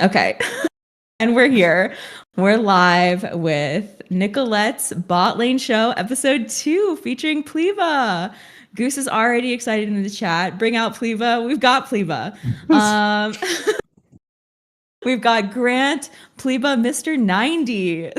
Okay. And we're here. We're live with Nicolette's Botlane Show, episode 2, featuring Pleeba. Goose is already excited in the chat. Bring out Pleeba. We've got Pleeba. Um, we've got Grant, Pleeba, Mr. 90.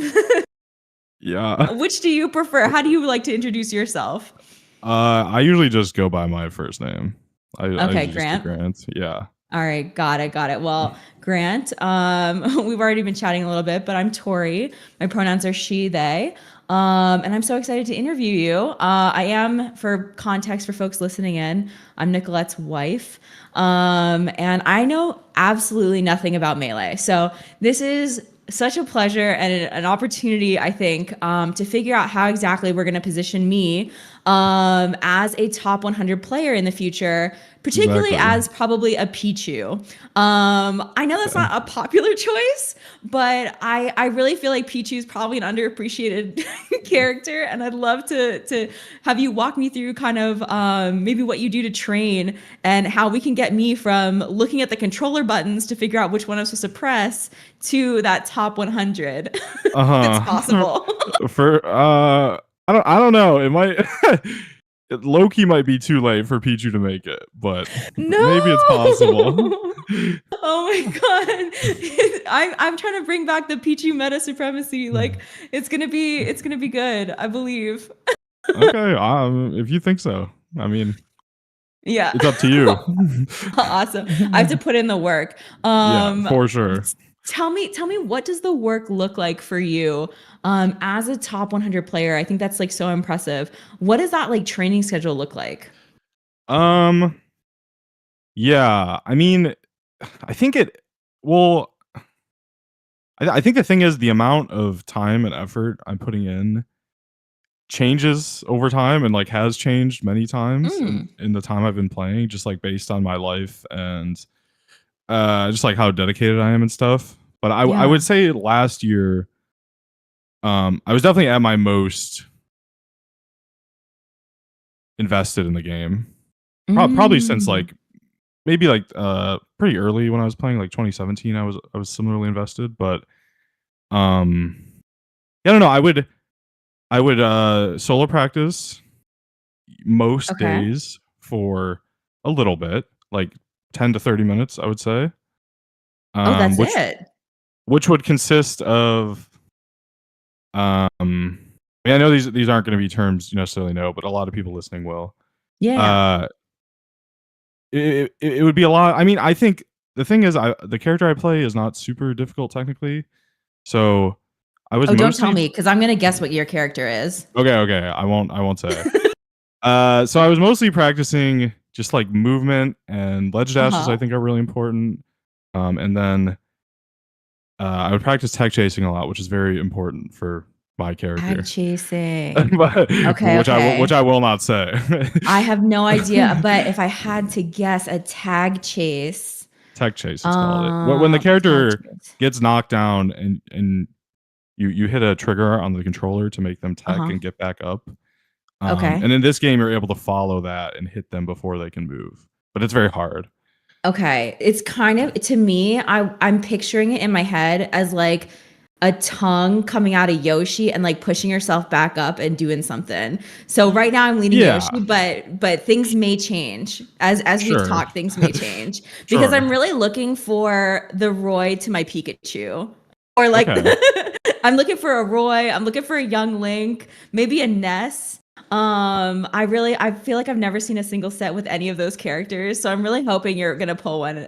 Yeah. Which do you prefer? How do you like to introduce yourself? I usually just go by my first name. I Okay, usually just do Grant. Grant. Yeah. All right, got it, got it. Well, Grant, we've already been chatting a little bit, but I'm Tori. My pronouns are she, they. And I'm so excited to interview you. I am, for context for folks listening in, I'm Nicolette's wife. And I know absolutely nothing about Melee. So this is such a pleasure and an opportunity, I think, to figure out how exactly we're going to position me as a top 100 player in the future, particularly Exactly. as probably a Pichu. I know that's not a popular choice, but I really feel like Pichu is probably an underappreciated character, and I'd love to have you walk me through kind of maybe what you do to train and how we can get me from looking at the controller buttons to figure out which one I'm supposed to press to that top 100. If it's possible. For I don't know. It might Loki might be too late for Pichu to make it, but No. maybe it's possible. Oh my god. I'm trying to bring back the Pichu meta supremacy. Like it's gonna be good, I believe. Okay, if you think so. I mean, Yeah. it's up to you. Awesome. I have to put in the work. Yeah, for sure. Tell me what does the work look like for you as a top 100 player? I think that's like so impressive. What does that like training schedule look like? Yeah, I mean, I think it well I think the thing is the amount of time and effort I'm putting in changes over time and like has changed many times in the time I've been playing, just like based on my life and just like how dedicated I am and stuff. But I would say last year, I was definitely at my most invested in the game. Probably since like maybe like pretty early when I was playing, like 2017, I was similarly invested. But yeah, I don't know. I would solo practice most days for a little bit, like 10 to 30 minutes, I would say. That's it. Which would consist of I mean, I know these aren't going to be terms you necessarily know, but a lot of people listening will. Yeah. It would be a lot. I mean, I think the thing is, the character I play is not super difficult technically, so I was. Don't tell me because I'm gonna guess what your character is. Okay, I won't say. So I was mostly practicing just like movement and ledge dashes. I think are really important. And then I would practice tech chasing a lot, which is very important for my character. Tag chasing. But, which I will not say. I have no idea, but if I had to guess, a tag chase. Tech chase is called it. When the character gets knocked down and you hit a trigger on the controller to make them tech and get back up. And in this game, you're able to follow that and hit them before they can move. But it's very hard. Okay. It's kind of, to me, I'm picturing it in my head as like a tongue coming out of Yoshi and like pushing yourself back up and doing something. So right now I'm leaning Yoshi, but things may change as we talk. Things may change because I'm really looking for the Roy to my Pikachu, or like I'm looking for a Roy. I'm looking for a young Link, maybe a Ness. I feel like I've never seen a single set with any of those characters, so I'm really hoping you're gonna pull one,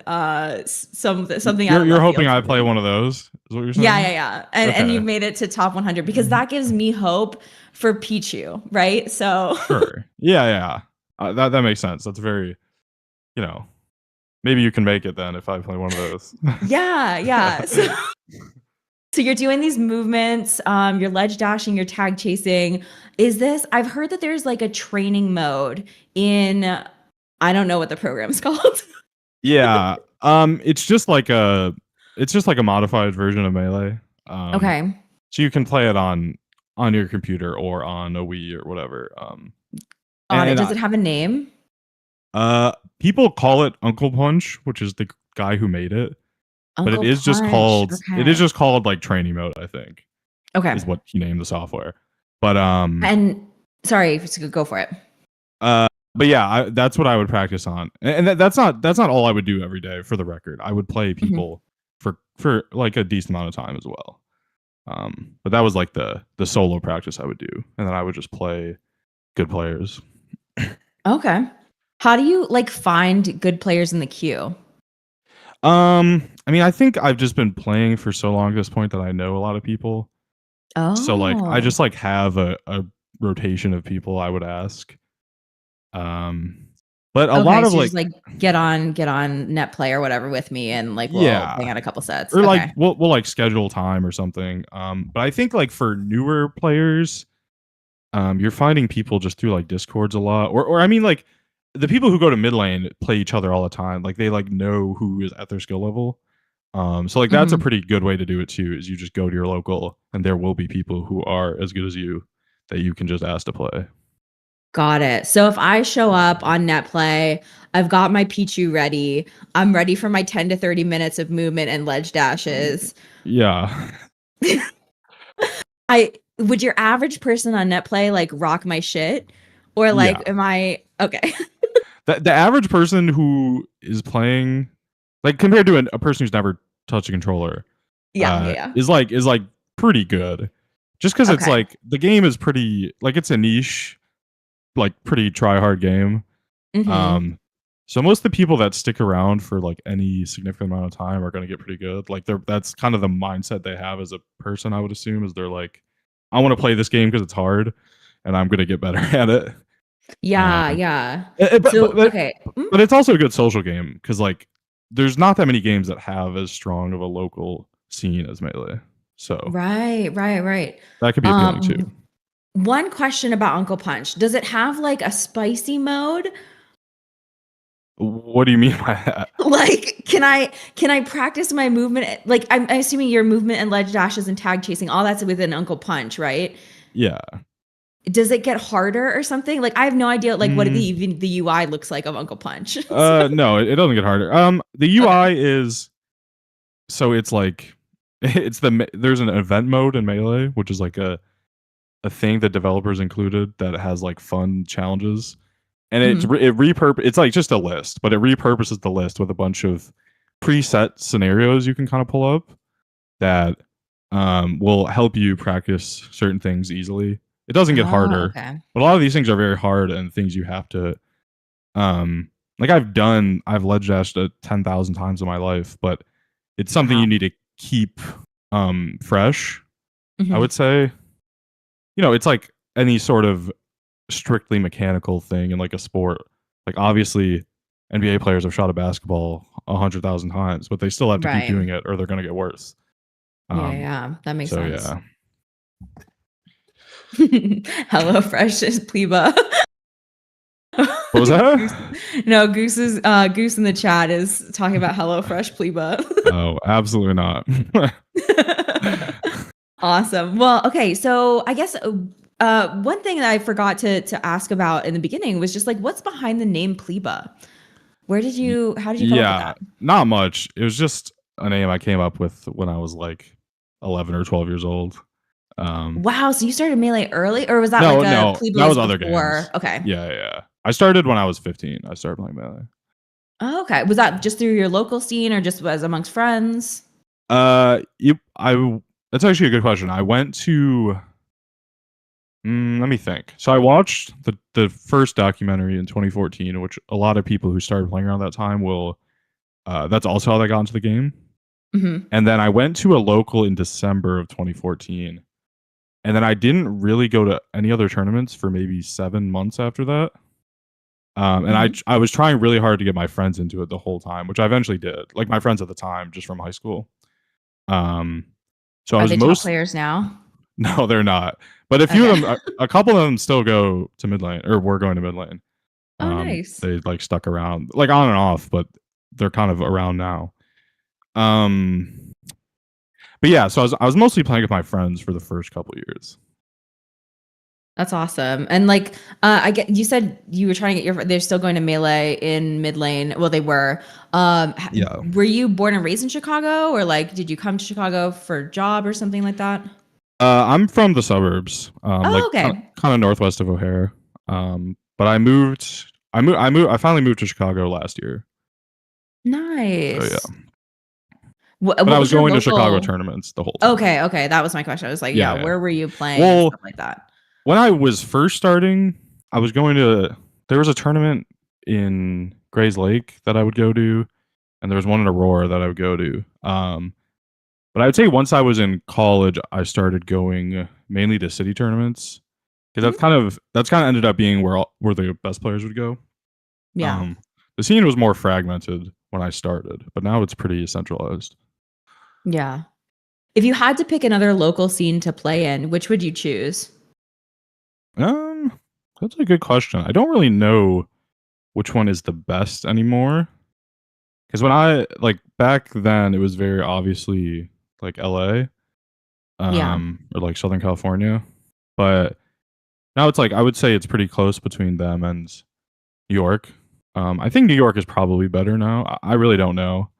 something out. You're hoping I play one of those, is what you're saying? Yeah. And you made it to top 100 because that gives me hope for Pichu, right? So sure, yeah. That makes sense. That's very, maybe you can make it then if I play one of those. Yeah. So you're doing these movements, you're ledge dashing, you're tag chasing. I've heard that there's like a training mode in, I don't know what the program's called. Yeah. It's just like a modified version of Melee. So you can play it on your computer or on a Wii or whatever. Does it have a name? People call it Uncle Punch, which is the guy who made it. but it Uncle is just Punch. Okay. called like training mode, I think, Okay. is what he named the software. But And sorry, go for it. uh but yeah, that's what I would practice on. And that's not all I would do every day, for the record. I would play Mhm. people for like a decent amount of time as well. But that was like the solo practice I would do, and then I would just play good players. Okay. How do you like find good players in the queue? I mean, I think I've just been playing for so long at this point that I know a lot of people. So like I Oh. just like have a rotation of people I would ask. Um but a lot Okay, of so you like just like get on net play or whatever with me and like we'll yeah, bang out a couple sets. or like Okay. we'll like schedule time or something. But I think like for newer players, you're finding people just through like discords a lot, or I mean like the people who go to mid lane play each other all the time, like they like know who is at their skill level. So like that's a Mhm. pretty good way to do it too, is you just go to your local and there will be people who are as good as you that you can just ask to play. Got it. So if I show up on net play, I've got my Pichu ready. I'm ready for my 10 to 30 minutes of movement and ledge dashes. Yeah. I would your average person on net play like rock my shit? Or like Yeah. am I okay. The average person who is playing, like compared to a person who's never touched a controller, Yeah, yeah, yeah. is like pretty good. Just because it's Okay. like the game is pretty, like it's a niche, like pretty try hard game. Mhm. Um, so most of the people that stick around for like any significant amount of time are going to get pretty good. Like that's kind of the mindset they have as a person. I would assume is they're like, I want to play this game because it's hard, and I'm going to get better at it. Yeah, Um, yeah. eh, but but So, but okay. but it's also a good social game because like there's not that many games that have as strong of a local scene as Melee. So Right, right, right. that could be appealing too. Um, one question about Uncle Punch. Does it have like a spicy mode? What do you mean by that? Like, can I practice my movement? Like, I'm assuming your movement and ledge dashes and tag chasing, all that's within Uncle Punch, right? Yeah. Does it get harder or something? Like, I have no idea like what Mm, even the UI looks like of Uncle Punch. So, no, it doesn't get harder. The okay. UI is, so it's like there's an event mode in Melee, which is like a thing that developers included that has like fun challenges, and Mhm. it's like just a list, but it repurposes the list with a bunch of preset scenarios you can kind of pull up that will help you practice certain things easily. It doesn't get Oh, harder, okay. but a lot of these things are very hard and things you have to um like I've ledge dashed 10,000 times in my life, but it's something you Wow. need to keep fresh, I Mhm. would say. You know, it's like any sort of strictly mechanical thing in like a sport. Like obviously NBA players have shot a basketball 100,000 times, but they still have to keep Right. doing it or they're going to get worse. Yeah, Um yeah. That makes so sense. yeah. Hello Fresh is Pleeba. What was that? Goose, no, Goose in the chat is talking about Hello Fresh Pleba. Oh, absolutely not. Awesome. Well, okay, so I guess one thing that I forgot to ask about in the beginning was just like what's behind the name Pleba? Y- How did you come up with yeah, that? not much. It was just a name I came up with when I was like 11 or 12 years old. Um Wow, so you started Melee early, or was that like no, a no, Pleba that was was other before? games. Okay. Yeah, yeah. I started when I was 15. I started playing Melee. Oh, okay. Was that just through your local scene or just as amongst friends? You I That's actually a good question. I went to let me think. So I watched the first documentary in 2014, which a lot of people who started playing around that time will that's also how they got into the game. Mhm. And then I went to a local in December of 2014. And then I didn't really go to any other tournaments for maybe 7 months after that. And Mhm. I was trying really hard to get my friends into it the whole time, which I eventually did. Like my friends at the time, just from high school. Um, so I Are was they top most players now? no, they're not. But a few of Okay. them, a couple of them still go to mid lane or were going to mid lane. Oh, nice. They like stuck around, like on and off, but they're kind of around now. Um, but yeah, so I was mostly playing with my friends for the first couple years. That's awesome. And like, I get you said you were trying to get they're still going to Melee in mid lane. Well, they were. Yeah. Were you born and raised in Chicago, or like, did you come to Chicago for a job or something like that? I'm from the suburbs, Oh, like kind okay. of northwest of O'Hare. But I finally moved to Chicago last year. So Nice. yeah. But I What was was your going to Chicago local? tournaments the whole time. Okay, okay, that was my question. I was like, Yeah, yeah, yeah. where were you playing and Well, stuff like that? when I was first starting, I was going to there was a tournament in Grays Lake that I would go to, and there was one in Aurora that I would go to. But I would say once I was in college, I started going mainly to city tournaments because Mhm. that's kind of ended up being where the best players would go. Yeah, Um, the scene was more fragmented when I started, but now it's pretty centralized. yeah. If you had to pick another local scene to play in, which would you choose? Um, that's a good question. I don't really know which one is the best anymore. Because when I like back then, it was very obviously like LA, Yeah. or like Southern California, but now it's like I would say it's pretty close between them and New York. I think New York is probably better now. I really don't know.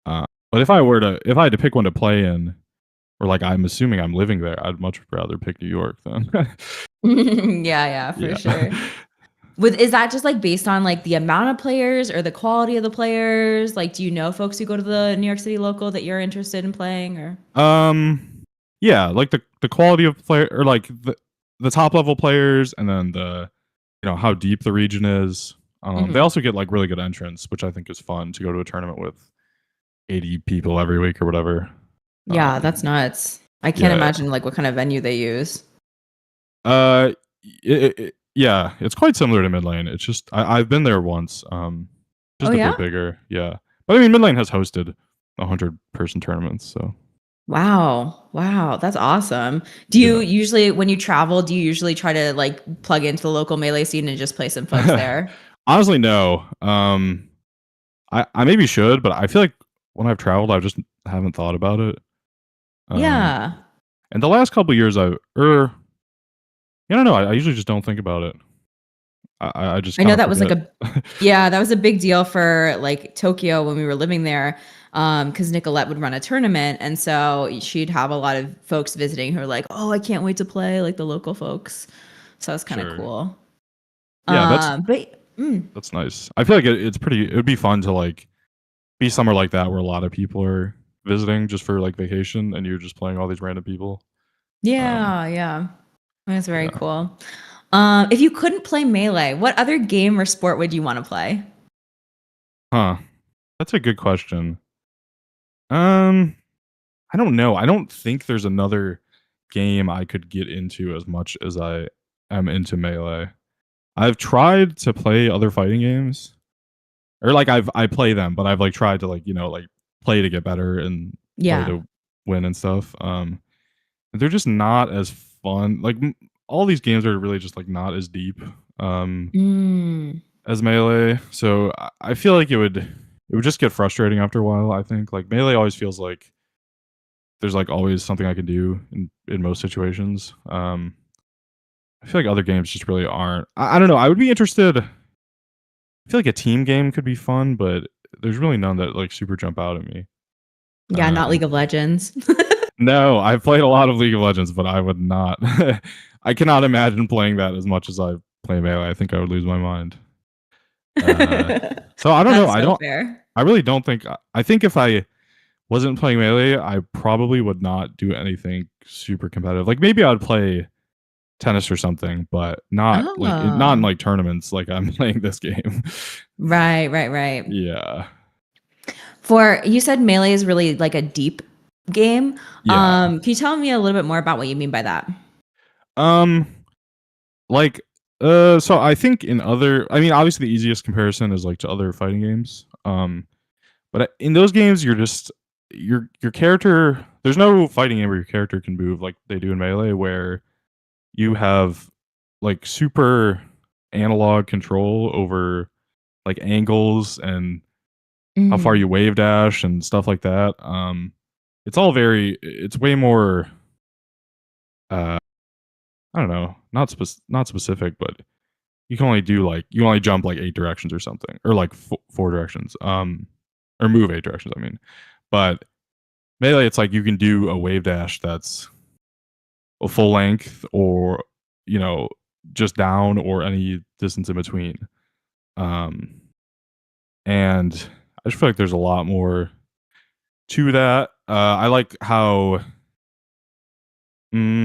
But if I had to pick one to play in, or like I'm assuming I'm living there, I'd much rather pick New York then. Yeah, yeah, for Yeah. sure. With is that just like based on like the amount of players or the quality of the players? Like, do you know folks who go to the New York City local that you're interested in playing or? Yeah, like the quality of player, or like the top level players, and then the how deep the region is. They Mhm. also get like really good entrance, which I think is fun to go to a tournament with 80 people every week or whatever. Yeah, Um, that's nuts. I can't yeah. imagine like what kind of venue they use. Uh, yeah, it's quite similar to mid lane. It's just I've been there once. Oh Just a yeah? bit bigger. Yeah, but I mean, mid lane has hosted 100-person tournaments, so Wow. Wow, that's awesome. Do you yeah. usually when you travel, do you usually try to like plug into the local melee scene and just play some folks there? Honestly, no. I maybe should, but I feel like when I've traveled, I just haven't thought about it. Um, Yeah. and the last couple years, I don't know. I usually just don't think about it. I just I know kind of that was like forget. a yeah, that was a big deal for like Tokyo when we were living there. Because Nicolette would run a tournament, and so she'd have a lot of folks visiting who were like, "Oh, I can't wait to play," like the local folks. So that's kind of Sure. cool. Yeah, But that's nice. I feel like it's pretty. It would be fun to like be somewhere like that where a lot of people are visiting just for like vacation, and you're just playing all these random people. Um, yeah, yeah, that's very yeah. cool. If you couldn't play Melee, what other game or sport would you want to play? Huh. That's a good question. Um, I don't know. I don't think there's another game I could get into as much as I am into Melee. I've tried to play other fighting games, or like I play them, but I've like tried to like like play to get better and play Yeah. to win and stuff. They're just not as fun. Like all these games are really just like not as deep Mm, as Melee. So I feel like it would just get frustrating after a while. I think like Melee always feels like there's like always something I can do in most situations. I feel like other games just really aren't. I don't know. I would be interested. I feel like a team game could be fun, but there's really none that like super jump out at me. yeah, not Um, League of Legends. no, I've played a lot of League of Legends, but I would not. I cannot imagine playing that as much as I play Melee. I think I would lose my mind. Uh, so I don't know. That's so fair. I really don't think. I think if I wasn't playing Melee, I probably would not do anything super competitive. Like maybe I'd play tennis or something, but not in Oh, like tournaments like I'm playing this game. right, right, right. Yeah. For you said Melee is really like a deep game. Yeah. Can you tell me a little bit more about what you mean by that? Um like so I think I mean obviously the easiest comparison is like to other fighting games. But in those games you're just your character, there's no fighting game where your character can move like they do in Melee, where you have like super analog control over like angles and how far Mhm. you wave dash and stuff like that. It's way more uh I don't know, not specific, but you can only do like you only jump like 8 directions or something, or like 4 directions, or move 8 directions. I mean, but melee, it's like you can do a wave dash that's a full length, or you know, just down, or any distance in between. Um, and I just feel like there's a lot more to that. I like how. Mm,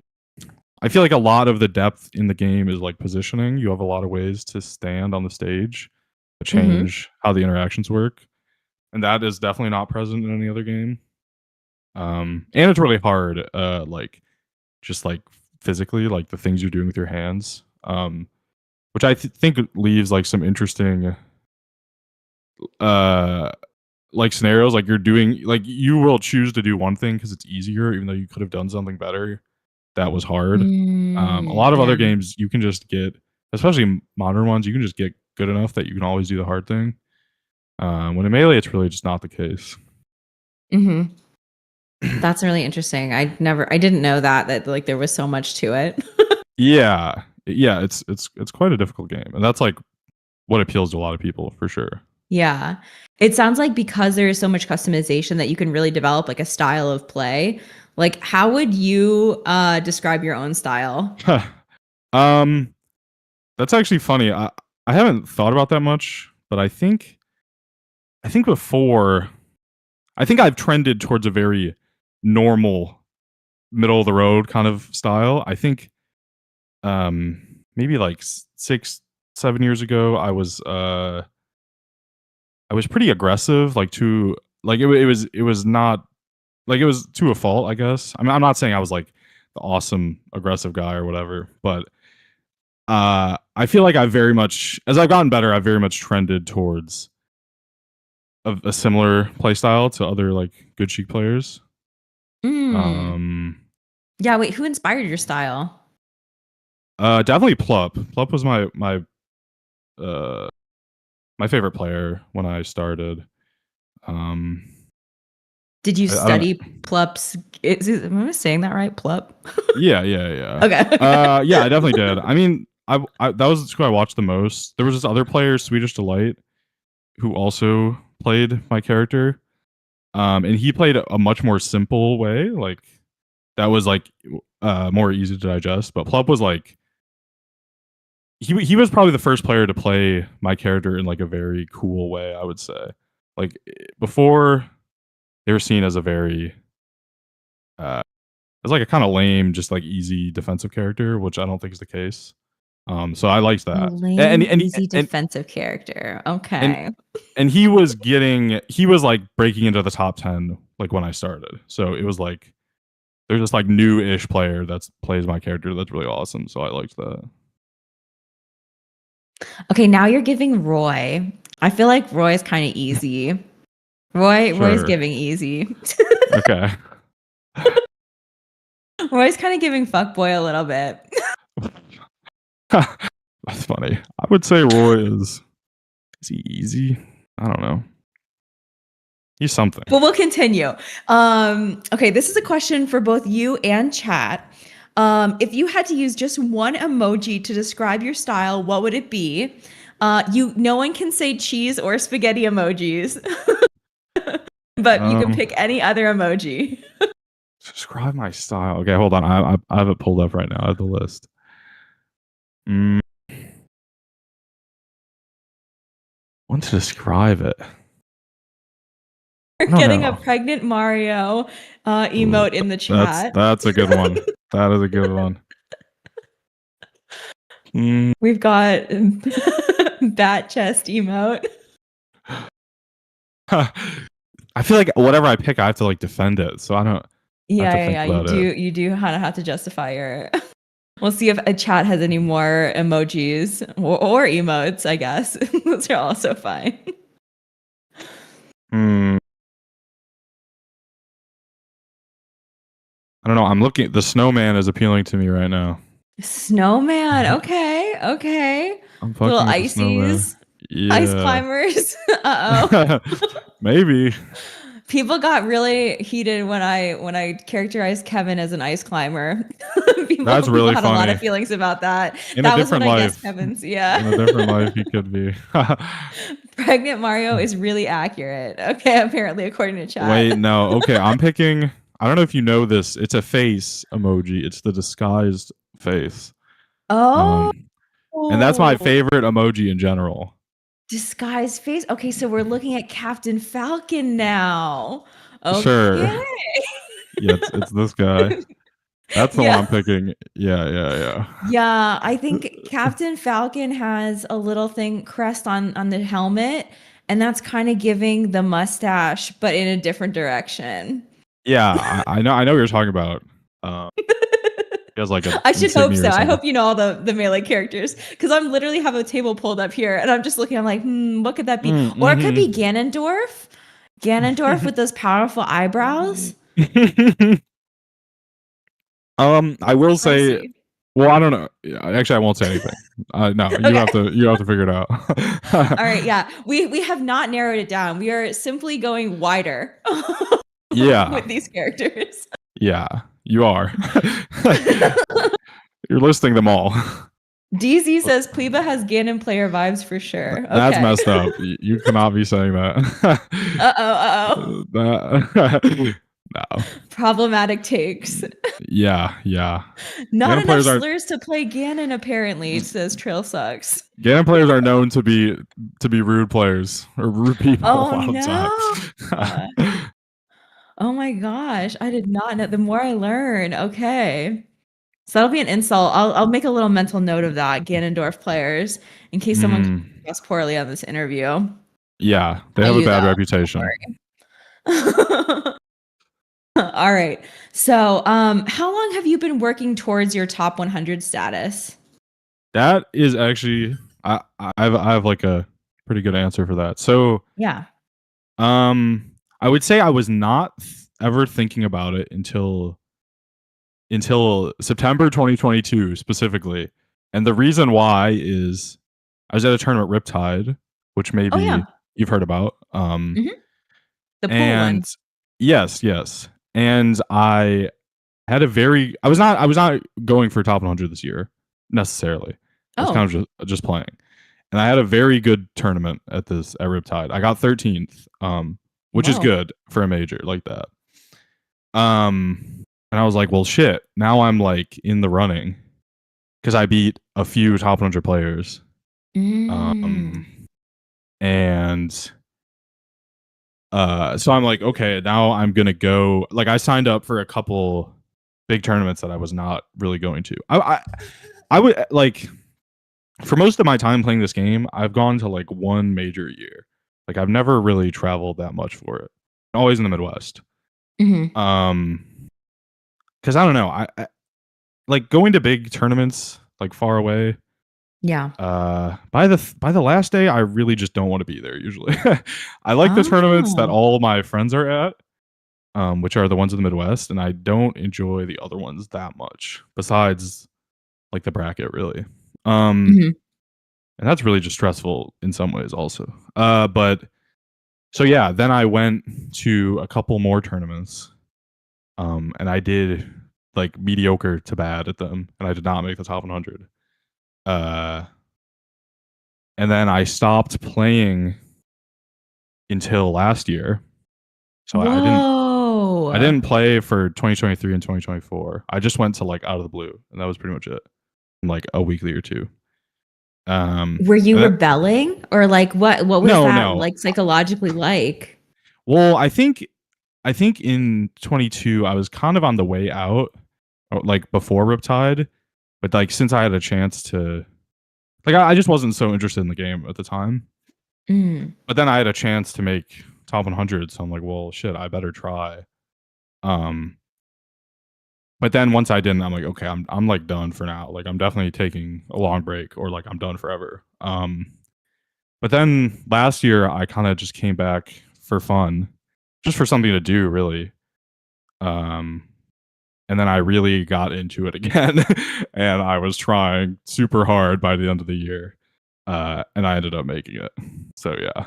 I feel like a lot of the depth in the game is like positioning. You have a lot of ways to stand on the stage to Mm-hmm. change how the interactions work, and that is definitely not present in any other game. And it's really hard, like just like physically, like the things you're doing with your hands, which I think leaves like some interesting, uh, like scenarios. Like you're doing, like you will choose to do one thing because it's easier, even though you could have done something better that was hard. A lot of Yeah. other games you can just get, especially modern ones, you can just get good enough that you can always do the hard thing. When in Melee, it's really just not the case. Mm-hmm. That's really interesting. I didn't know that like there was so much to it. Yeah, yeah, it's quite a difficult game, and that's like what appeals to a lot of people for sure. Yeah. It sounds like because there is so much customization that you can really develop like a style of play. Like how would you describe your own style? um, that's actually funny. I haven't thought about that much, but I think before I think I've trended towards a very normal, middle of the road kind of style. I think maybe like 6, 7 years ago, I was pretty aggressive, like to like it was not like it was to a fault, I guess. I mean, I'm not saying I was like the awesome aggressive guy or whatever, but I feel like I very much, as I've gotten better, I've very much trended towards a similar play style to other like good Sheik players. Mm. Um, Yeah, wait, who inspired your style? Definitely Plup. Plup was uh my favorite player when I started. Um, Did you I don't know. study Plup's am I saying that right? Plup? Yeah, yeah, yeah. Okay. Okay. Yeah, I definitely did. I mean, I that was who I watched the most. There was this other player, Swedish Delight, who also played my character. And he played a much more simple way, like that was like more easy to digest. But Plup was like he was probably the first player to play my character in like a very cool way, I would say. Like before, they were seen as a very as like a kind of lame, just like easy defensive character, which I don't think is the case. So I liked A that, lame, easy defensive character. and Okay. and he was like breaking into the top 10 like when I started. So it was like there's this like new-ish player that plays my character that's really awesome. So I liked that. Okay, now you're giving Roy. I feel like Roy is kind of easy. Roy's Sure. giving easy. Okay. Roy's kind of giving fuckboy a little bit. That's funny. I would say Roy is he easy? I don't know. He's something. But we'll continue. Okay, this is a question for both you and chat. If you had to use just one emoji to describe your style, what would it be? No one can say cheese or spaghetti emojis, but you can Um, pick any other emoji. describe my style. Okay, hold on. I have it pulled up right now. I have the list. Mm, want to describe it? We're I don't getting a know. pregnant Mario emote in the chat. That's a good one. That is a good one. Mm, We've got bat chest emote. I feel like whatever I pick, I have to like defend it. So I don't. I have to think Yeah. about it. You do kind of have to justify your. We'll see if a chat has any more emojis or emotes, I guess. Those are also fine. Hmm. I don't know. I'm looking. The snowman is appealing to me right now. Snowman. Okay. Okay. I'm Little fucking with the snowman. ices. Ice Yeah. climbers. Uh-oh. Maybe. People got really heated when I characterized Kevin as an ice climber. people That's people really had a lot of funny. feelings about that. In a That was what different I guessed life, Kevin's. in Yeah. a different life, he could be. Pregnant Mario is really accurate. Okay, apparently according to Wait, chat. no. Okay, I'm picking. I don't know if you know this. It's a face emoji. It's the disguised face. Oh, Um, and that's my favorite emoji in general. disguise face. Okay, so we're looking at Captain Falcon now. Sure. Okay. Yeah, it's this guy. That's the one Yeah. I'm picking. Yeah. Yeah, I think Captain Falcon has a little thing crest on the helmet, and that's kind of giving the mustache, but in a different direction. Yeah, I know what you're talking about. Um, he has like a I should hope insignia so. or I something. hope you know all the melee characters because I'm literally have a table pulled up here, and I'm just looking. I'm like, what could that be? Or it could be Mm-hmm. Ganondorf. Ganondorf with those powerful eyebrows. I will Let's say, see. well, I don't know. Yeah, actually, I won't say anything. No, Okay. you have to figure it out. All right. Yeah. We have not narrowed it down. We are simply going wider Yeah, with these characters. yeah, you are. You're listing them all. DZ says Pleeba has Ganon player vibes for sure. That's Okay. messed up. You cannot be saying that. Uh-oh. No. Problematic takes. Yeah. Not Ganon enough players are slurs to play Ganon, apparently, says Trail Sucks. Ganon players are known to be rude players or rude people a Oh lot of no. times. Oh my gosh. I did not know. The more I learn. Okay. So that'll be an insult. I'll make a little mental note of that, Ganondorf players, in case someone Mm, comes poorly on this interview. yeah, they Not have a you bad though. reputation. All right. So, how long have you been working towards your top 100 status? That is actually I have like a pretty good answer for that. So, Yeah. I would say I was not ever thinking about it until September 2022 specifically. And the reason why is I was at a tournament Riptide, which Oh yeah. maybe you've heard about. hmm The pool And one. yes. And I was not going for top 100 this year necessarily. I was Oh. kind of just playing. And I had a very good tournament at Riptide. I got 13th, which is Whoa. good for a major like that. And I was like, well, shit. Now I'm like in the running because I beat a few top 100 players. Mm. Um, and so I'm like, okay, now I'm gonna go. Like, I signed up for a couple big tournaments that I was not really going to. I would like for most of my time playing this game, I've gone to like one major a year. Like, I've never really traveled that much for it. Always in the Midwest. hmm Because I don't know, I like going to big tournaments like far away. Yeah. By the last day, I really just don't want to be there. Usually, I like the tournaments that Oh. all my friends are at, which are the ones in the Midwest, and I don't enjoy the other ones that much. Besides, like the bracket, really. hmm And that's really just stressful in some ways, also. But so yeah, then I went to a couple more tournaments, and I did like mediocre to bad at them, and I did not make the top 100. Uh, and then I stopped playing until last year. So I Whoa. didn't play for 2023 and 2024. I just went to like out of the blue, and that was pretty much it. In like a weekly or two. Were you And rebelling or like what was that no. like psychologically like? Well, I think in 22 I was kind of on the way out, like before Riptide, but like since I had a chance to, like I just wasn't so interested in the game at the time. Mm. But then I had a chance to make top 100, so I'm like, well, shit, I better try. Um, but then once I didn't, I'm like, okay, I'm like done for now. Like I'm definitely taking a long break, or like I'm done forever. But then last year I kind of just came back for fun, just for something to do, really. Um, and then I really got into it again, and I was trying super hard by the end of the year, and I ended up making it. So yeah.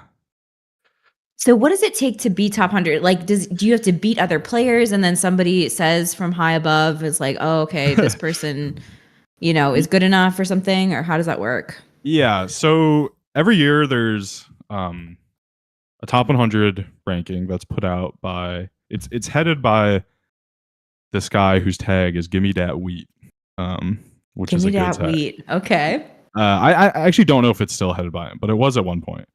So what does it take to be top 100? Like, do you have to beat other players and then somebody says from high above is like, oh, okay, this person, is good enough or something? Or how does that work? Yeah, so every year there's a top 100 ranking that's put out by it's headed by this guy whose tag is "Gimme Dat Wheat," which Give is me a good that tag. wheat. Okay. I actually don't know if it's still headed by him, but it was at one point.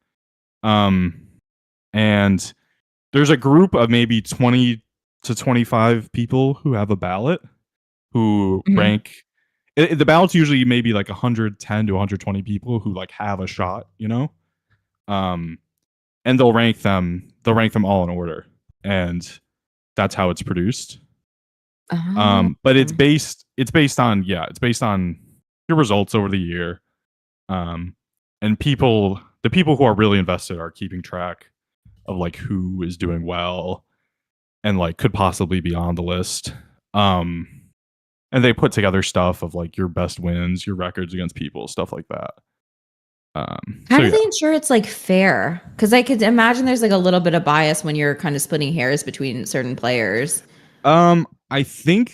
Um, and there's a group of maybe 20 to 25 people who have a ballot who Mhm. rank. The ballot's usually maybe like 110 to 120 people who like have a shot, Um, and they'll rank them. They'll rank them all in order, and that's how it's produced. Oh. But it's based on it's based on your results over the year. Um, and the people who are really invested are keeping track of like who is doing well and like could possibly be on the list. Um, and they put together stuff of like your best wins, your records against people, stuff like that. How So do yeah. they ensure it's like fair? Because I could imagine there's like a little bit of bias when you're kind of splitting hairs between certain players. I think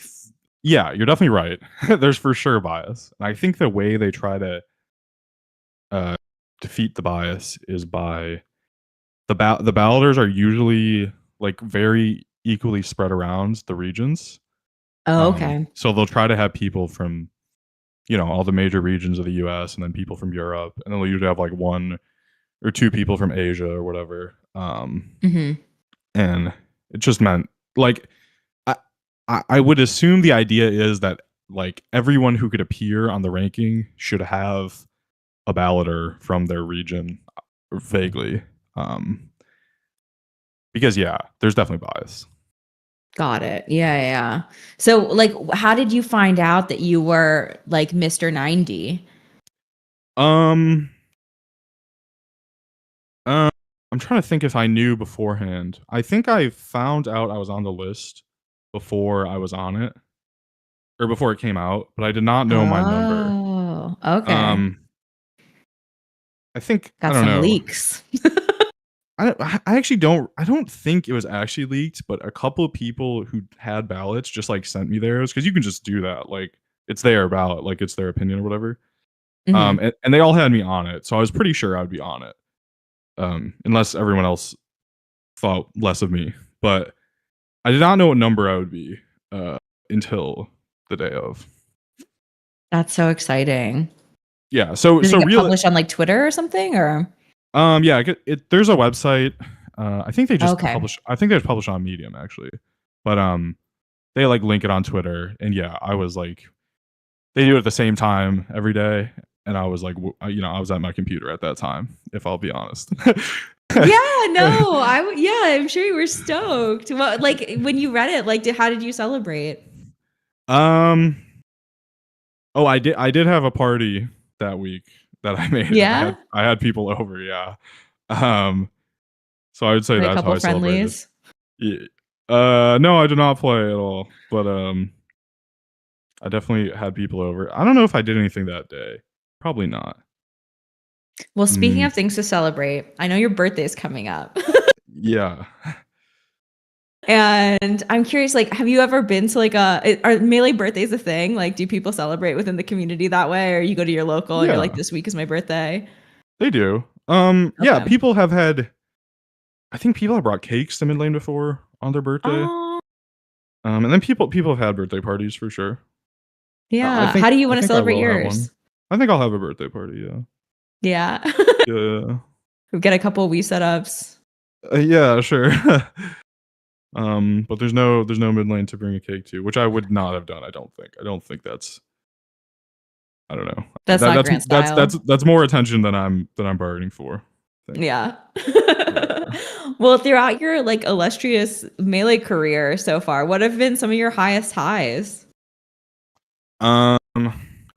yeah, you're definitely right. There's for sure bias. And I think the way they try to uh defeat the bias is by the balloters are usually like very equally spread around the regions. Oh, okay. So they'll try to have people from all the major regions of the US and then people from Europe and then they'll usually have like one or two people from Asia or whatever. Hmm. And it just meant like I I would assume the idea is that like everyone who could appear on the ranking should have a balloter from their region vaguely. Um because yeah, there's definitely bias. Got it. Yeah, yeah. So, like, how did you find out that you were like Mr. 90? Um uh, I'm trying to think if I knew beforehand. I think I found out I was on the list before I was on it or before it came out, but I did not know my number. Oh, okay. Um I think I Got don't some know. leaks. I actually don't think it was actually leaked, but a couple of people who had ballots just like sent me theirs because you can just do that. Like it's their ballot, like it's their opinion or whatever. Hmm. And they all had me on it, so I was pretty sure I'd be on it. Unless everyone else thought less of me, but I did not know what number I would be until the day of. That's so exciting. Yeah, so Does it so get really, published on like Twitter or something? Or yeah, there's a website. I think they just okay. publish. I think they just publish on Medium actually, but they like link it on Twitter, and yeah, I was like, they do it at the same time every day, and I was like, I was at my computer at that time. If I'll be honest. Yeah, no, yeah, I'm sure you were stoked. Well, like when you read it, like, how did you celebrate? um. Oh, I did have a party that week that I made, and Yeah, I had people over. Yeah. Um. So I would say play a that's how couple I celebrated. friendlies. Yeah. No, I did not play at all. But I definitely had people over. I don't know if I did anything that day. Probably not. Well, speaking Mm, of things to celebrate, I know your birthday's coming up. yeah. And I'm curious, like, have you ever been to like are Melee birthdays a thing? Like, do people celebrate within the community that way? Or you go to your local and you're like, Yeah, this week is my birthday? they do. Yeah, Okay. people have had. I think people have brought cakes to Midlane before on their birthday. Oh, And then people have had birthday parties for sure. I yeah. think How do you I want to think I celebrate will have yours? one. I think I'll have a birthday party. Yeah. Yeah. Yeah. Get a couple Wii setups. Yeah. Sure. But there's no Midlane to bring a cake to, which I would not have done. I don't think. I don't think that's. I don't know. That's That not that's grand that's style. that's that's more attention than I'm bargaining for. I think. Yeah. Yeah. Well, throughout your like illustrious Melee career so far, what have been some of your highest highs? Um,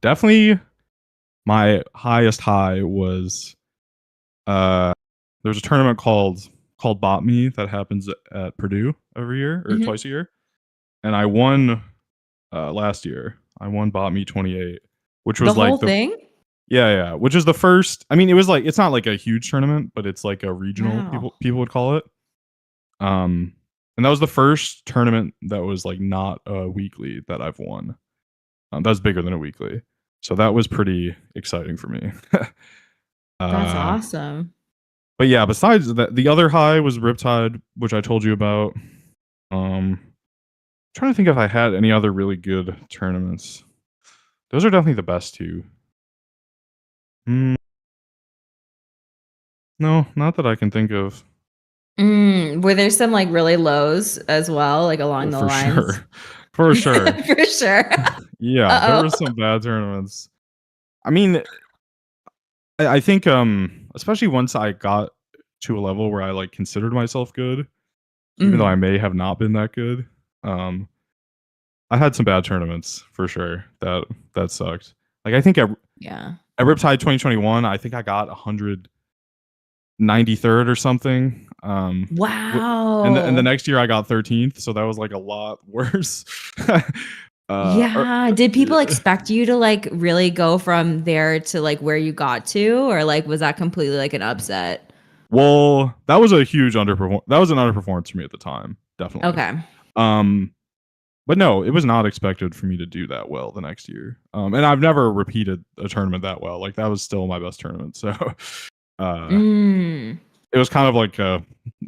definitely my highest high was there's a tournament called Bot Me that happens at Purdue every year or Mhm. twice a year, and I won last year. I won Bot Me 28, which The was whole like thing? Yeah, which is the first. I mean, it was like it's not like a huge tournament, but it's like a regional. Wow. People would call it. And that was the first tournament that was like not a weekly that I've won. That was bigger than a weekly, so that was pretty exciting for me. That's uh, awesome. but yeah, besides that, the other high was Riptide, which I told you about. Trying to think if I had any other really good tournaments. Those are definitely the best two. Mm, no, not that I can think of. Were there some like really lows as well, like along Oh, the for lines? sure. For sure. For sure. Yeah, there were Uh-oh. some bad tournaments. I mean, I think especially once I got to a level where I like considered myself good, even though I Mm, may have not been that good. Um I had some bad tournaments for sure that sucked. Like I think yeah. at Riptide 2021, I think I got 193rd or something. And the Wow. next year I got 13th, so that was like a lot worse. Or, Yeah. Did people expect you to like really go from there to like where you got to, or like was that completely like an upset? well, that was a huge underperform. That was an underperformance for me at the time, definitely. Okay. Um, but no, it was not expected for me to do that well the next year. And I've never repeated a tournament that well. Like that was still my best tournament. So, uh, Mm. it was kind of like a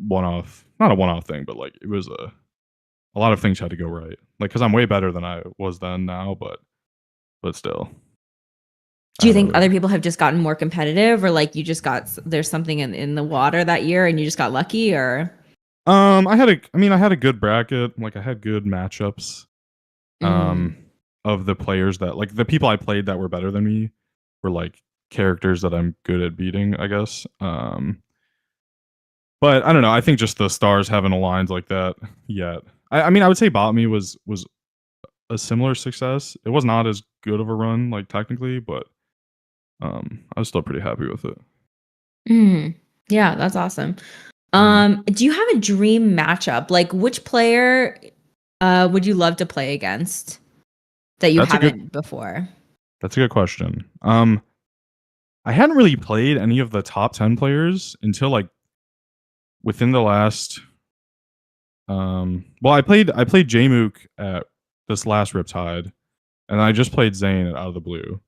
one-off, not a one-off thing, but like it was a lot of things had to go right. Like because I'm way better than I was then now, but still, I Do you had think other. other people have just gotten more competitive, or like you just got there's something in the water that year and you just got lucky, or? I had a good bracket. Like I had good matchups. Mm. Um, of the players that like the people I played that were better than me were like characters that I'm good at beating, I guess. But I don't know. I think just the stars haven't aligned like that yet. I mean, I would say Botany was a similar success. It was not as good of a run, like technically, but I was still pretty happy with it. Mm. Yeah, that's awesome. Mm. Do you have a dream matchup? Like which player would you love to play against that you That's a good haven't before? that's a good question. I hadn't really played any of the top 10 players until like within the last well, I played Jmook at this last Riptide, and I just played Zane at Out of the Blue.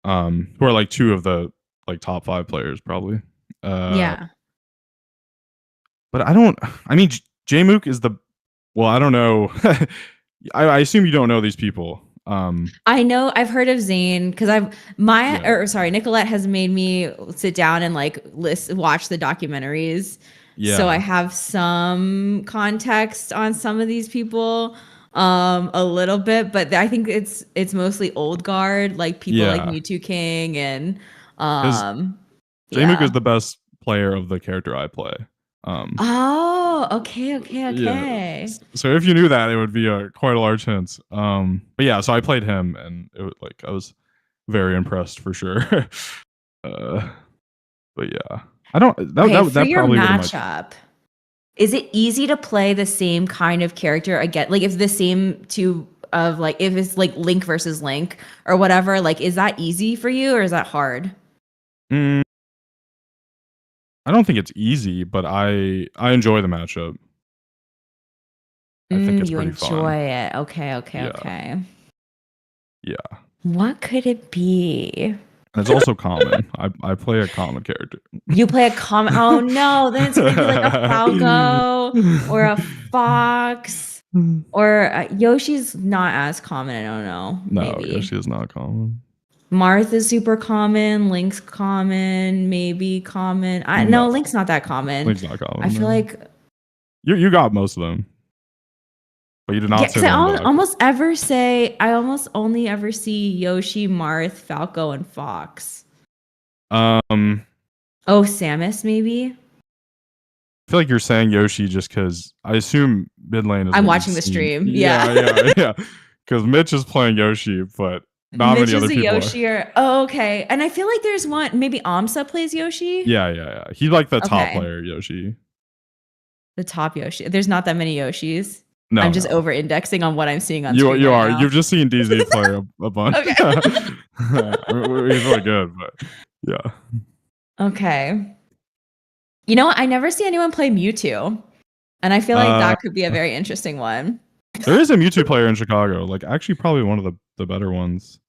Who are like two of the like top 5 players probably. Uh, Yeah. but I don't. I mean, Jmook is the. Well, I don't know. I assume you don't know these people. I know I've heard of Zayn because I've Maya Yeah, or sorry, Nicolette has made me sit down and like watch the documentaries. So I yeah, have some context on some of these people, a little bit, but I think it's mostly old guard, like people like yeah. Mewtwo King and Because um Jmook is yeah. the best player of the character I play. Um, Oh, okay, okay, yeah. okay. So if you knew that, it would be a quite a large hint. But yeah, so I played him, and it was like I was very impressed for sure. uh, but yeah, I don't. Okay, for That your probably would have my. matchup, is it easy to play the same kind of character again? Like if the same two of like if it's like Link versus Link or whatever, like is that easy for you or is that hard? Mm, I don't think it's easy, but I enjoy the matchup. I think it's You pretty enjoy fun. it. Okay, okay, Yeah, okay. yeah, What could it be? and it's also common. I play a common character. You play a common. Oh no, then it's gonna be like a Falco or a Fox or Yoshi's not as common. I don't know. No, Maybe. Yoshi is not common. Martha's super common. Link's common. Maybe common. No, No, Link's not that common. Link's not I common. feel No, like you got most of them, but you did yeah, not say because the one that I. I almost only ever see Yoshi, Marth, Falco, and Fox. Um, Oh, Samus maybe. I feel like you're saying Yoshi just because I assume mid lane is I'm what you've watching the seen. stream. Yeah, Yeah. yeah. Because Mitch is playing Yoshi, but not Mitch many is other a people are. Yoshi or oh, okay. And I feel like there's one maybe Amsa plays Yoshi. Yeah. He's like the top Okay. player Yoshi. The top Yoshi. There's not that many Yoshis. No, I'm just no. over indexing on what I'm seeing on You screen you right are. now. You've just seen DZ play a bunch. Okay. I mean, he's really good, but yeah. Okay. You know what? I never see anyone play Mewtwo. And I feel like Uh, that could be a very interesting one. there is a Mewtwo player in Chicago. Like actually, probably one of the better ones.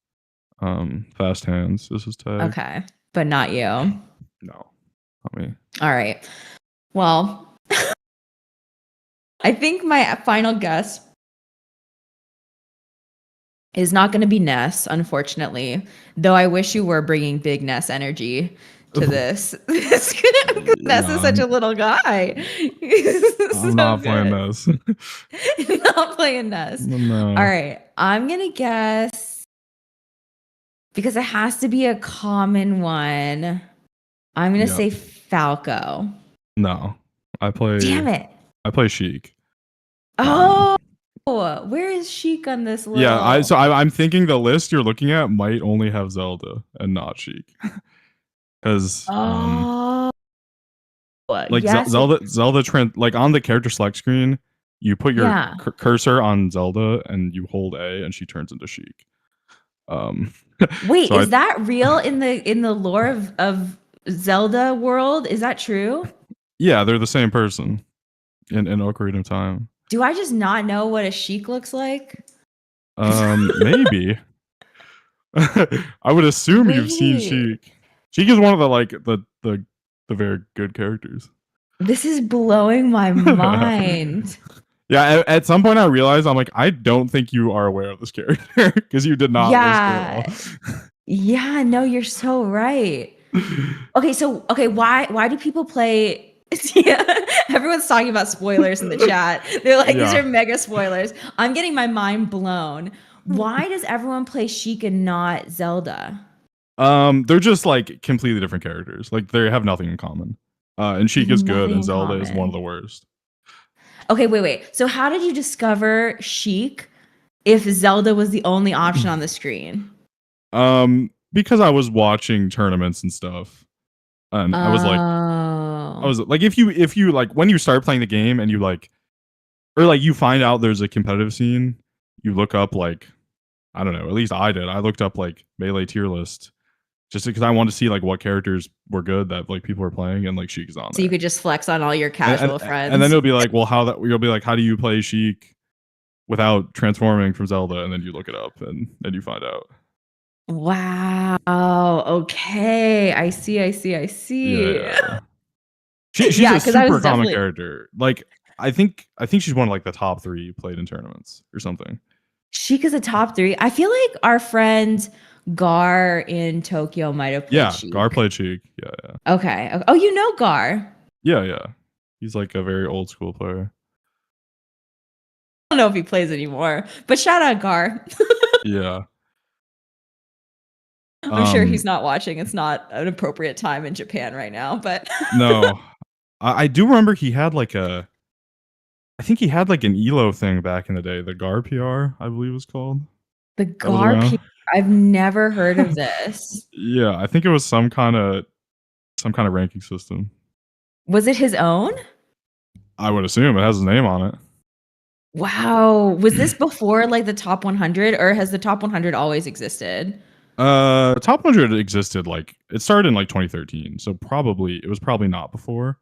Fast Hands is his tag. Okay. But not you. All No, not me. right. Well, I think my final guess is not going to be Ness, unfortunately. Though I wish you were bringing big Ness energy to this. Ness is Nah, such a little guy. He's I'm so not playing good. this. Not playing Ness. All No. right. I'm going to guess because it has to be a common one. I'm going to Yep. say Falco. No. Damn it. I play Sheik. Oh, where is Sheik on this little? Yeah, I'm thinking the list you're looking at might only have Zelda and not Sheik. Because Oh, like yes. Zelda trend like on the character select screen, you put your Yeah. cursor on Zelda and you hold A and she turns into Sheik. Wait, so is that real in the lore of Zelda world? Is that true? yeah, they're the same person in Ocarina of Time. Do I just not know what a Sheik looks like? Maybe. I would assume you've seen Wait, Sheik. Sheik is one of the like the very good characters. this is blowing my mind. Yeah, at some point I realized I'm like, I don't think you are aware of this character because you did not list her Yeah. at all. Yeah, no, you're so right. Okay, why do people play yeah, everyone's talking about spoilers in the chat. They're like, these Yeah. are mega spoilers. I'm getting my mind blown. Why does everyone play Sheik and not Zelda? They're just like completely different characters. Like they have nothing in common. And Sheik is good, Nothing and in Zelda is one common. of the worst. Okay, wait. So how did you discover Sheik if Zelda was the only option on the screen? Because I was watching tournaments and stuff, and I was Oh. like, if you like when you start playing the game and you like, or like you find out there's a competitive scene, you look up like, I don't know, at least I did. I looked up like Melee tier list just because I wanted to see like what characters were good that like people were playing, and like Sheik is on So there. you could just flex on all your casual friends. And then it'll be like, well, you'll be like, how do you play Sheik without transforming from Zelda? And then you look it up and then you find out. Wow. Okay. I see. Yeah. She's Yeah, a because I super was common definitely character. Like I think she's one of like the top 3 played in tournaments or something. Sheik is a top 3. I feel like our friend Gar in Tokyo might have played Yeah, Sheik. Gar played Sheik. Yeah. Okay. Oh, you know Gar. Yeah. He's like a very old school player. I don't know if he plays anymore, but shout out Gar. Yeah. I'm sure he's not watching. It's not an appropriate time in Japan right now, but No. I do remember he had like I think he had like an ELO thing back in the day, the GAR PR, I believe it was called. the That was Gar around. I've never heard of this. Yeah, I think it was some kind of ranking system. Was it his own? I would assume it has his name on it. Wow. Was this before like the top 100 or has the top 100 always existed? Top 100 existed like it started in like 2013, so it was probably not before,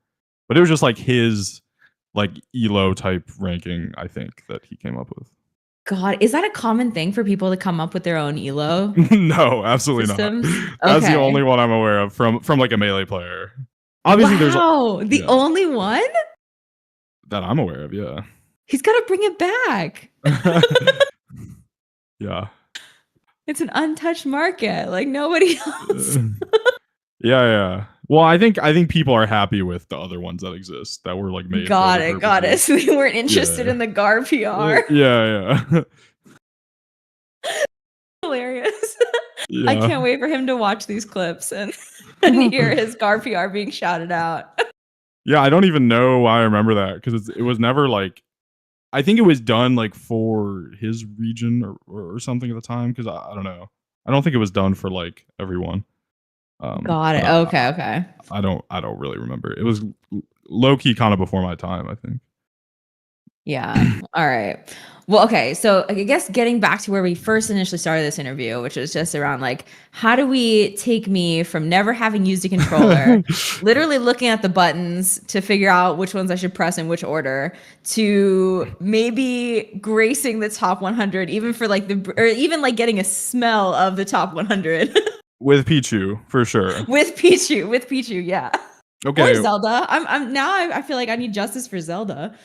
but it was just like his like ELO type ranking, I think, that he came up with. God, is that a common thing for people to come up with their own ELO No, absolutely systems? not. That's the Okay. only one I'm aware of from like a Melee player. Obviously, Wow, the only one? that I'm aware of. Yeah. He's got to bring it back. Yeah. It's an untouched market, like nobody else. Yeah. Well, I think people are happy with the other ones that exist that were like made. Got it. So they weren't interested in the GAR PR. Yeah. Hilarious. Yeah. I can't wait for him to watch these clips and hear his GAR PR being shouted out. Yeah, I don't even know why I remember that because it was never like, I think it was done like for his region or something at the time because I don't know. I don't think it was done for like everyone. Got it. Okay. I don't really remember. It was low key kind of before my time, I think. Yeah. All right. Well, okay. So I guess getting back to where we first initially started this interview, which was just around like, how do we take me from never having used a controller, literally looking at the buttons to figure out which ones I should press in which order, to maybe gracing the top 100, even for like or even like getting a smell of the top 100 With Pichu, for sure. with Pichu. Yeah. Or Okay. Zelda. I'm now I feel like I need justice for Zelda.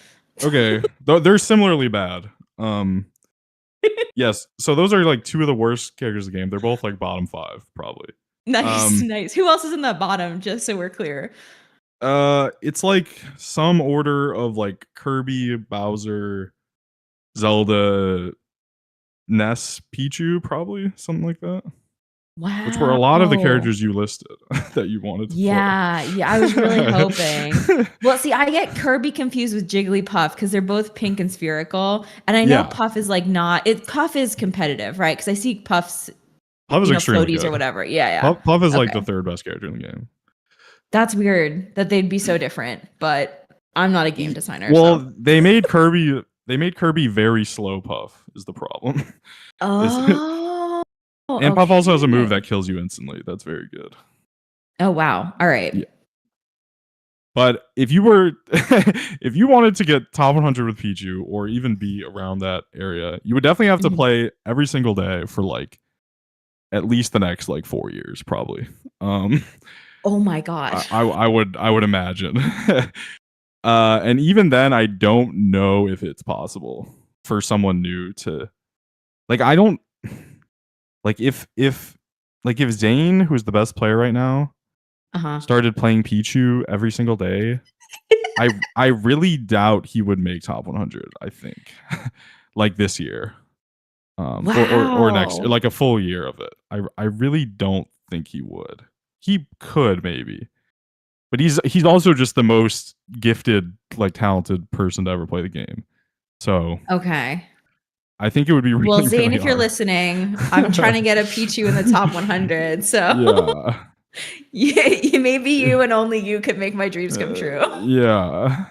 Okay. They're similarly bad. Yes. So those are like two of the worst characters in the game. They're both like bottom 5, probably. Nice, nice. Who else is in that bottom? Just so we're clear. It's like some order of like Kirby, Bowser, Zelda, Ness, Pichu, probably something like that. Wow. Which were a lot of the characters you listed that you wanted to Yeah, play. yeah. I was really hoping. Well, see, I get Kirby confused with Jigglypuff because they're both pink and spherical, and I know Yeah. Puff is like not. Puff is competitive, right? Because I see Puff's, Puff is extremely floaties good. or whatever. Yeah, yeah. Puff is like the third best character in the game. That's weird that they'd be so different, but I'm not a game designer. Well, so. they made Kirby. They made Kirby very slow. Puff is the problem. Oh. And Puff also has a move that kills you instantly. That's very good. Oh wow! All right. Yeah. But if you were, if you wanted to get top 100 with Pichu, or even be around that area, you would definitely have to play every single day for like at least the next like 4 years, probably. Oh my gosh. I would imagine. And even then, I don't know if it's possible for someone new to, like, I don't like if Zane, who's the best player right now, started playing Pichu every single day, I really doubt he would make top 100. I think, like this year, or next year, like a full year of it. I really don't think he would. He could maybe, but he's also just the most gifted, like talented person to ever play the game. So okay. I think it would be really, well, Zane, really if you're hard. listening, I'm trying to get a Pichu in the top 100. So yeah, maybe you and only you could make my dreams come true. Yeah.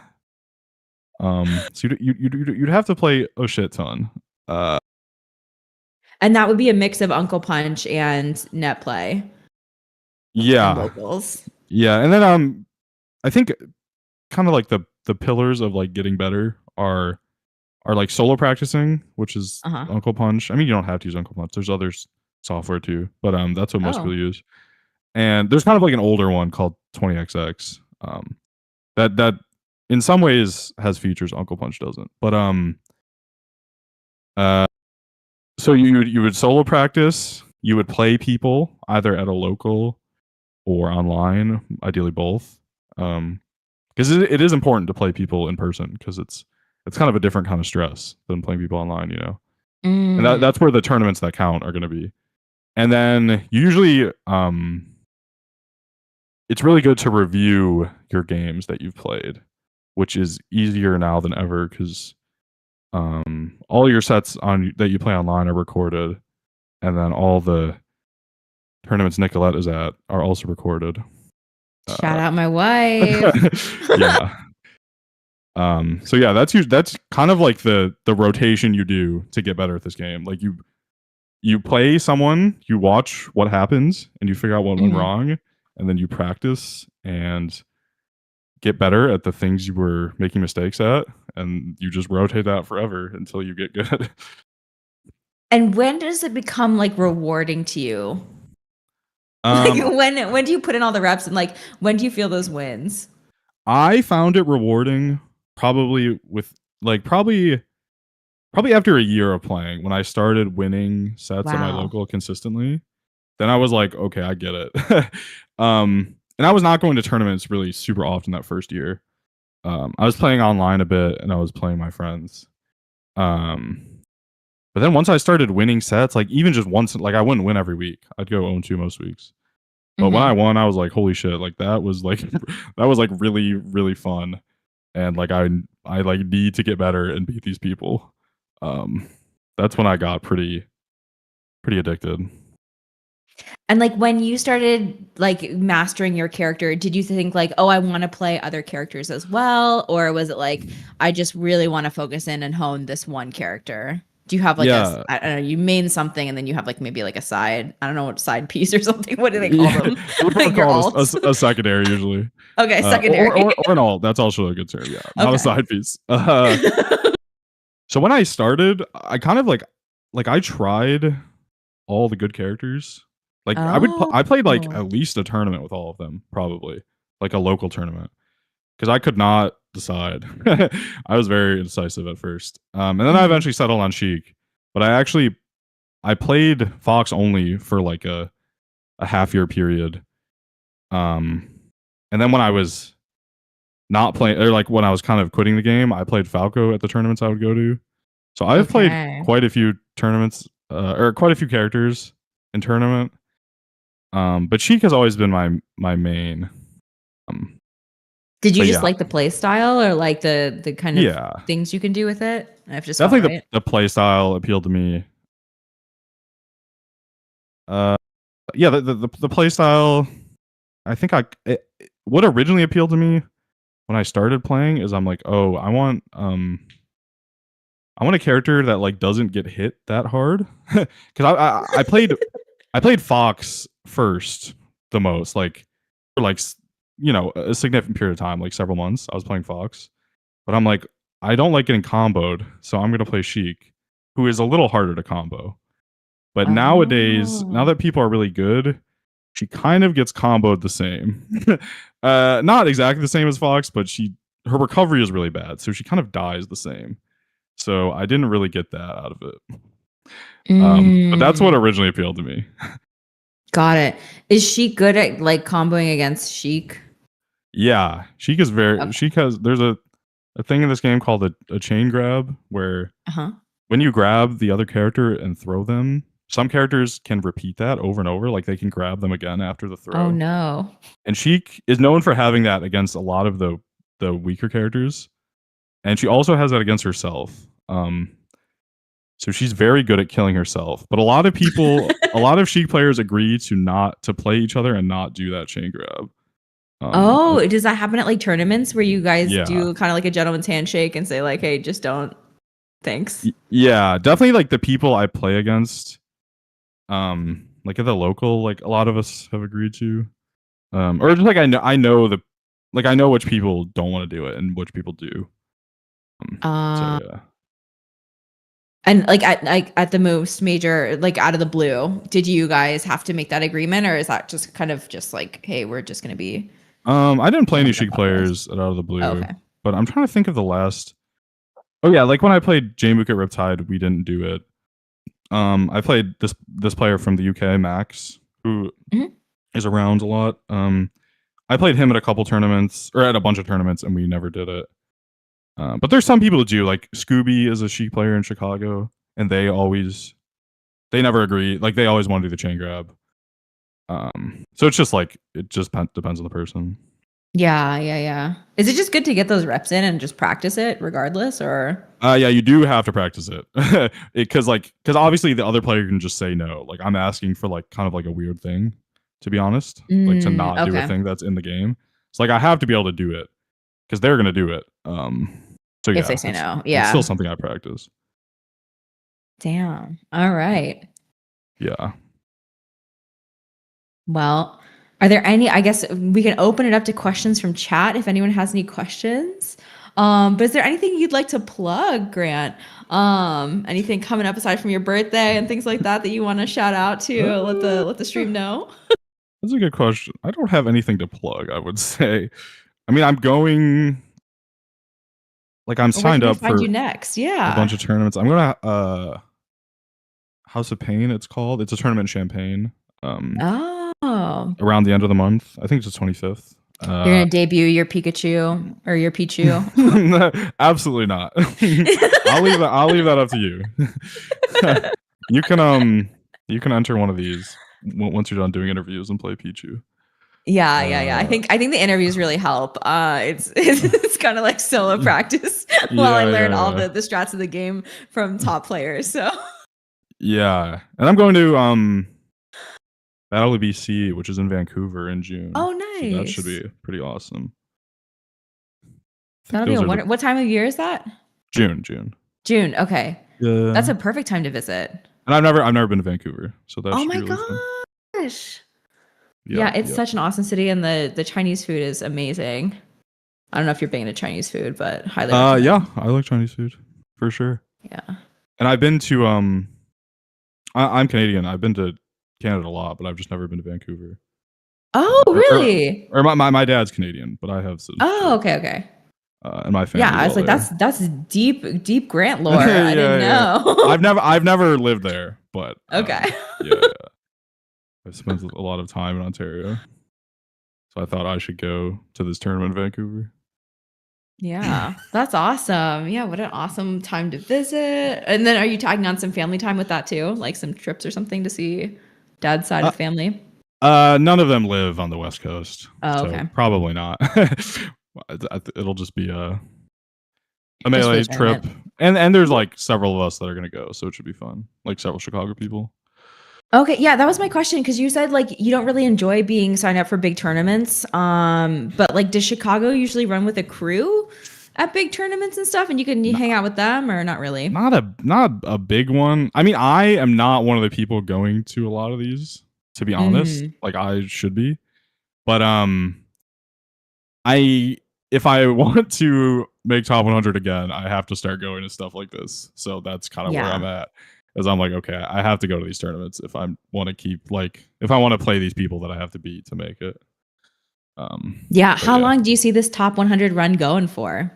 So you'd have to play a shit ton. And that would be a mix of Uncle Punch and net play. Yeah. And locals. Yeah, and then I think kind of like the pillars of like getting better are like solo practicing, which is Uncle Punch. I mean, you don't have to use Uncle Punch. There's other software too, but that's what most people use. And there's kind of like an older one called 20XX. That in some ways has features Uncle Punch doesn't. But so you would solo practice. You would play people either at a local or online, ideally both. Because it is important to play people in person, because it's kind of a different kind of stress than playing people online, you know. And that's where the tournaments that count are going to be. And then usually, it's really good to review your games that you've played, which is easier now than ever, because all your sets that you play online are recorded, and then all the tournaments Nicolette is at are also recorded. Shout out my wife. Yeah. So yeah, that's kind of like the rotation you do to get better at this game. Like you play someone, you watch what happens, and you figure out what went wrong, and then you practice and get better at the things you were making mistakes at, and you just rotate that forever until you get good. And when does it become like rewarding to you? Like when do you put in all the reps, and like when do you feel those wins? I found it rewarding probably after a year of playing, when I started winning sets at my local consistently. Then I was like, okay, I get it. And I was not going to tournaments really super often that first year. I was playing online a bit, and I was playing my friends. But then once I started winning sets, like even just once, like I wouldn't win every week. I'd go 0-2 most weeks. But when I won, I was like, holy shit, like that was like really, really fun. And like I like need to get better and beat these people. That's when I got pretty addicted. And like when you started like mastering your character, did you think like, oh, I want to play other characters as well? Or was it like, I just really want to focus in and hone this one character? Do you have like Yeah. I don't know, you main something and then you have like maybe like a side, I don't know what side piece or something. What do they call Yeah, them? we'll Like your call it alts. a secondary usually, Okay, secondary. or an alt. That's also a good term. Yeah, not a Okay. side piece. So when I started, I kind of like I tried all the good characters. Like I played like Oh. at least a tournament with all of them, probably like a local tournament, because I could not decide. I was very indecisive at first, and then I Mhm. eventually settled on Sheik. But I played Fox only for like a half year period. Um, and then when I was not playing, or like when I was kind of quitting the game, I played Falco at the tournaments I would go to. So I've played Okay. quite a few tournaments, or quite a few characters in tournament. But Sheik has always been my main. Um, Did you but just yeah, like the play style or like the kind of yeah, things you can do with it? I've just felt definitely right. the play style appealed to me. Uh, yeah, the play style. I think what originally appealed to me when I started playing is I'm like, oh, I want a character that like doesn't get hit that hard because I played Fox first the most like for like a significant period of time, like several months. I was playing Fox, but I'm like, I don't like getting comboed, so I'm gonna play Sheik, who is a little harder to combo. But nowadays, now Oh. that people are really good, she kind of gets comboed the same. Not exactly the same as Fox, but her recovery is really bad, so she kind of dies the same. So I didn't really get that out of it. But that's what Mm, originally appealed to me. got it. Is she good at like comboing against Sheik? Yeah, Sheik is very. Okay. Sheik has. There's a thing in this game called a chain grab where Uh-huh. when you grab the other character and throw them, some characters can repeat that over and over. Like they can grab them again after the Oh throw. no. And Sheik is known for having that against a lot of the weaker characters, and she also has that against herself. So she's very good at killing herself. But a lot of Sheik players agree to not to play each other and not do that chain grab. Oh, does that happen at like tournaments where you guys Yeah, do kind of like a gentleman's handshake and say like, "Hey, just don't. Thanks." yeah, definitely. Like the people I play against, like at the local, like a lot of us have agreed to, or just like I know like I know which people don't want to do it and which people do. So Uh, yeah. and like at the most major, like out of the blue, did you guys have to make that agreement, or is that just kind of just like, "Hey, we're just gonna be I didn't play any jamming the Sheik podcast"? players out of the Oh, blue, okay. but I'm trying to think of the last. Oh yeah, like when I played Jmook at Riptide, we didn't do it. I played this player from the UK, Max, who Mhm. is around a lot. I played him at a couple tournaments or at a bunch of tournaments, and we never did it. But there's some people that do. Like Scooby is a Sheik player in Chicago, and they never agree. Like they always want to do the chain grab. So it's just like it just depends on the person. Yeah, yeah, yeah. Is it just good to get those reps in and just practice it regardless, or? Yeah, you do have to practice it because obviously the other player can just say no. Like I'm asking for like kind of like a weird thing, to be honest, like to not do a Okay. thing that's in the game. It's like I have to be able to do it because they're gonna do it. So If they yeah, say no. it's still Yeah. something I practice. Damn. All right. Yeah. Well, are there any, I guess we can open it up to questions from chat if anyone has any questions. But is there anything you'd like to plug, Grant? Anything coming up aside from your birthday and things like that that you want to shout out to let the stream know? That's a good question. I don't have anything to plug, I would say. I mean, I'm going like I'm Or where signed can we up find you for next? a bunch Yeah. of tournaments. I'm gonna House of Pain, it's called. It's a tournament in Champagne. Oh. Around the end of the month. I think it's the 25th. You're gonna debut your Pikachu or your Pichu. Absolutely not. I'll leave that up to you. you can you can enter one of these once you're done doing interviews and play Pichu. Yeah, yeah, yeah. Uh I think the interviews really help. It's kind of like solo practice while I yeah, learn all yeah. the strats of the game from top players. So Yeah. And I'm going to Battle BC, which is in Vancouver in June. Oh, So that should nice. be pretty awesome. I think That'll be those a are the wonder. What time of year is that? June. June. Okay. That's Yeah. a perfect time to visit. And I've never been to Vancouver, so that Oh should be my really fun. gosh. Yep, Yeah, it's yep. such an awesome city, and the Chinese food is amazing. I don't know if you're big into Chinese food, but highly Yeah, recommend. I like Chinese food for sure. Yeah. And I've been to I'm Canadian. I've been to Canada a lot, but I've just never been to Vancouver. Oh, Or, or, really? or my dad's Canadian, but I have Oh, citizenship. okay, okay. And my Yeah, family's I was all like, there. that's deep Grant lore. I didn't Yeah, yeah. know. I've never lived there, but Okay. yeah, I've spent a lot of time in Ontario, so I thought I should go to this tournament in Vancouver. Yeah, that's awesome. Yeah, what an awesome time to visit. And then are you tagging on some family time with that too? Like some trips or something to see dad's side Uh, of the family? None of them live on the West Coast, Oh, so okay. probably not. It'll just be a Just for the Melee's trip, tournament. and there's like several of us that are gonna go, so it should be fun. Like several Chicago people. Okay, yeah, that was my question because you said like you don't really enjoy being signed up for big tournaments. But like does Chicago usually run with a crew at big tournaments and stuff and you can hang out with them or not really? Not a big one. I mean, I am not one of the people going to a lot of these, to be honest. Mm, Like I should be, but I if I want to make top 100 again, I have to start going to stuff like this. So that's kind of where I'm yeah. at. As I'm like, okay, I have to go to these tournaments if I want to keep like if I want to play these people that I have to beat to make it. Yeah, But how yeah, long do you see this top 100 run going for?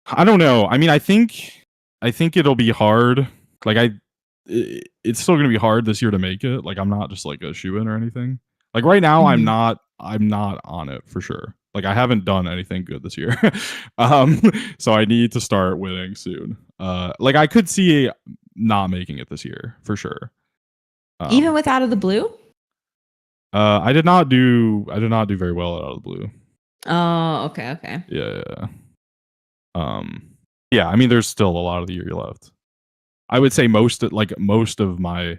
I don't know. I mean, I think it'll be hard. Like it's still gonna be hard this year to make it. Like I'm not just like a shoe in or anything. Like right now, I'm Mhm. not. I'm not on it for sure. Like I haven't done anything good this year. So I need to start winning soon. Like I could see not making it this year for sure. Even Um, with Out of the Blue? I did not do. I did not do very well out of the blue. Oh, okay, okay. Yeah. Yeah. Um, yeah. I mean, there's still a lot of the year left. I would say most of my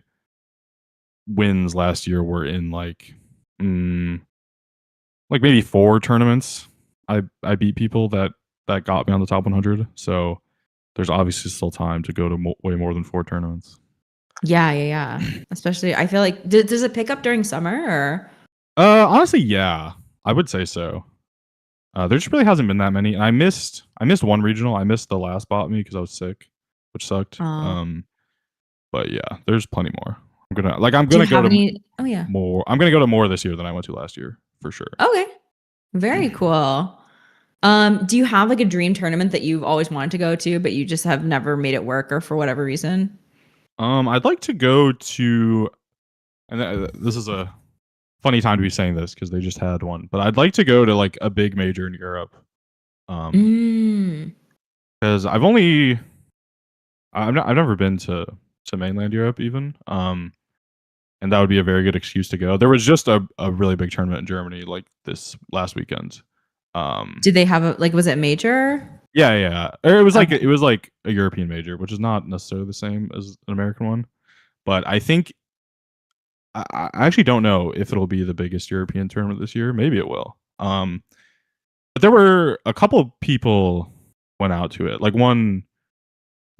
wins last year were in mm, like maybe 4 tournaments. I beat people that got me on the top 100. So there's obviously still time to go to way more than 4 tournaments. Yeah, yeah, yeah. Especially, I feel like does it pick up during summer or? Honestly, yeah, I would say so. There just really hasn't been that many, and I missed one regional. I missed the last bot me because I was sick, which sucked. Uh, But yeah, there's plenty more. I'm do you gonna go have to any? Oh yeah. more. I'm gonna go to more this year than I went to last year for sure. Okay. Very cool. Do you have like a dream tournament that you've always wanted to go to, but you just have never made it work or for whatever reason? I'd like to go to, and this is a funny time to be saying this because they just had one, but I'd like to go to like a big major in Europe. Mm. Because I've never been to mainland Europe even. And that would be a very good excuse to go. There was just a really big tournament in Germany like this last weekend. Did they have a like? Was it major? Yeah, yeah. Or it was like Okay. a European major, which is not necessarily the same as an American one. But I think I actually don't know if it'll be the biggest European tournament this year. Maybe it will. But there were a couple of people went out to it. Like one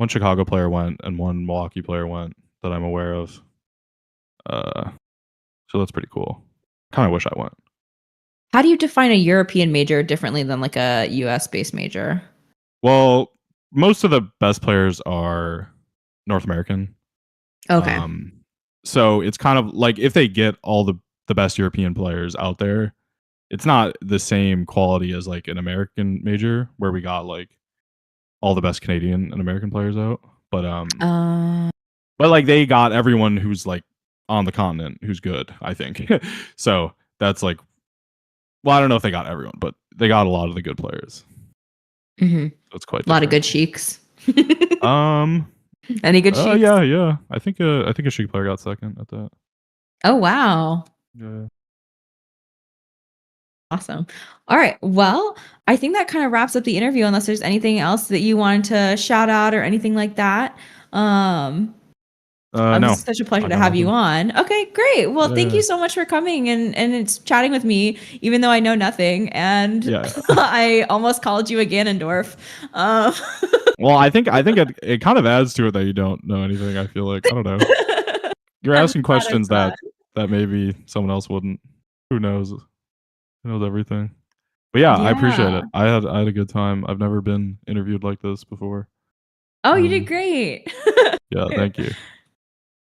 Chicago player went and one Milwaukee player went that I'm aware of. Uh, so that's pretty cool. Kind of wish I went. How do you define a European major differently than like a US based major? Well, most of the best players are North American. Okay. Um, so it's kind of like if they get all the best European players out there, it's not the same quality as like an American major where we got like all the best Canadian and American players out. Uh, But like they got everyone who's like on the continent who's good, I think. So that's like, well, I don't know if they got everyone, but they got a lot of the good players. mhm. So it's quite A lot of different. good sheiks. Um. Any good sheiks? Yeah. Yeah. I think a Sheik player got second at that. Oh wow. Yeah. Awesome. All right. Well, I think that kind of wraps up the interview unless there's anything else that you wanted to shout out or anything like that. Um No, It's such a pleasure I to got have you nothing. on. Okay, great. Well, thank Yeah, you so much for coming and it's chatting with me, even though I know nothing. And yeah. I almost called you a Ganondorf. Um, Well, I think it kind of adds to it that you don't know anything. I feel like I don't know. You're I'm asking glad I'm questions glad. that maybe someone else wouldn't. Who knows? Who knows everything? But yeah, I appreciate Yeah. it. I had a good time. I've never been interviewed like this before. Oh, you did Um, great. yeah, thank you.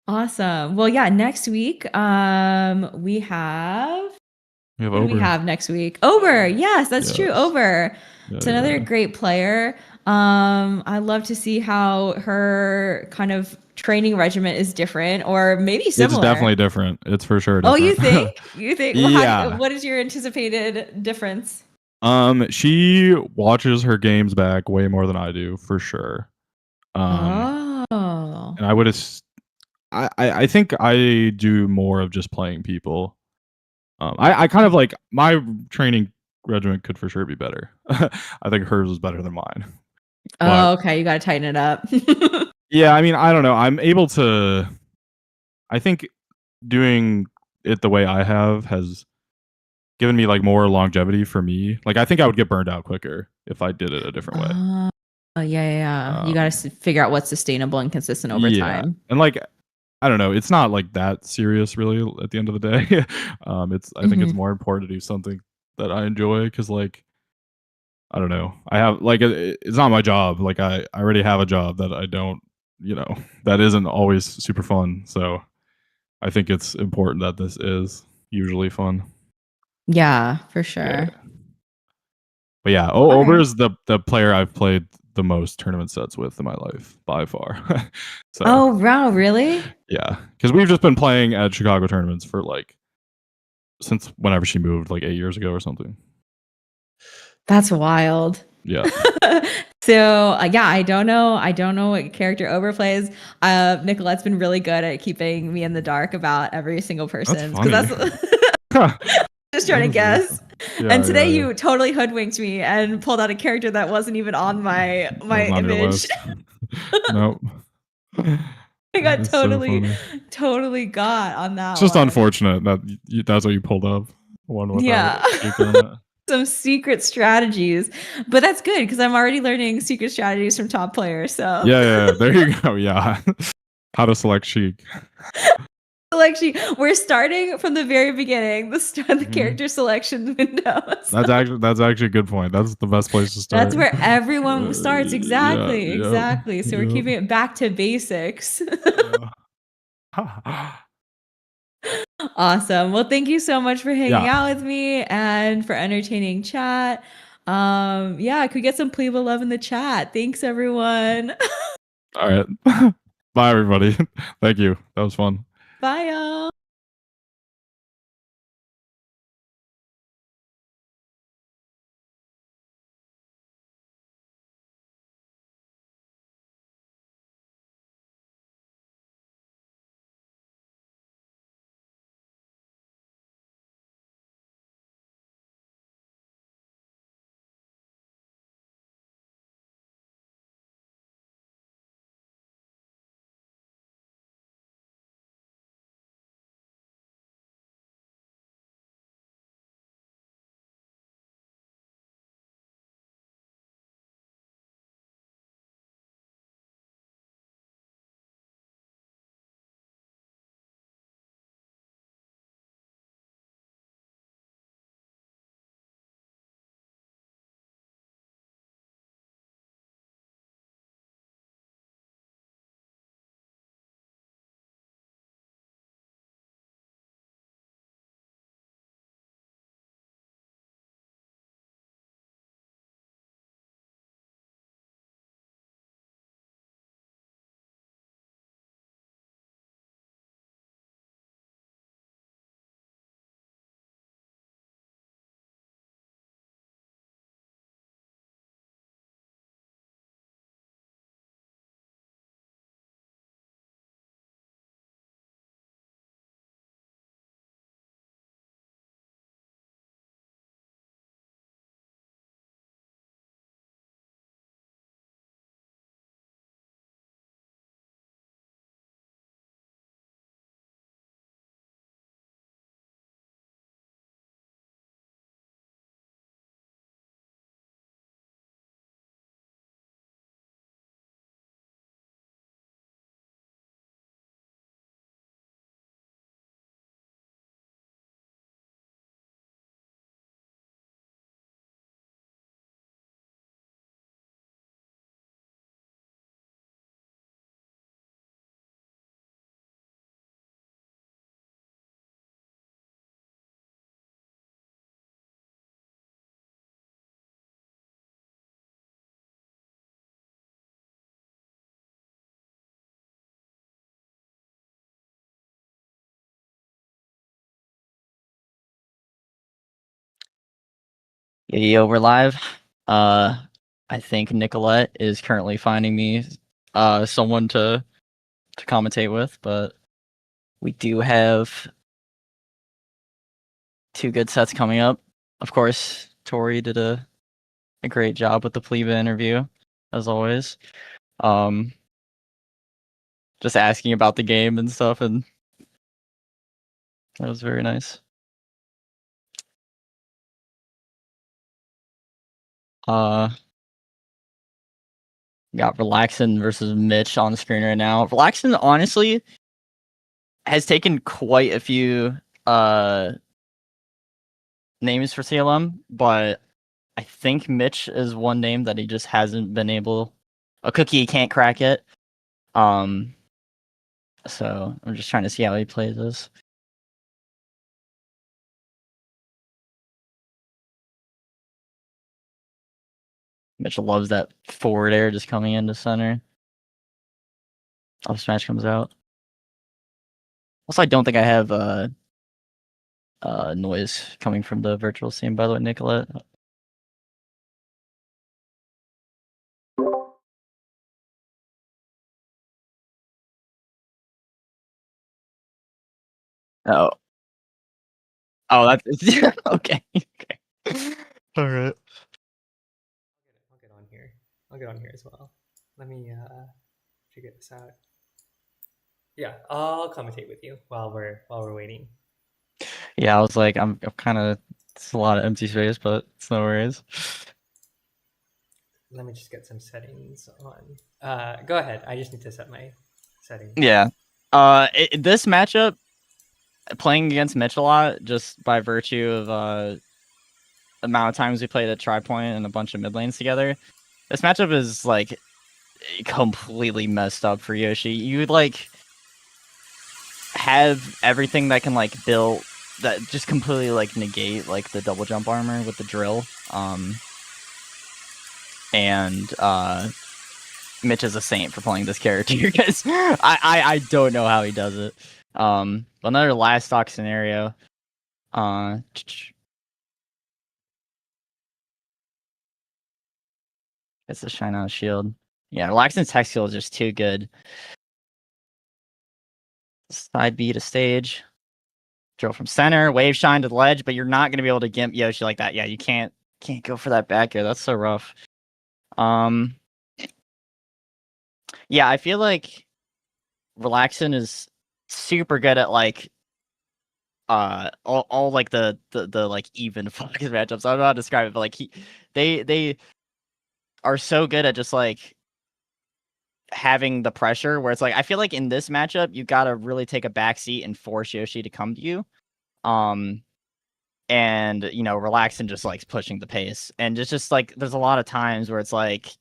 Awesome. Well, yeah, next week, we have We have who do we Ober. have next week? Ober. Yes, that's true. Yes. Ober. Yeah, It's yeah, another yeah. great player. I love to see how her kind of training regimen is different or maybe It's similar. definitely different. It's for sure Oh, you different. think? You think? Well, Yeah. what is your anticipated difference? She watches her games back way more than I do, for sure. Um, Oh. and I think I do more of just playing people. I kind of like my training regimen could for sure be better. I think hers is better than mine. But Oh, okay. You got to tighten it up. yeah, I mean, I don't know. I'm able to. I think doing it the way I have has given me like more longevity for me. Like I think I would get burned out quicker if I did it a different way. Oh, yeah, yeah, yeah. You got Um, to figure out what's sustainable and consistent over yeah, time. and like I don't know, it's not like that serious really at the end of the day. It's I think it's Mhm. more important to do something that I enjoy because like I don't know, I have like it's not my job. Like I already have a job that I don't that isn't always super fun. So I think it's important that this is usually fun. Yeah, for Yeah. sure. But yeah, All Ober right. is the player I've played the most tournament sets with in my life by far. So Oh, wow, really? yeah, because we've just been playing at Chicago tournaments for like since whenever she moved, like 8 years ago or something. That's wild. Yeah, So, yeah, I don't know what character overplays. Nicolette's been really good at keeping me in the dark about every single that's person's because funny. that's That just trying to is really fun. guess. And Yeah, today yeah, yeah. you totally hoodwinked me and pulled out a character that wasn't even on That was my not on your image. list. Nope. I got That's so totally funny. totally got on It's that just one. unfortunate that that's what you pulled up. One without Yeah. a cheek on it. Some secret strategies. But that's good because I'm already learning secret strategies from top players. So Yeah, yeah, yeah. There you go. Yeah. How to select cheek. like we're starting from the very beginning, the Mhm. character selection windows. That's actually a good point. That's the best place to That's start. where everyone starts. Yeah, Exactly. yep, Exactly. So we're yep, keeping it back to basics. yeah. Awesome. Well, thank you so much for hanging Yeah. out with me and for entertaining chat. Yeah, could we get some Pleeba love in the chat. Thanks everyone. Alright. Bye, everybody. Thank you. That was fun. Bye y'all. Yo, we're live. I think Nicolette is currently finding me someone to commentate with, but we do have two good sets coming up. Of course, Tori did a great job with the Pleeba interview, as always. Just asking about the game and stuff, and that was very nice. Got Relaxin versus Mitch on the screen right now. Relaxin, honestly, has taken quite a few names for CLM, but I think Mitch is one name that he just hasn't been able. A cookie he can't crack it. So I'm just trying to see how he plays this. Mitchell loves that forward air just coming into center. Up smash comes out. Also, I don't think I have noise coming from the virtual scene, by the way, Nicolette. Oh. Oh, that's okay. Okay. All right. I'll get on here. I'll get on here as well. Let me figure this out. Yeah, I'll commentate with you while we're waiting. Yeah, I was like, I'm kind of. It's a lot of empty space, but it's no worries. Let me just get some settings on. Go ahead. I just need to set my settings. Yeah. This matchup, playing against Mitch a lot, just by virtue of amount of times we played at Tri Point and a bunch of mid lanes together, this matchup is like completely messed up for Yoshi. You like have everything that can like build that just completely like negate like the double jump armor with the drill. And Mitch is a saint for playing this character because I don't know how he does it. Another last stock scenario. Gets the shine out shield. Yeah, Relaxin's tech skill is just too good. Side B to stage. Drill from center. Wave shine to the ledge, but you're not gonna be able to gimp Yoshi like that. Yeah, you can't go for that back air. That's so rough. Yeah, I feel like Relaxin is super good at like all like the like even focus matchups. I don't know how to describe it, but like they are so good at just like having the pressure where it's like I feel like in this matchup you gotta really take a backseat and force Yoshi to come to you. And you know, Relaxin just likes pushing the pace. And it's just like there's a lot of times where it's like,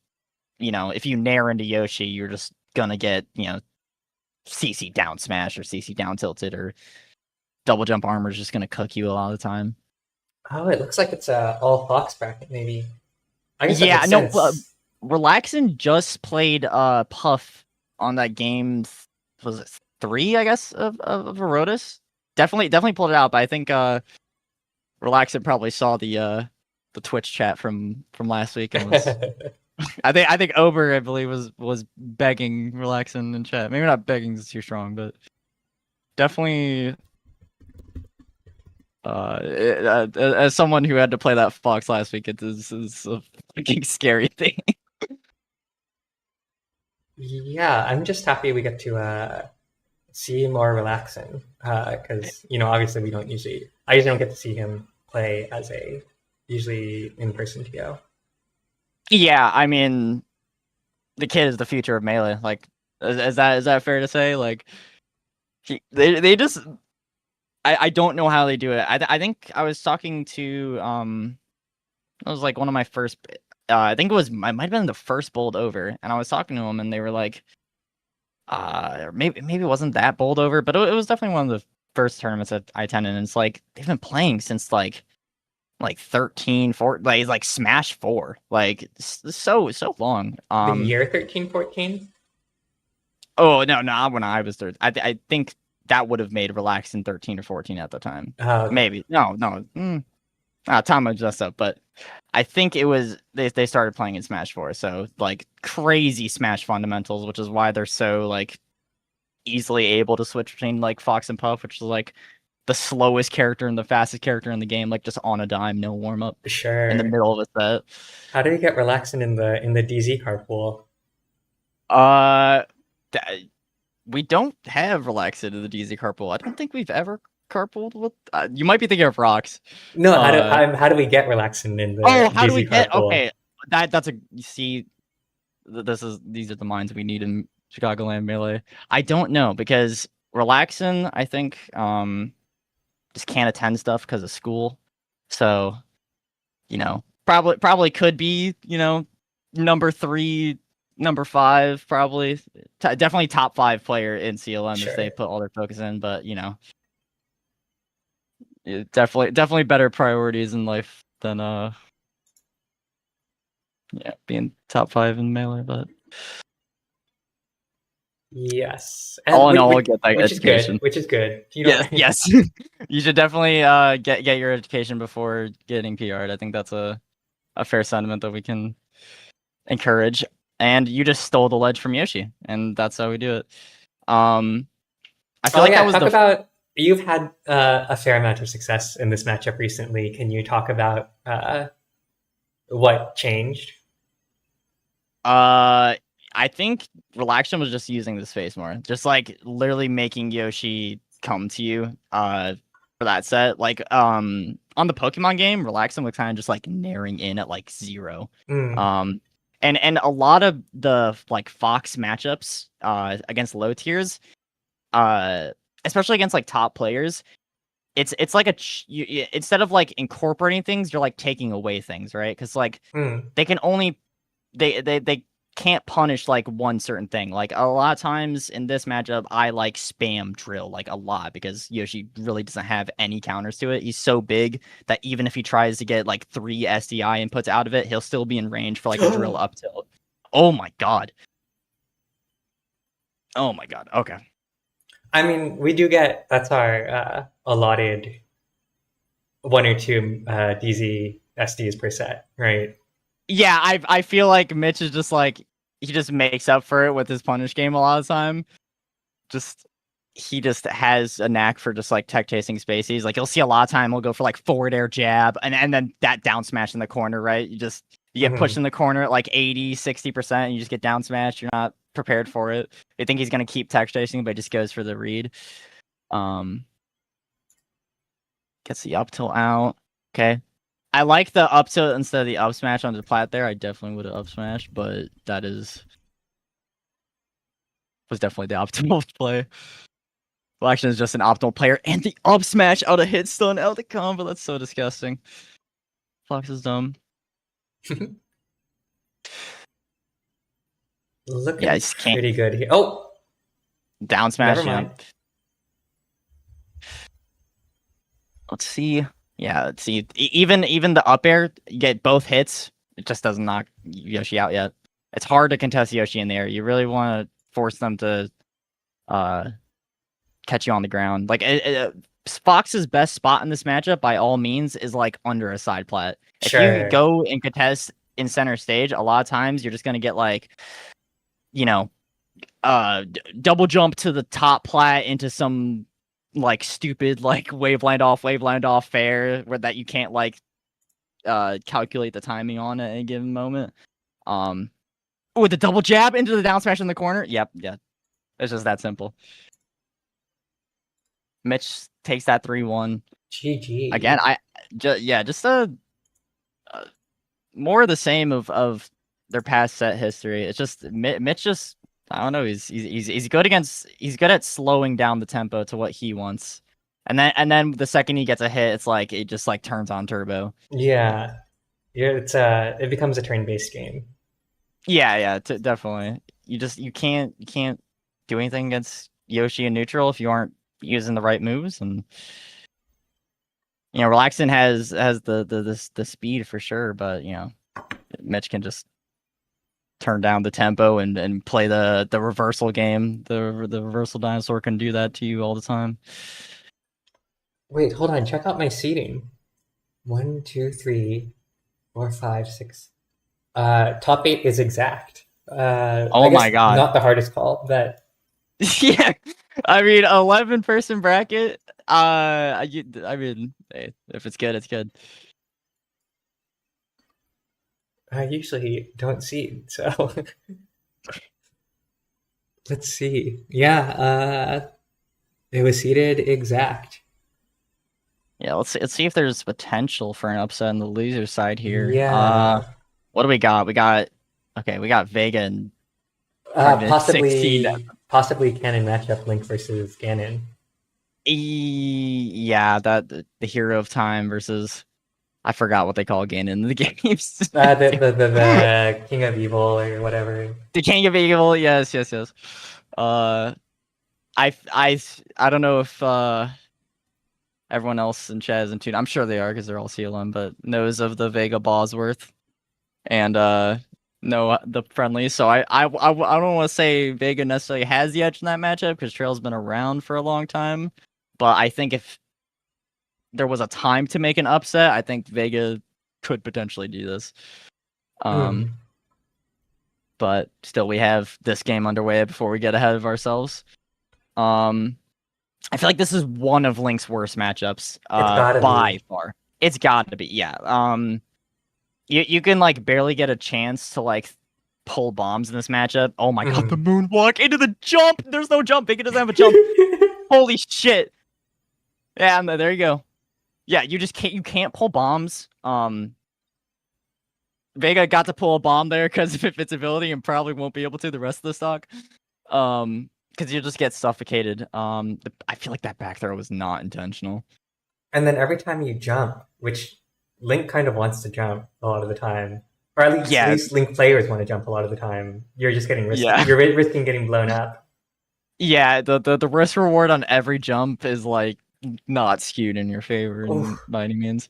you know, if you nair into Yoshi, you're just gonna get, you know, CC down smash or CC down tilted or double jump armor is just gonna cook you a lot of the time. Oh, it looks like it's all Fox bracket maybe. I guess yeah, that no. makes sense. Relaxin just played Puff on that game. Was it 3? I guess of Erodus. Definitely pulled it out. But I think Relaxin probably saw the Twitch chat from last week and was. I think Ober, I believe, was begging Relaxin in chat. Maybe not begging is too strong, but definitely. As someone who had to play that Fox last week, it is a fucking scary thing. Yeah, I'm just happy we get to see more Relaxin because you know obviously I usually don't get to see him play as a usually in-person TO. Yeah, I mean, the kid is the future of Melee. Like, is that fair to say? Like, they just. I don't know how they do it. I think I was talking to it was like one of my first I think it might have been the first bold over, and I was talking to them and they were like maybe it wasn't that bold over, but it was definitely one of the first tournaments that I attended, and it's like they've been playing since like 13, 14, like Smash 4. Like so long. The year 13, 14? Oh no, not when I was 13. I think that would have made Relaxin 13 or 14 at the time. Okay. Maybe. No. Tom was messed up, but I think it was they started playing in Smash 4, so like crazy Smash fundamentals, which is why they're so like easily able to switch between like Fox and Puff, which is like the slowest character and the fastest character in the game, like just on a dime, no warm up Sure. in the middle of a set. How do you get relaxing in the DZ carpool? We don't have relaxed in the DZ carpool. I don't think we've ever carpooled with. You might be thinking of Rocks. No, how do we get relaxing in the How do we DZ get? carpool? Okay, that's a. You see, these are the minds we need in Chicagoland Melee. I don't know because relaxing, I think, just can't attend stuff because of school. So, probably could be, number 3, number 5, probably definitely top 5 player in CLM Sure. if they put all their focus in. But definitely better priorities in life than being top 5 in Melee. But Yes. all in all, get that which education. Which is good. Yes. You should definitely get your education before getting PR'd. I think that's a fair sentiment that we can encourage. And you just stole the ledge from Yoshi, and that's how we do it. I feel like that was about you've had a fair amount of success in this matchup recently. Can you talk about what changed? I think Relaxion was just using the space more, just like literally making Yoshi come to you for that set. Like on the Pokemon game, Relaxion was kind of just like narrowing in at like 0. And a lot of the like Fox matchups against low tiers, especially against like top players, it's like instead of like incorporating things, you're like taking away things, right? Because like they can only they can't punish like one certain thing. Like a lot of times in this matchup, I like spam drill like a lot because Yoshi really doesn't have any counters to it. He's so big that even if he tries to get like 3 SDI inputs out of it, he'll still be in range for like a drill up tilt. Oh my god. Okay. I mean, we do get that's our allotted 1 or 2 DZ SDs per set, right? Yeah, I feel like Mitch is just like he just makes up for it with his punish game a lot of the time. He just has a knack for just like tech chasing spacies. Like you'll see a lot of time he'll go for like forward air jab and then that down smash in the corner, right? You get pushed in the corner at like 80-60% and you just get down smashed. You're not prepared for it. You think he's gonna keep tech chasing, but he just goes for the read. Gets the up tilt out. Okay. I like the up tilt instead of the up smash on the plat there. I definitely would have up smashed, but that was definitely the optimal play. Well, actually, it's just an optimal player, and the up smash out of hit stun out of the combo. That's so disgusting. Fox is dumb. Looking pretty good here. Oh, down smash. Never mind. Let's see. Yeah, let's see. Even the up air, you get both hits. It just doesn't knock Yoshi out yet. It's hard to contest Yoshi in the air. You really want to force them to catch you on the ground. Like Fox's best spot in this matchup, by all means, is like under a side plat. Sure. If you go and contest in center stage, a lot of times you're just gonna get like, double jump to the top plat into some like stupid like waveland off fair where that you can't like calculate the timing on at any given moment. With the double jab into the down smash in the corner. Yep, yeah. It's just that simple. Mitch takes that 3-1. GG. Again, just a more of the same of their past set history. It's just Mitch just I don't know. He's good at slowing down the tempo to what he wants, and then the second he gets a hit, it's like it just like turns on turbo. Yeah, it becomes a turn-based game. Yeah, definitely. You can't do anything against Yoshi in neutral if you aren't using the right moves, and Relaxin has the speed for sure, but Mitch can just turn down the tempo and play the reversal game. The reversal dinosaur can do that to you all the time. Wait, hold on. Check out my seating. 1, 2, 3, 4, 5, 6. Top 8 is exact. Oh I guess my God. not the hardest call, but Yeah, I mean, 11-person bracket. I mean, hey, if it's good, it's good. I usually don't see. So let's see. Yeah, it was seated exact. Yeah, let's see if there's potential for an upset on the loser side here. Yeah. What do we got? We got Vega and Pregnant 16. Possibly Canon matchup Link versus Ganon. Yeah, the hero of time versus I forgot what they call Ganon in the games. The King of Evil or whatever. The King of Evil, yes. I don't know if everyone else in chat is in tune. I'm sure they are because they're all CLM, but knows of the Vega Bosworth and know the friendly. So I don't want to say Vega necessarily has the edge in that matchup because Trail's been around for a long time. But I think if there was a time to make an upset, I think Vega could potentially do this. But still, we have this game underway before we get ahead of ourselves. I feel like this is one of Link's worst matchups. By far. It's got to be, yeah. You can like barely get a chance to like pull bombs in this matchup. Oh my God, the moonwalk into the jump. There's no jump. Vega doesn't have a jump. Holy shit. Yeah, there you go. Yeah, you can't pull bombs. Vega got to pull a bomb there because of invincibility and probably won't be able to the rest of the stock. Because you'll just get suffocated. I feel like that back throw was not intentional. And then every time you jump, which Link kind of wants to jump a lot of the time, or at least Link players want to jump a lot of the time, you're just getting risky. Yeah. You're risking getting blown up. Yeah, the risk reward on every jump is like not skewed in your favor by any means.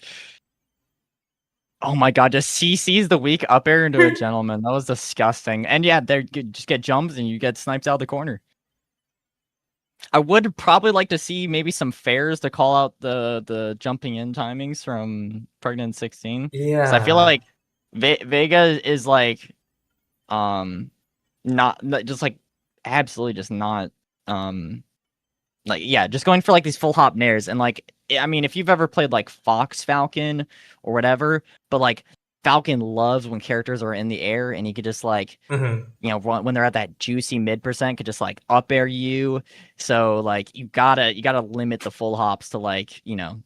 Oh my God, just CC's the weak up air into a gentleman. That was disgusting. And yeah, they just get jumps and you get sniped out of the corner. I would probably like to see maybe some fairs to call out the jumping in timings from Pregnant 16. Yeah. So I feel like Vega is like not just like absolutely just not like yeah, just going for like these full hop nairs. And like I mean, if you've ever played like Fox Falcon or whatever, but like Falcon loves when characters are in the air and he could just like you know, when they're at that juicy mid percent, could just like up air you. So like you gotta limit the full hops to like, you know,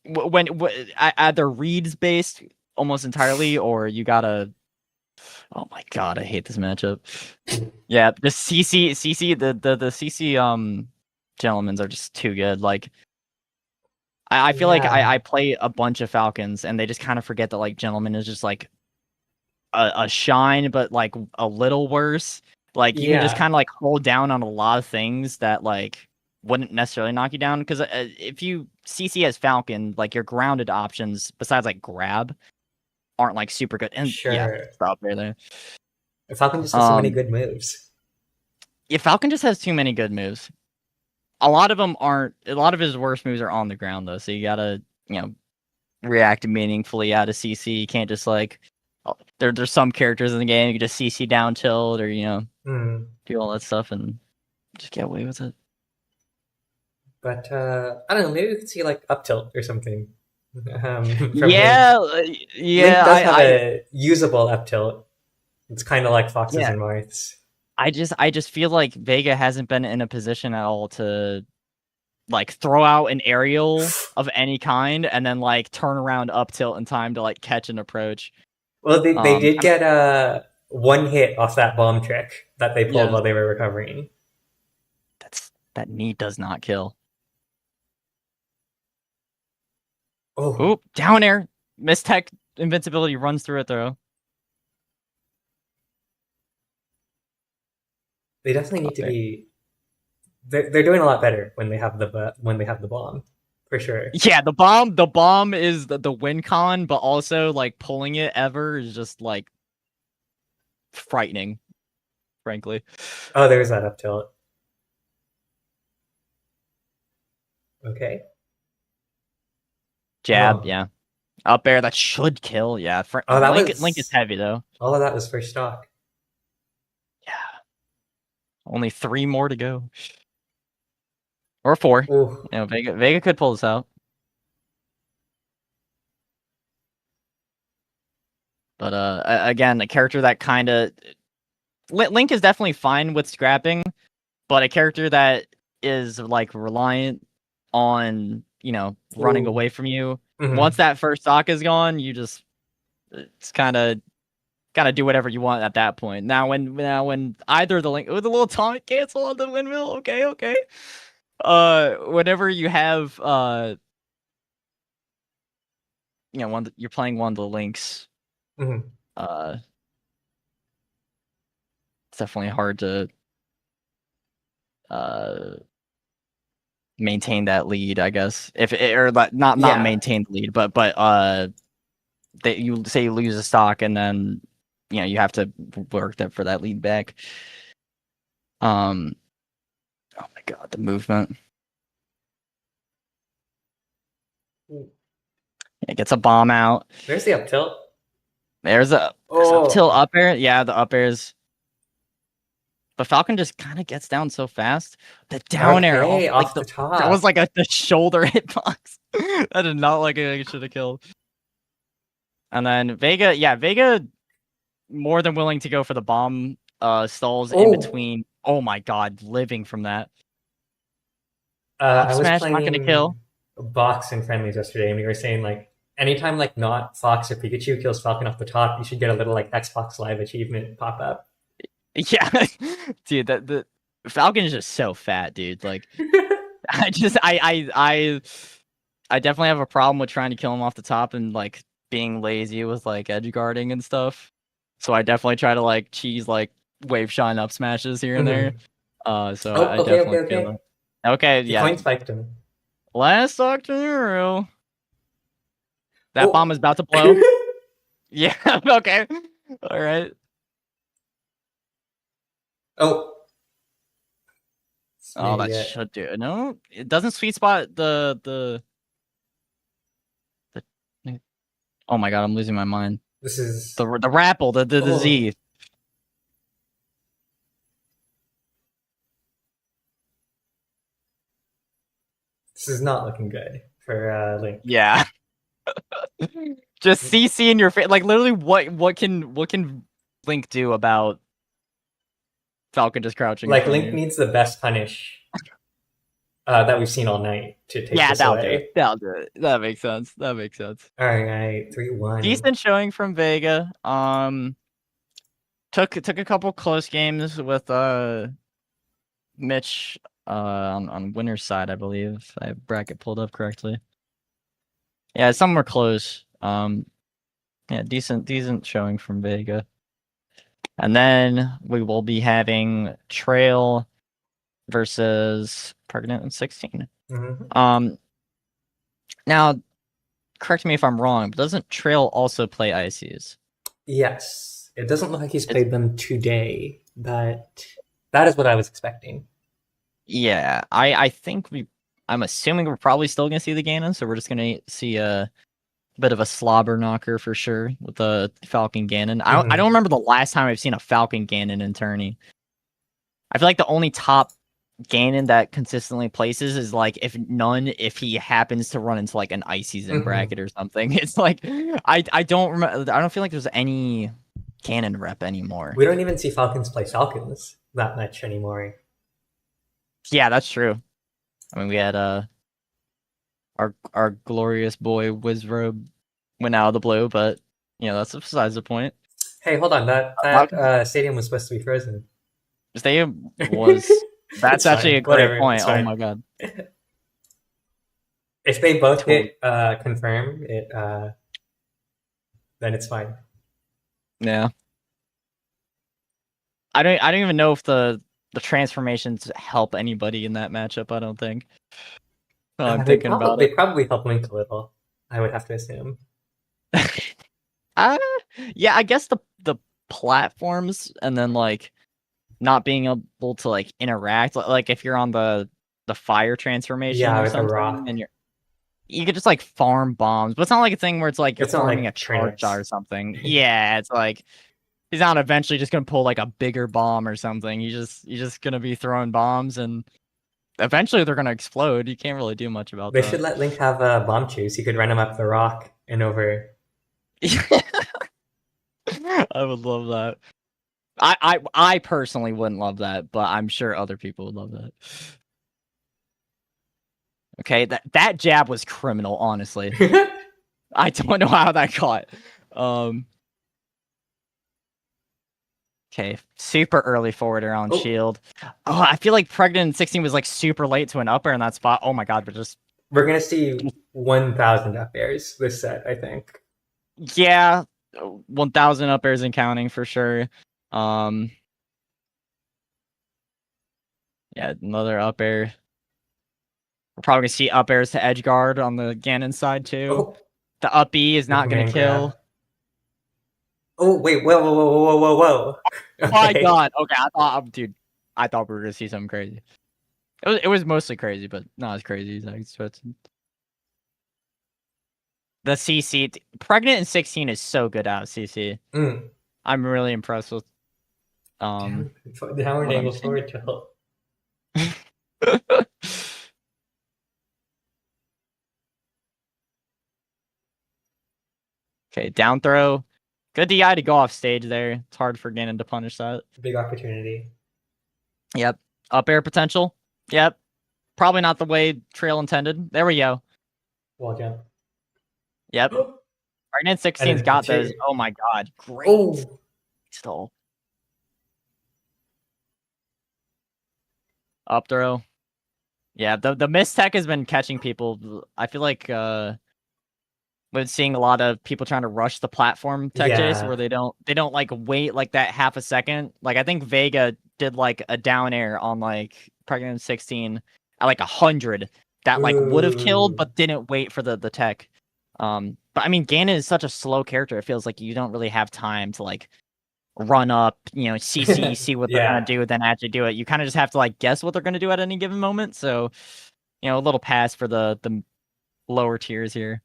when either reads based almost entirely, or you gotta. Oh my God, I hate this matchup. Yeah, the CC gentlemen's are just too good. Like I feel like I play a bunch of Falcons and they just kind of forget that like gentleman is just like a shine, but like a little worse. Like you can just kind of like hold down on a lot of things that like wouldn't necessarily knock you down. Because if you CC as Falcon, like your grounded options besides like grab aren't like super good. And yeah, stop there. Falcon just has so many good moves. Yeah, Falcon just has too many good moves. A lot of them aren't. A lot of his worst moves are on the ground though, so you gotta, you know, react meaningfully out of CC. You can't just like there's some characters in the game you can just CC down tilt or you know do all that stuff and just get away with it. But I don't know. Maybe we could see like up tilt or something. Yeah. Link does have a usable up tilt. It's kind of like Foxes and Marths. I just feel like Vega hasn't been in a position at all to like throw out an aerial of any kind and then like turn around up tilt in time to like catch an approach. Well, they did get one hit off that bomb trick that they pulled while they were recovering. That knee does not kill. Oh, oop, down air. Mistech invincibility runs through it though. They definitely need to be. They're doing a lot better when they have the bomb, for sure. Yeah, the bomb is the win con, but also like pulling it ever is just like frightening, frankly. Oh, there's that up tilt. Okay. Jab, Oh. yeah. Up air that should kill, yeah. Oh, that Link, was Link is heavy though. All of that was first stock. Yeah. Only 3 more to go. Or 4. Ooh. You know, Vega could pull this out. But again, a character that kind of Link is definitely fine with scrapping, but a character that is like reliant on, you know, running Ooh. away from you. Mhm. Once that first stock is gone, it's kind of gotta do whatever you want at that point. Now when either the Link with a little taunt cancel on the windmill, okay. Whenever you have you know, you're playing one of the Links, Mhm. it's definitely hard to maintain that lead, I guess. If it, or not Yeah. maintain the lead, but that you say you lose a stock and then you know you have to work for that lead back. Oh my god, the movement. It gets a bomb out. There's the up tilt. There's up tilt up air. Yeah, the up airs. But Falcon just kind of gets down so fast. The down air off the top. That was like the shoulder hitbox. I did not like it. I should have killed. And then Vega more than willing to go for the bomb stalls in between. Oh my god, living from that. I was Smash playing not gonna kill. box and friendlies yesterday, and we were saying like anytime like not Fox or Pikachu kills Falcon off the top, you should get a little like Xbox Live achievement pop up. Yeah, dude, the Falcon is just so fat, dude. Like, I definitely have a problem with trying to kill him off the top and like being lazy with like edge guarding and stuff. So I definitely try to like cheese like wave shine up smashes here and there. So I definitely feel it. Okay, He yeah. coin spiked him. Last Octonero. That bomb is about to blow. Yeah, okay. All right. Oh, that should do it. No, it doesn't sweet spot the. Oh my god, I'm losing my mind. This is the Rapple, the Z. This is not looking good for Link. Yeah. Just CC in your face. Like literally, what can Link do about Falcon just crouching? Like Link needs the best punish that we've seen all night to take this away. That'll do it. That makes sense. All right, 3-1. Decent showing from Vega. Took a couple close games with Mitch on winner's side, I believe. I have bracket pulled up correctly. Yeah, some were close. Yeah, decent showing from Vega. And then we will be having Trail versus Pregnant in 16. Mm-hmm. Now, correct me if I'm wrong, but doesn't Trail also play ICs? Yes. It doesn't look like he's played them today, but that is what I was expecting. Yeah, I think I'm assuming we're probably still going to see the Ganon, so we're just going to see a bit of a slobber knocker for sure with the Falcon Ganon. I don't remember the last time I've seen a Falcon Ganon in tourney. I feel like the only top Ganon that consistently places is like if he happens to run into like an Ices in bracket or something. It's like I don't remember. I don't feel like there's any Ganon rep anymore. We don't even see Falcons play Falcons that much anymore. Yeah, that's true. I mean, we had our glorious boy Wizrobe went out of the blue, but you know that's besides the point. Hey, hold on, that stadium was supposed to be frozen. Stadium was. That's actually a great point. Oh my god! If they both hit confirm it, then it's fine. Yeah. I don't even know if the transformations help anybody in that matchup. I don't think. I'm thinking about it. They probably help Link a little. I would have to assume. Yeah, I guess the platforms and then like not being able to like interact, like if you're on the fire transformation or something, and you could just like farm bombs, but it's not like a thing where it's like you're It's not like farming a charge turnips. or something. Yeah, it's like he's not eventually just gonna pull like a bigger bomb or something. He's just gonna be throwing bombs, and eventually they're gonna explode. You can't really do much about They that. should let Link have bomb chase. You could run him up the rock and over. I would love that. I personally wouldn't love that, but I'm sure other people would love that. Okay, that jab was criminal, honestly. I don't know how that caught. Okay, super early forwarder on shield. Oh, I feel like Pregnant in 16 was like super late to an up air in that spot. Oh my god, We're gonna see 1,000 up airs this set, I think. Yeah, 1,000 up airs and counting for sure. Yeah, another up air. We're probably gonna see up airs to edge guard on the Ganon side too. Oh. The up E is not gonna Man kill. grab. Oh wait! Whoa! Oh my Okay. god! Okay, I thought we were gonna see something crazy. It was mostly crazy, but not as crazy as I expected. The CC Pregnant in 16 is so good out of CC. I'm really impressed with. Downward what angle I'm forward tilt. Okay, down throw. Good DI to go off stage there. It's hard for Ganon to punish that. Big opportunity. Yep. Up air potential. Yep. Probably not the way Trail intended. There we go. Wall jump. Yep. Pregnant 16's got those. Oh my god. Great. Oh. Stole. Up throw. Yeah, the miss tech has been catching people. I feel like been seeing a lot of people trying to rush the platform tech chase where they don't like wait like that half a second. Like I think Vega did like a down air on like Pregnant 16 at like 100 that like would have killed but didn't wait for the tech. But I mean Ganon is such a slow character. It feels like you don't really have time to like run up, CC, see what they're gonna do, then actually do it. You kind of just have to like guess what they're gonna do at any given moment. So, a little pass for the lower tiers here.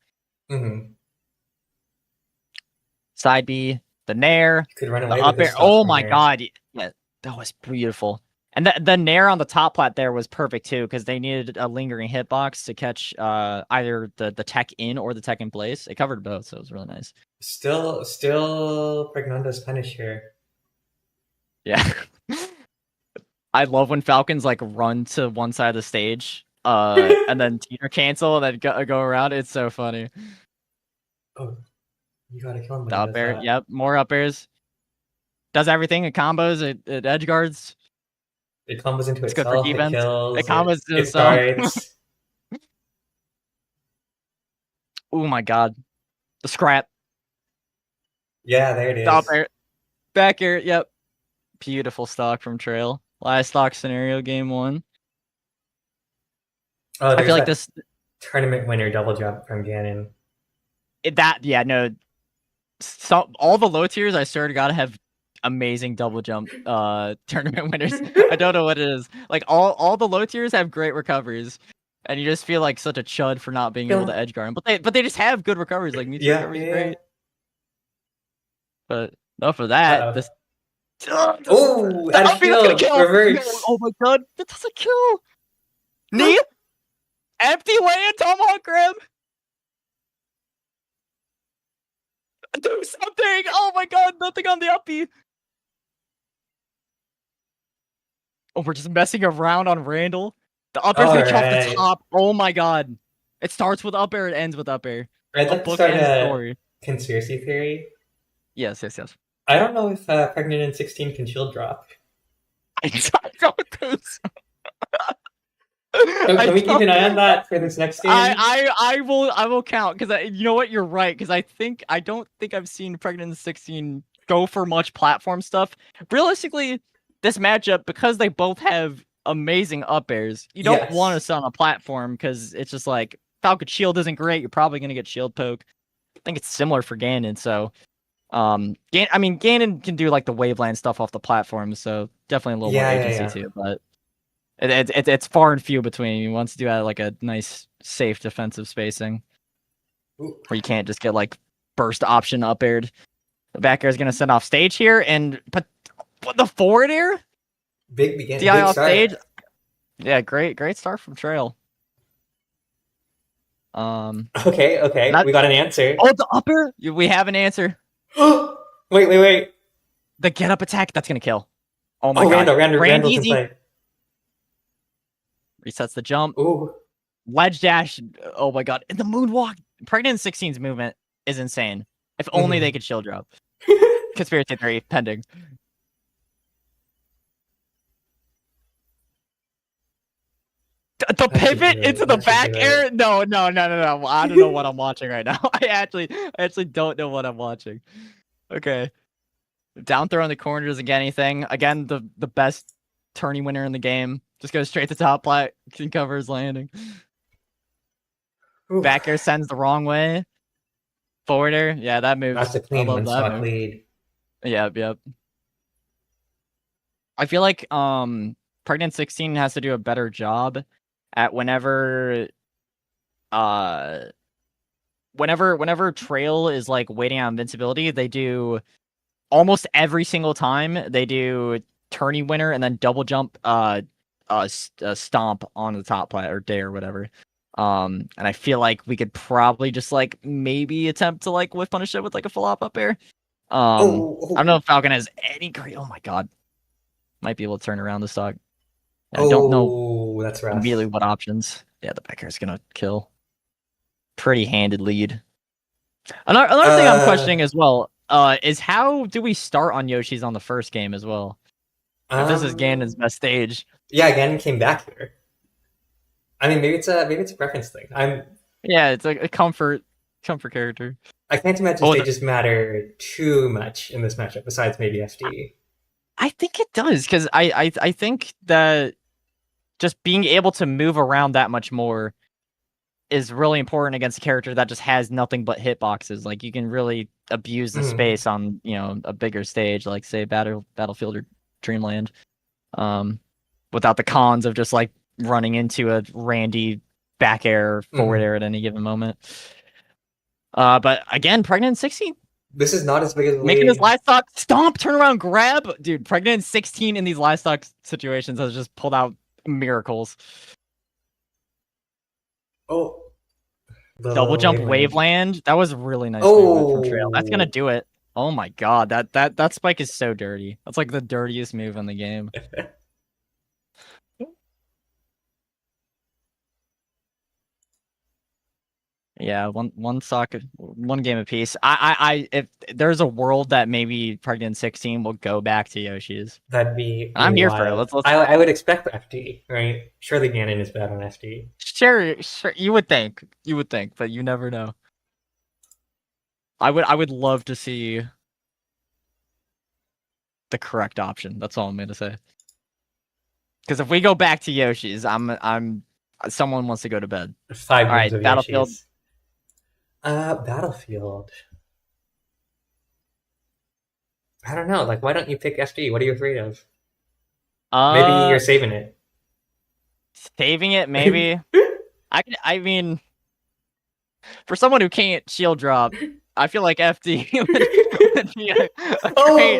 Side B, the Nair, you could run away the with up air. Oh my god, yeah, that was beautiful. And the Nair on the top plat there was perfect too, because they needed a lingering hitbox to catch either the tech in or the tech in place. It covered both, so it was really nice. Still Pregnando's punish here. Yeah. I love when Falcons like run to one side of the stage, and then teeter cancel and then go around. It's so funny. Oh, you gotta kill him. The up air, yep, more up airs. Does everything. It combos. It edge guards. It combos into It's itself. good for defense. It kills. It combos to it itself. starts. Oh my god, the scrap. Yeah, there it is. The up air, back air. Yep, beautiful stock from Trail. Last stock scenario, game 1. Oh, I feel like this tournament winner double jump from Ganon. So all the low tiers, I swear to God, have amazing double jump tournament winners. I don't know what it is. Like all the low tiers have great recoveries, and you just feel like such a chud for not being able to edge guard. But they just have good recoveries. Like Mewtwo recoveries are great. But enough of that. This. Oh, out of shield, reverse. Oh my god, that doesn't kill. Knee, empty land, tomahawk grab. Do something! Oh my god, nothing on the uppie. Oh, we're just messing around on Randall. The up air's gonna come off the top. Oh my god. It starts with up air, it ends with up air. I'd like to start a conspiracy theory. Yes. I don't know if Pregnant in 16 can shield drop. I don't think so. Can we keep an eye on that for this next game? I will count, because you know what, you're right, because I don't think I've seen Pregnant in 16 go for much platform stuff. Realistically, this matchup, because they both have amazing up airs, you don't want to sit on a platform, because it's just like Falcon shield isn't great, you're probably gonna get shield poke. I think it's similar for Ganon, so Ganon can do like the waveland stuff off the platform, so definitely a little more agency too, but it's far and few between. He wants to do like a nice safe defensive spacing, Ooh. where you can't just get like burst option up aired. The back air is gonna send off stage here, and but the forward air, Big DI off start. stage. Yeah, great start from Trail. Okay, Not- we got an answer. Oh, the up air. We have an answer. Wait. The get up attack. That's gonna kill. Oh my Oh, god. Randall can easy. play. Resets the jump. Ooh. Ledge dash. Oh my god. And the moonwalk. Pregnant 16's movement is insane. If only they could shield drop. Conspiracy theory pending. The pivot into the back air? No. I don't know what I'm watching right now. I actually don't know what I'm watching. Okay. Down throw in the corner doesn't get anything. Again, the best tourney winner in the game. Just goes straight to top plat. Can cover his landing. Ooh. Back air sends the wrong way. Forward air. Yeah, that moves. That's a clean I love that one-stock move. lead. Yep. I feel like Pregnant 16 has to do a better job at whenever Trail is like waiting on invincibility, they do almost every single time they do tourney winner and then double jump stomp on the top plat or day or whatever. And I feel like we could probably just like maybe attempt to like whiff punish it with like a full up air. I don't know if Falcon has any great. Oh my god, might be able to turn around the stock. I don't know That's rough. immediately what options. Yeah, the back air is gonna kill. Pretty handed lead. Another thing I'm questioning as well is how do we start on Yoshi's on the first game as well? If this is Ganon's best stage. Yeah, Ganon came back here. I mean, maybe it's a preference thing. Yeah, it's like a comfort character. I can't imagine stages matter too much in this matchup, besides maybe FD. I think it does, because I think that just being able to move around that much more is really important against a character that just has nothing but hitboxes. Like, you can really abuse the space on, a bigger stage, like say Battlefield or Dreamland, without the cons of just like running into a Randy back air, forward air at any given moment. But again, Pregnant 16. This is not as big as making his livestock stomp, turn around, grab. Dude, Pregnant 16 in these livestock situations has just pulled out miracles. Oh. Double jump waveland. That was a really nice movement from Trail. That's gonna do it. Oh my god, that spike is so dirty. That's like the dirtiest move in the game. Yeah, one stock, one game apiece. If there's a world that maybe Pregnant 16 will go back to Yoshi's, that'd be. I'm here for it. Let's. I would expect FD, right? Surely Ganon is bad on FD. Sure. You would think, but you never know. I would love to see the correct option. That's all I'm gonna say. Because if we go back to Yoshi's, I'm someone wants to go to bed. 5 all right, of Battlefield. Yoshi's. Battlefield. I don't know. Like, why don't you pick FD? What are you afraid of? Maybe you're saving it. Saving it, maybe. I mean, for someone who can't shield drop, I feel like FD would be a great.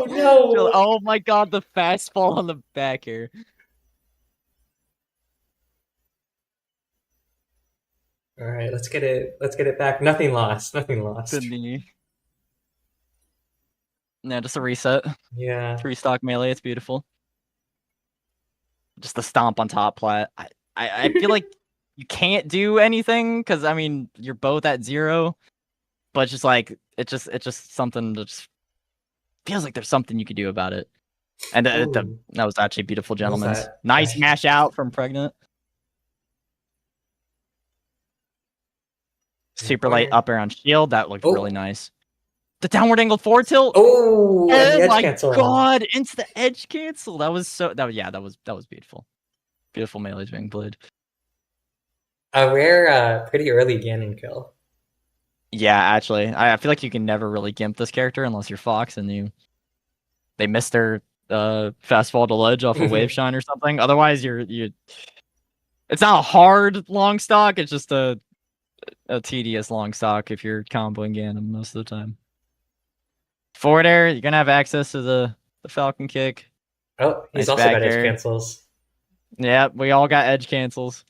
No! Oh my god, the fastball on the back here. All right, let's get it back. Nothing lost. The knee. No, just a reset. Yeah. 3-stock melee. It's beautiful. Just the stomp on top plat. I feel like you can't do anything because I mean you're both at 0, but it's just like it's just something that just feels like there's something you could do about it. And that was actually beautiful, gentlemen. Nice mash out from Pregnant. Super light up air on shield. That looked really nice. The downward angle forward tilt. Oh my god! Into the edge cancel. That was beautiful. Beautiful melee's being played. A rare, pretty early Ganon kill. Yeah, actually, I feel like you can never really gimp this character unless you're Fox and they miss their fastball to ledge off a wave shine or something. Otherwise, It's not a hard long stock. It's just a tedious long stock if you're comboing Ganon most of the time. Forward air, you're gonna have access to the Falcon kick. Oh, he's Nice also back got edge air. cancels. Yeah, we all got edge cancels.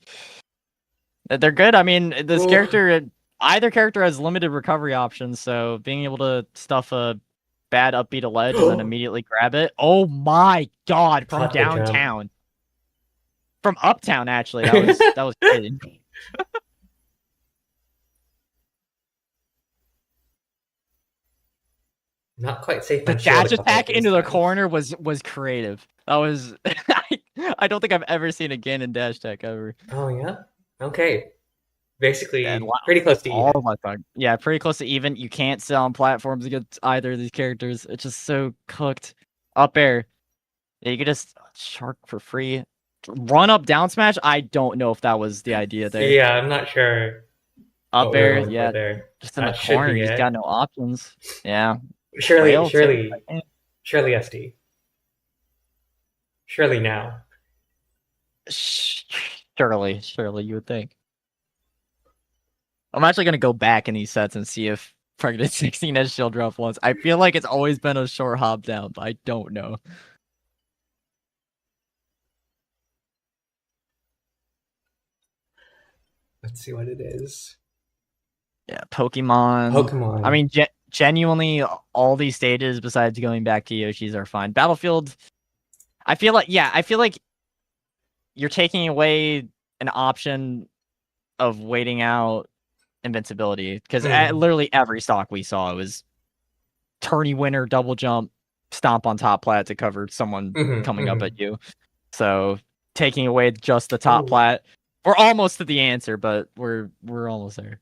They're good. I mean, this Ooh. character, either character has limited recovery options, so being able to stuff a bad upbeat ledge and then immediately grab it. Oh my god, from Caught the jump. downtown. From uptown, actually. That was crazy. Not quite safe. The on shield a dash couple attack of these into the times. corner was creative. That was I don't think I've ever seen a Ganon dash attack ever. Oh yeah. Okay. Basically, And pretty close to all even. of my time. Yeah, pretty close to even. You can't sell on platforms against either of these characters. It's just so cooked. Up air. Yeah, you could just shark for free. Run up down smash. I don't know if that was the idea there. Yeah, I'm not sure. Up what we were air, going for yeah, there. just in the That should corner. be He's it. got no options. Yeah. Surely, Trail surely, too. surely SD. Surely now. Surely, you would think. I'm actually gonna go back in these sets and see if Pregnant 16 has shield drop once. I feel like it's always been a short hop down, but I don't know. Let's see what it is. Yeah, Pokemon. Pokemon. I mean, genuinely, all these stages besides going back to Yoshi's are fine. Battlefield, I feel like you're taking away an option of waiting out invincibility because literally every stock we saw was tourney winner, double jump, stomp on top plat to cover someone coming up at you. So taking away just the top plat, we're almost to the answer, but we're almost there.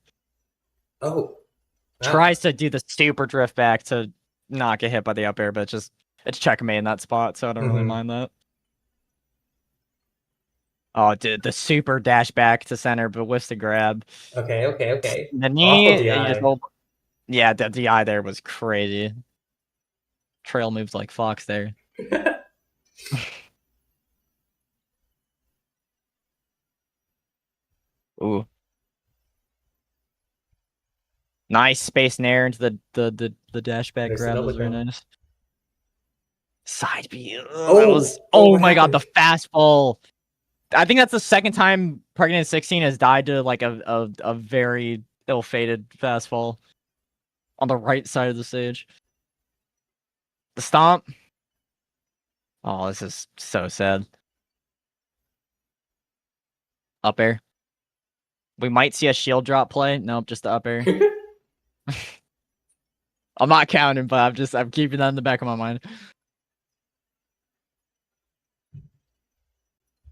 Oh. Tries to do the super drift back to not get hit by the up air, but it's checkmate in that spot, so I don't really mind that. Oh, dude, the super dash back to center, but whiffs the grab. Okay. The knee, Awful DI. you just yeah, the DI there was crazy. Trail moves like Fox there. Ooh. Nice space nair into the dash back There's the grab. double Was very jump. nice. Side B. Oh, My god, the fastball. I think that's the second time Pregnant 16 has died to like a very ill-fated fastball on the right side of the stage. The stomp. Oh, this is so sad. Up air. We might see a shield drop play. Nope, just the up air. I'm not counting, but I'm keeping that in the back of my mind.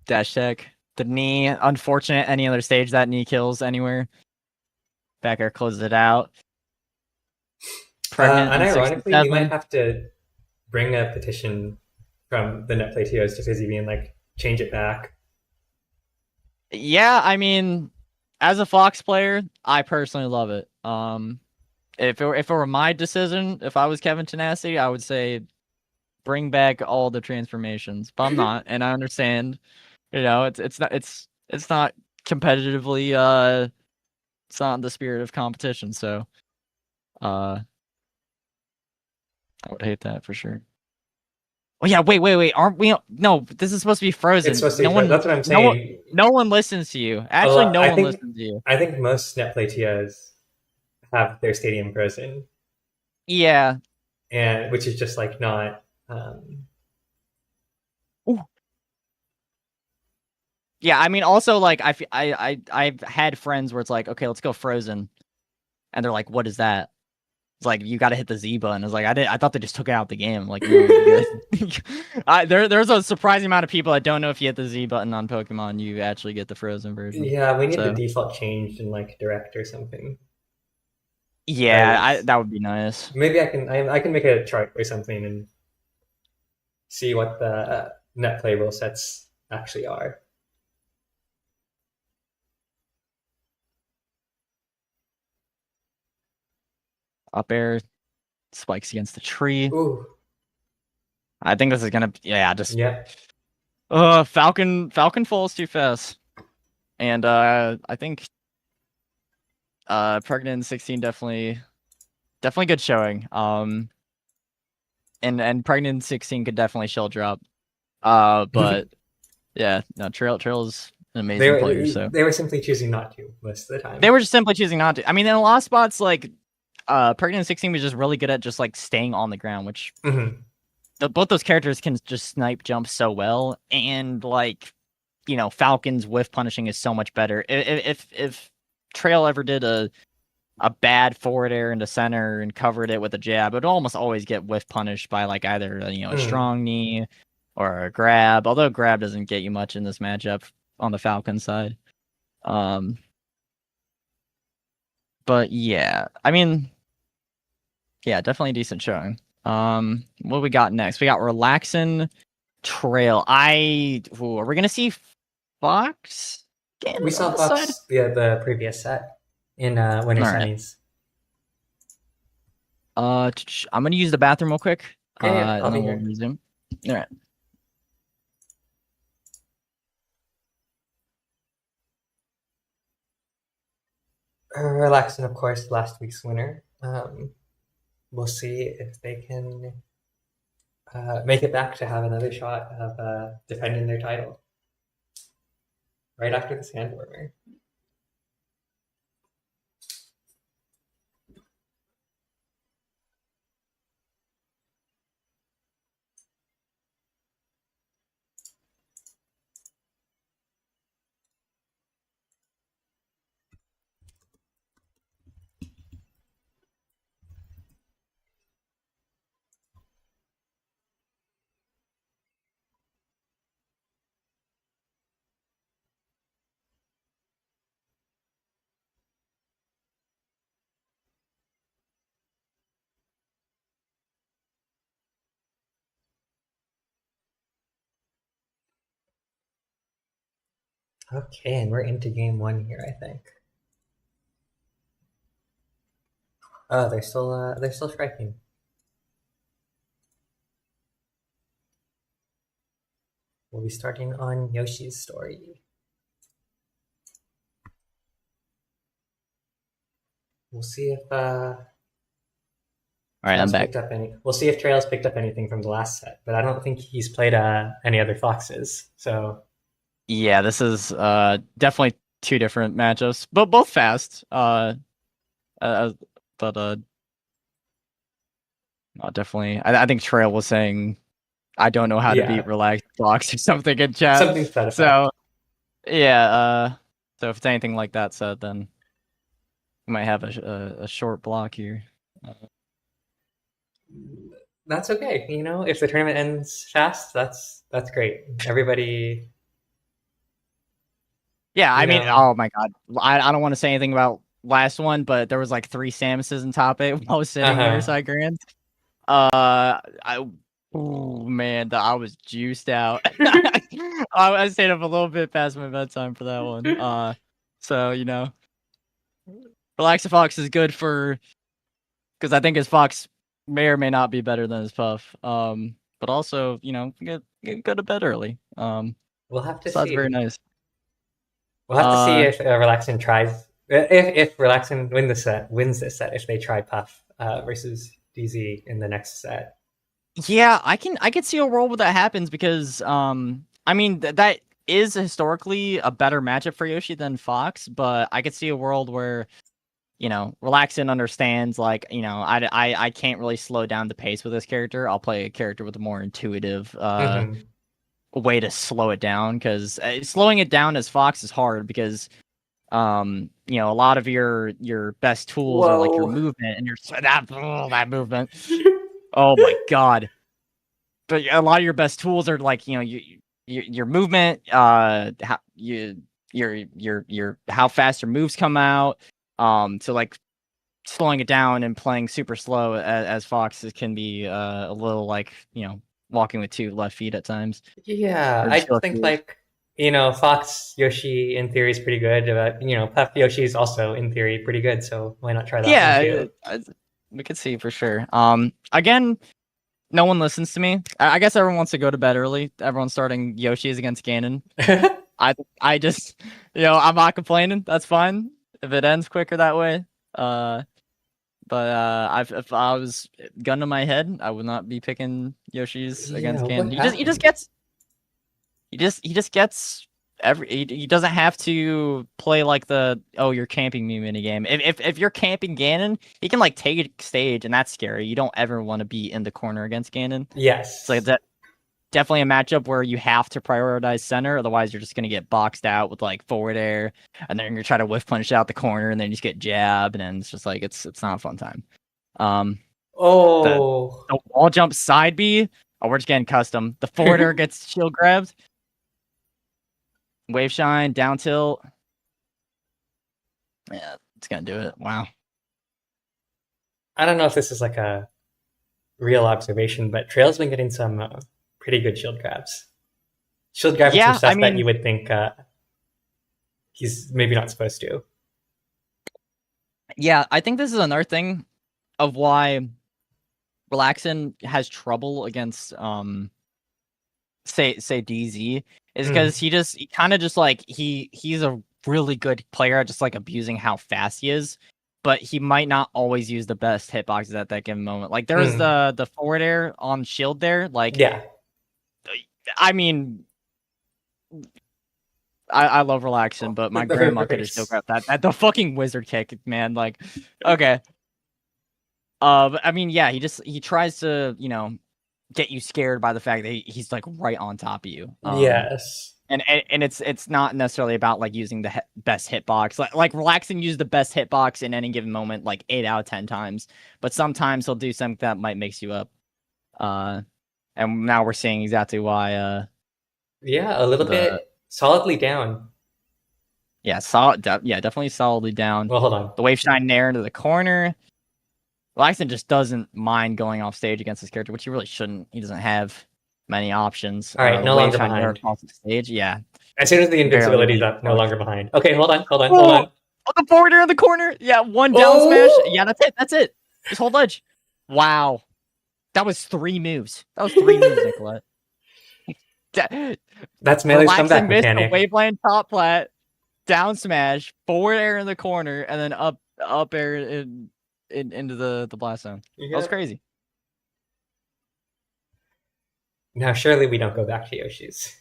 Dash tech. The knee. Unfortunate. Any other stage that knee kills anywhere. Back air closes it out. Pregnant. Unironically, you might have to bring a petition from the net play TOs to Fizzy and like change it back. Yeah, I mean, as a Fox player, I personally love it. If it were my decision, if I was Kevin Tenacity, I would say bring back all the transformations. But I'm not, and I understand. You know, it's not competitively. It's not in the spirit of competition. So, I would hate that for sure. Oh yeah, wait. Aren't we? No, this is supposed to be Frozen. It's supposed to be that's what I'm saying. No one listens to you. Actually, no one listens to you. I think most netplay TOs have their stadium frozen. Yeah. And which is just like not. Yeah, I mean, also like I've had friends where it's like, okay, let's go Frozen, and they're like, what is that? It's like you got to hit the Z button. It's like I thought they just took it out the game. Like, no, there's a surprising amount of people that don't know if you hit the Z button on Pokemon, you actually get the Frozen version. Yeah, we need the default changed in like Direct or something. Yeah, that would be nice. Maybe I can make a chart or something and see what the net play rule sets actually are. Up air spikes against the tree. Ooh. I think this is gonna. Yeah, just. Yeah. Falcon falls too fast. And I think Pregnant 16 definitely good showing. And Pregnant 16 could definitely shell drop. But yeah, no, Trail's an amazing player. So they were simply choosing not to most of the time. they were just simply choosing not to. I mean, in a lot of spots, like Pregnant 16 was just really good at just like staying on the ground, which both those characters can just snipe jump so well, and like, you know, Falcon's whiff punishing is so much better. If Trail ever did a bad forward air into center and covered it with a jab, it would almost always get whiff punished by like either a strong knee or a grab. Although grab doesn't get you much in this matchup on the Falcon side. But yeah, I mean, yeah, definitely decent showing. What we got next? We got Relaxin' Trail. Are we gonna see Fox? We saw Fox the previous set in winter semis. I'm gonna use the bathroom real quick. I'll be here. Resume. All right. Relaxin', of course, last week's winner. We'll see if they can make it back to have another shot of defending their title right after the Sandwormer. Okay, and we're into game one here, I think. Oh, they're still striking. We'll be starting on Yoshi's story. We'll see if all right, I'm back. We'll see if Trail's picked up anything from the last set, but I don't think he's played any other Foxes. So yeah, this is definitely two different matchups, but both fast. Definitely. I think Trail was saying, "I don't know how to beat Relaxed Fox" or something in chat. Something to that effect. So yeah, so if it's anything like that said, then we might have a short block here. That's okay. You know, if the tournament ends fast, that's great. Everybody. Yeah, I mean, oh my god, I don't want to say anything about last one, but there was like 3 Samuses in top 8 while I was sitting here, so I grand. Oh man, I was juiced out. I stayed up a little bit past my bedtime for that one. So you know, Relaxing Fox is good for, because I think his Fox may or may not be better than his Puff. But also, you know, go to bed early. We'll have to so see. That's very nice. We'll have to see if Relaxin tries. If Relaxin wins this set, if they try Puff versus DZ in the next set. Yeah, I can see a world where that happens because I mean that is historically a better matchup for Yoshi than Fox, but I could see a world where, you know, Relaxin understands, like, you know, I can't really slow down the pace with this character. I'll play a character with a more intuitive way to slow it down, because slowing it down as Fox is hard because you know, a lot of your best tools are like your movement and your that movement. Oh my god! But a lot of your best tools are like, you know, your movement, how your how fast your moves come out. So like slowing it down and playing super slow as Fox can be a little like, you know, walking with 2 left feet at times. Yeah, I think like, you know, Fox Yoshi in theory is pretty good, but you know, Puff Yoshi is also in theory pretty good. So why not try that? Yeah, we could see for sure. Again, no one listens to me. I guess everyone wants to go to bed early. Everyone's starting Yoshi's against Ganon. I just, I'm not complaining. That's fine if it ends quicker that way. But if I was gun to my head, I would not be picking Yoshi's against Yeah, Ganon. what He just gets he doesn't have to play like the you're camping me minigame. If you're camping Ganon, he can like take stage, and that's scary. You don't ever want to be in the corner against Ganon. Yes. It's like that. Definitely a matchup where you have to prioritize center, otherwise you're just gonna get boxed out with like forward air, and then you're gonna try to whiff punch out the corner, and then you just get jabbed, and then it's just like it's not a fun time. The wall jump side B. Oh, we're just getting custom. The forward air gets shield grabbed. Wave shine, down tilt. Yeah, it's gonna do it. Wow. I don't know if this is like a real observation, but Trail's been getting some pretty good shield grabs. Shield grabbing some stuff that you would think he's maybe not supposed to. Yeah, I think this is another thing of why Relaxin has trouble against say DZ is because he kind of just like he's a really good player at just like abusing how fast he is, but he might not always use the best hitboxes at that given moment. Like there was the forward air on shield there, like yeah. I mean, I love Relaxin, but my grandma could have still grabbed that the fucking wizard kick, man. Like, okay. I mean, yeah, he tries to, get you scared by the fact that he's like right on top of you. Yes. And it's not necessarily about like using the best hitbox. Like Relaxin used the best hitbox in any given moment, like 8 out of 10 times. But sometimes he'll do something that might mix you up. And now we're seeing exactly why. Yeah, a little bit solidly down. Yeah, definitely solidly down. Well, hold on. The wave shine nair into the corner. Relaxin just doesn't mind going off stage against this character, which he really shouldn't. He doesn't have many options. All right, no longer behind. Off the stage, yeah. As soon as the invincibility's up, no longer behind. Okay, hold on. Oh, the forward air in the corner. Yeah, one down smash. Yeah, that's it. Just hold ledge. Wow. That was 3 moves. Nicolette. That's Melee's comeback missed mechanic. A waveland top plat, down smash, forward air in the corner, and then up air into the blast zone. That was crazy. Now, surely we don't go back to Yoshi's.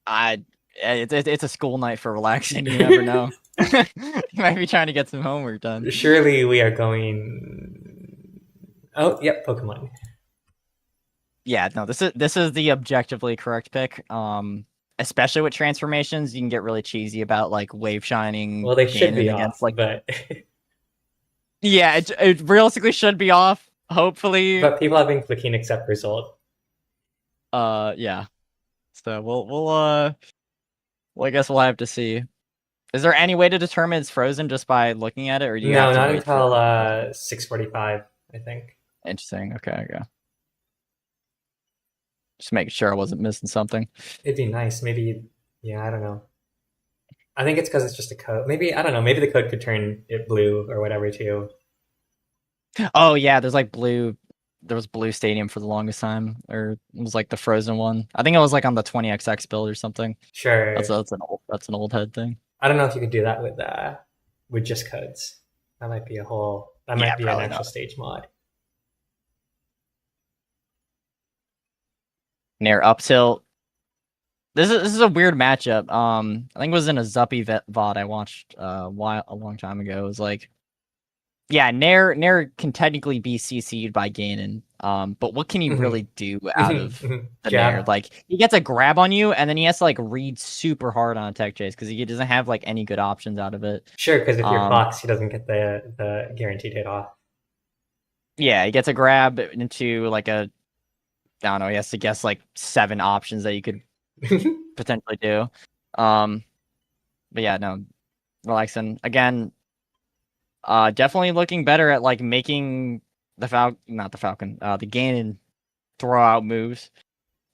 It's a school night for Relaxin. You never know. You might be trying to get some homework done. Surely we are going. Oh, yep, Pokemon. Yeah, no, this is the objectively correct pick. Especially with transformations, you can get really cheesy about like wave shining. Well, they should be against off, like. but Yeah, it realistically should be off. Hopefully, but people have been clicking accept result. Yeah. So we'll I guess we'll have to see. Is there any way to determine it's frozen just by looking at it, or do you No, have to not wait until for 6:45, I think. Interesting. Okay. Just making sure I wasn't missing something. It'd be nice. Maybe, yeah, I don't know. I think it's because it's just a code. Maybe, I don't know. Maybe the code could turn it blue or whatever too. Oh yeah, there's like blue. There was Blue Stadium for the longest time, or it was like the frozen one. I think it was like on the 20XX build or something. Sure. That's an old head thing. I don't know if you could do that with just codes. That might be an actual stage mod. Nair up tilt. This is a weird matchup. I think it was in a Zuppy VOD I watched a long time ago. It was like, yeah, Nair can technically be CC'd by Ganon. But what can he really do out of the Nair? Like, he gets a grab on you, and then he has to like read super hard on a tech chase because he doesn't have like any good options out of it. Sure, because if you're Fox, he doesn't get the guaranteed hit off. Yeah, he gets a grab into like I don't know, he has to guess like 7 options that you could potentially do. But yeah, no. Relaxin again. Definitely looking better at like making the Ganon throw out moves.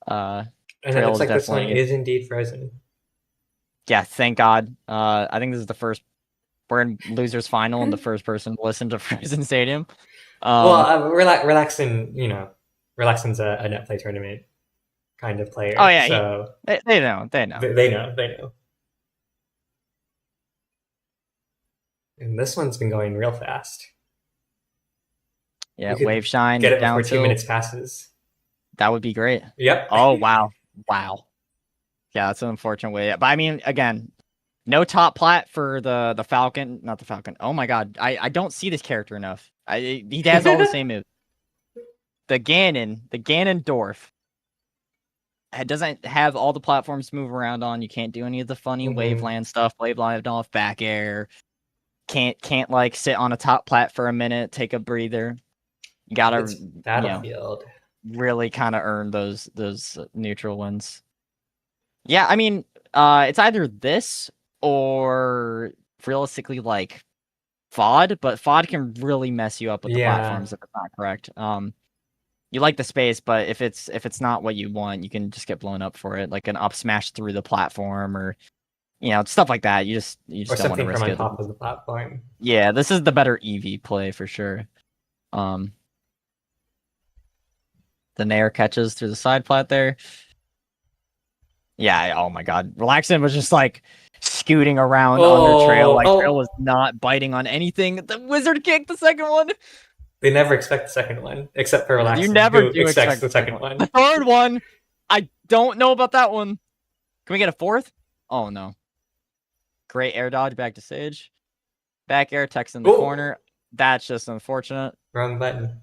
And it looks like this one is indeed frozen. Yeah, thank God. I think this is the first. We're in losers final and the first person to listen to Frozen Stadium. Relaxin, Relaxin's a net play tournament kind of player. Oh, yeah, so they know. they know. And this one's been going real fast. Yeah, We could wave shine Get it down before 2 tilt. minutes passes. That would be great. Yep. Oh wow. Yeah, that's an unfortunate way. But I mean, again, no top plat for the Falcon, not the Falcon. Oh my god, I don't see this character enough. He has all the same moves. The Ganondorf. It doesn't have all the platforms to move around on. You can't do any of the funny waveland stuff, waveland off, back air. Can't like sit on a top plat for a minute, take a breather. You gotta It's Battlefield. really kind of earn those neutral ones. Yeah, I mean, it's either this or realistically like FOD, but FOD can really mess you up with the platforms if it's not correct. You like the space, but if it's not what you want, you can just get blown up for it, like an up smash through the platform or stuff like that. You just or don't want to something risk from on it. top of the platform. Yeah, this is the better EV play for sure. The Nair catches through the side plat there. Yeah, oh my god. Relaxin was just like scooting around under Trail. Like Trail was not biting on anything. The wizard kick, the second one. They never expect the second one, except for Relaxin. You never who do expects the second one. The third one, I don't know about that one. Can we get a fourth? Oh no. Great air dodge back to Sage. Back air, text in the corner. That's just unfortunate. Wrong button.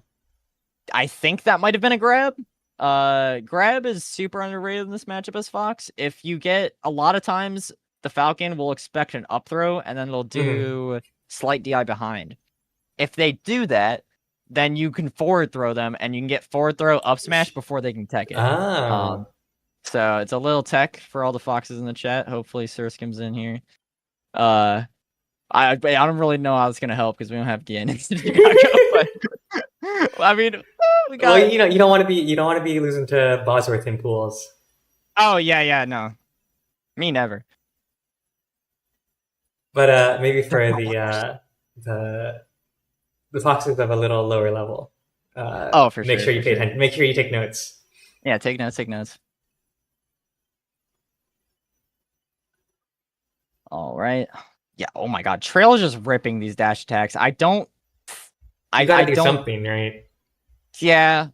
I think that might have been a grab. Grab is super underrated in this matchup as Fox. If you get a lot of times, the Falcon will expect an up throw and then it'll do slight DI behind. If they do that, then you can forward throw them and you can get forward throw up smash before they can tech it. So it's a little tech for all the Foxes in the chat. Hopefully Surskim's in here. I don't really know how it's gonna help because we don't have DN in Chicago, but I mean, we got. Well, you don't want to be losing to Bosworth in pools. Oh yeah, no, me never. But maybe for the Foxes of a little lower level. For sure. Make sure you pay attention. Make sure you take notes. Yeah, take notes. All right. Yeah. Oh my God. Trail is just ripping these dash attacks. I gotta do something, right? Yeah,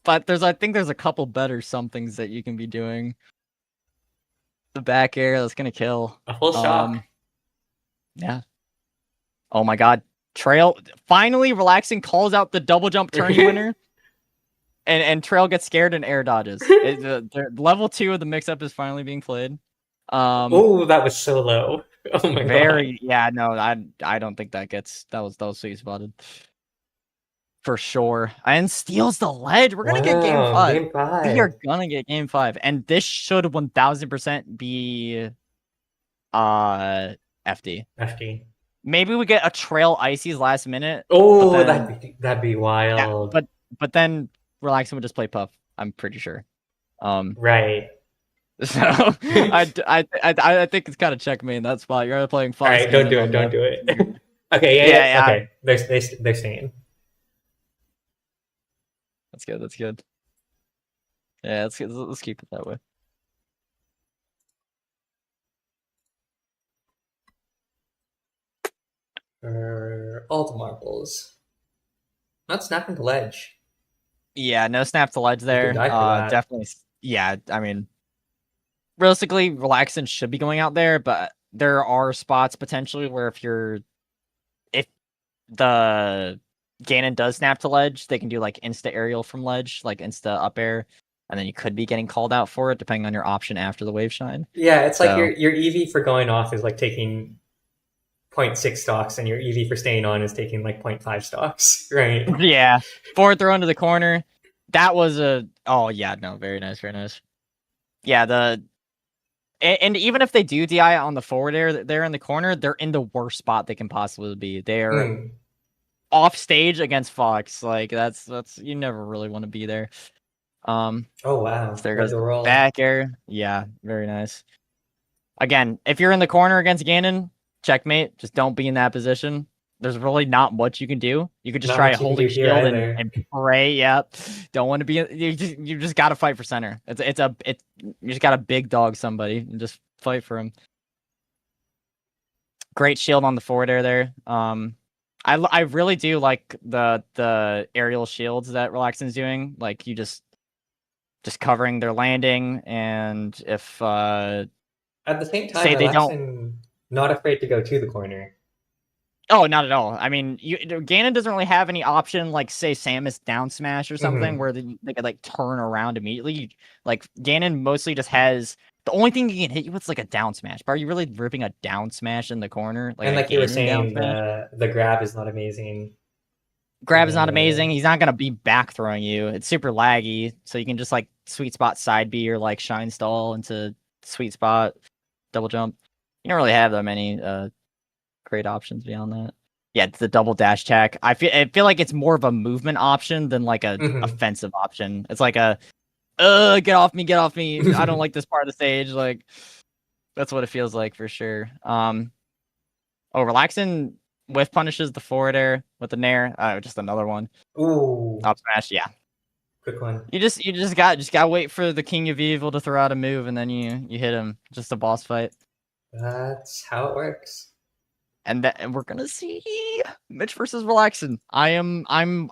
but I think there's a couple better somethings that you can be doing. The back air that's gonna kill. A full shock. Yeah. Oh my God. Trail finally Relaxing calls out the double jump turning winner. And Trail gets scared and air dodges. Level 2 of the mix up is finally being played. That was so low. Oh my god. Yeah, no, I don't think that was sweet spotted. For sure. And steals the ledge. We're gonna get game 5. Game 5. We are gonna get game 5. And this should 1000% be FD. Maybe we get a Trail Ices last minute. Oh, that'd be wild. Yeah, but then Relaxing would just play Puff, I'm pretty sure. Right. So I think it's kind of checkmate in that spot. You're playing Fox. All right, don't do it. Okay, yeah. Okay, they're staying. That's good. Yeah, let's keep it that way. All the marbles. Not snapping the ledge. Yeah, no snap to ledge there. Definitely. Yeah, I mean, realistically, Relaxin should be going out there, but there are spots potentially where if the Ganon does snap to ledge, they can do like insta aerial from ledge, like insta up air, and then you could be getting called out for it depending on your option after the wave shine. Yeah, it's like your EV for going off is like taking 0.6 stocks, and your EV for staying on is taking like 0.5 stocks, right? Yeah, forward throw into the corner. That was very nice. Yeah, and even if they do DI on the forward air, they're in the corner. They're in the worst spot they can possibly be. They're off stage against Fox. Like that's you never really want to be there. Oh wow! So there goes the back air. Yeah, very nice. Again, if you're in the corner against Ganon, checkmate. Just don't be in that position. there's really not much you can do. You could just Not try much you can holding do here shield either. and pray. Yep. Don't want to be. You just got to fight for center. You just got to big dog somebody and just fight for him. Great shield on the forward air there. I really do like the aerial shields that Relaxin's doing. Like you just covering their landing, and if At the same time, say they don't. Relaxin not afraid to go to the corner. Oh, not at all. I mean, Ganon doesn't really have any option, like say Samus down smash or something, where they could like turn around immediately. Like Ganon mostly just has the only thing he can hit you with is like a down smash. But are you really ripping a down smash in the corner? And like you were saying, the the grab is not amazing. grab is not amazing. He's not gonna be back throwing you. It's super laggy, so you can just like sweet spot side B or like shine stall into sweet spot, double jump. You don't really have that many great options beyond that. Yeah, it's the double dash attack. I feel like it's more of a movement option than like a offensive option. It's like a get off me. I don't like this part of the stage. Like that's what it feels like for sure. Relaxin whiff punishes the forward air with the nair. Just another one. Ooh. Up smash, yeah. Quick one. You just gotta wait for the King of Evil to throw out a move and then you hit him. Just a boss fight. That's how it works. And we're gonna see Mitch versus Relaxin. I am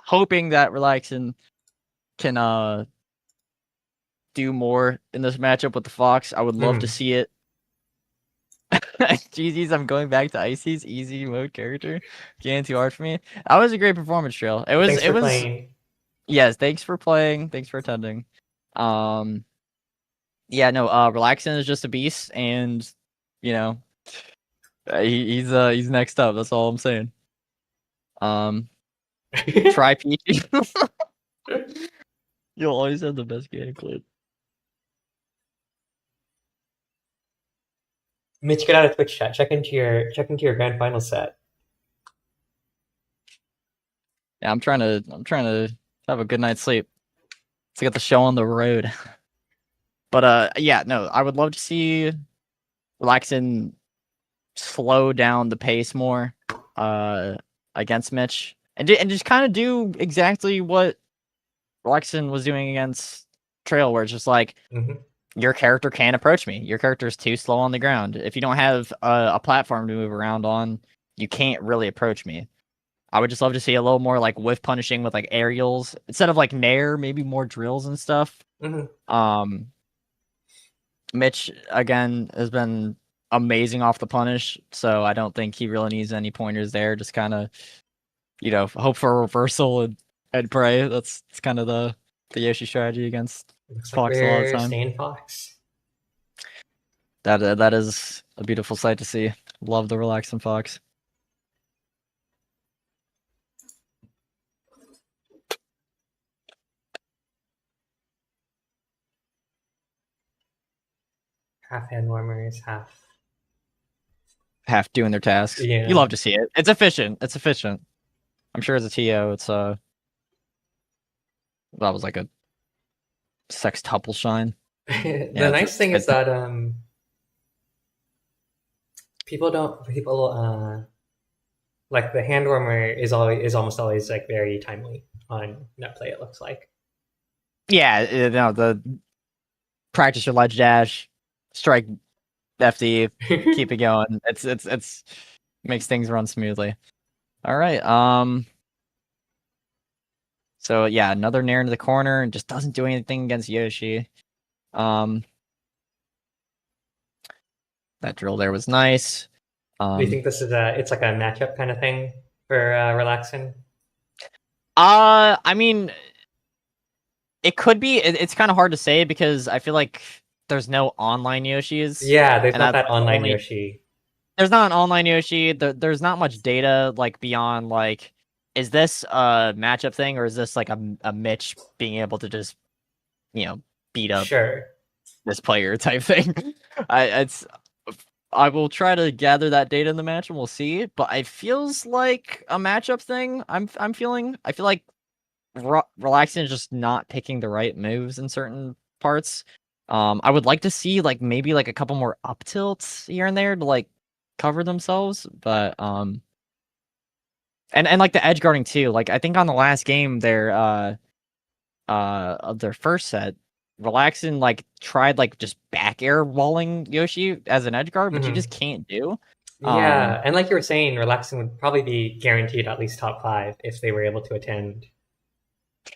hoping that Relaxin can do more in this matchup with the Fox. I would love to see it. GG's, I'm going back to Icy's easy mode character. Getting too hard for me. That was a great performance, Trail. Thanks for playing. Yes, thanks for playing. Thanks for attending. Yeah, no, Relaxin is just a beast, and you know, he's next up. That's all I'm saying. Try Peachy. You'll always have the best game clip. Mitch, get out of Twitch chat. Check into your grand final set. Yeah, I'm trying to have a good night's sleep to get the show on the road. But yeah, no, I would love to see Relaxin slow down the pace more against Mitch and just kind of do exactly what Relaxin was doing against Trail, where it's just like your character can't approach me. Your character is too slow on the ground. If you don't have a platform to move around on, you can't really approach me. I would just love to see a little more like whiff punishing with like aerials instead of like nair, maybe more drills and stuff. Mitch again has been amazing off the punish, so I don't think he really needs any pointers there. Just kind of, hope for a reversal and pray. That's kind of the Yoshi strategy against Fox a lot of time. Staying Fox. That is a beautiful sight to see. Love the Relaxin' Fox. Half hand warmers, half doing their tasks. Yeah. You love to see it. It's efficient. I'm sure as a TO, it's that was like a sextuple shine. The nice thing is that people like the hand warmer is almost always like very timely on net play, it looks like. Yeah, the practice your ledge dash, strike FD, keep it going. It's makes things run smoothly. All right. So yeah, another nair into the corner and just doesn't do anything against Yoshi. That drill there was nice. Do you think this is it's like a matchup kind of thing for Relaxin? I mean, it could be. It's kind of hard to say because I feel like there's no online Yoshis. Yeah, there's not that online Yoshi. There's not an online Yoshi. There's not much data like beyond like, is this a matchup thing or is this like a Mitch being able to just beat up this player type thing? I will try to gather that data in the match and we'll see. But it feels like a matchup thing. I feel like Relaxin is just not picking the right moves in certain parts. I would like to see like maybe like a couple more up tilts here and there to like cover themselves, but and like the edge guarding too. Like I think on the last game of their first set, Relaxin like tried like just back air walling Yoshi as an edge guard, but you just can't do. Yeah, and like you were saying, Relaxin would probably be guaranteed at least top 5 if they were able to attend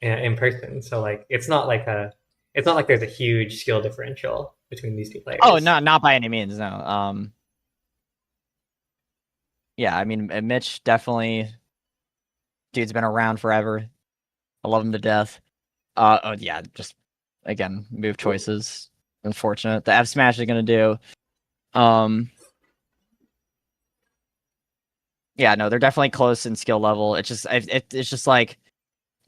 in person. So like it's not like there's a huge skill differential between these two players. Oh, not by any means, no. Yeah, I mean Mitch definitely, dude's been around forever. I love him to death. Oh yeah, just again move choices. Unfortunate. The F smash is gonna do. Yeah, no, they're definitely close in skill level. It's just like,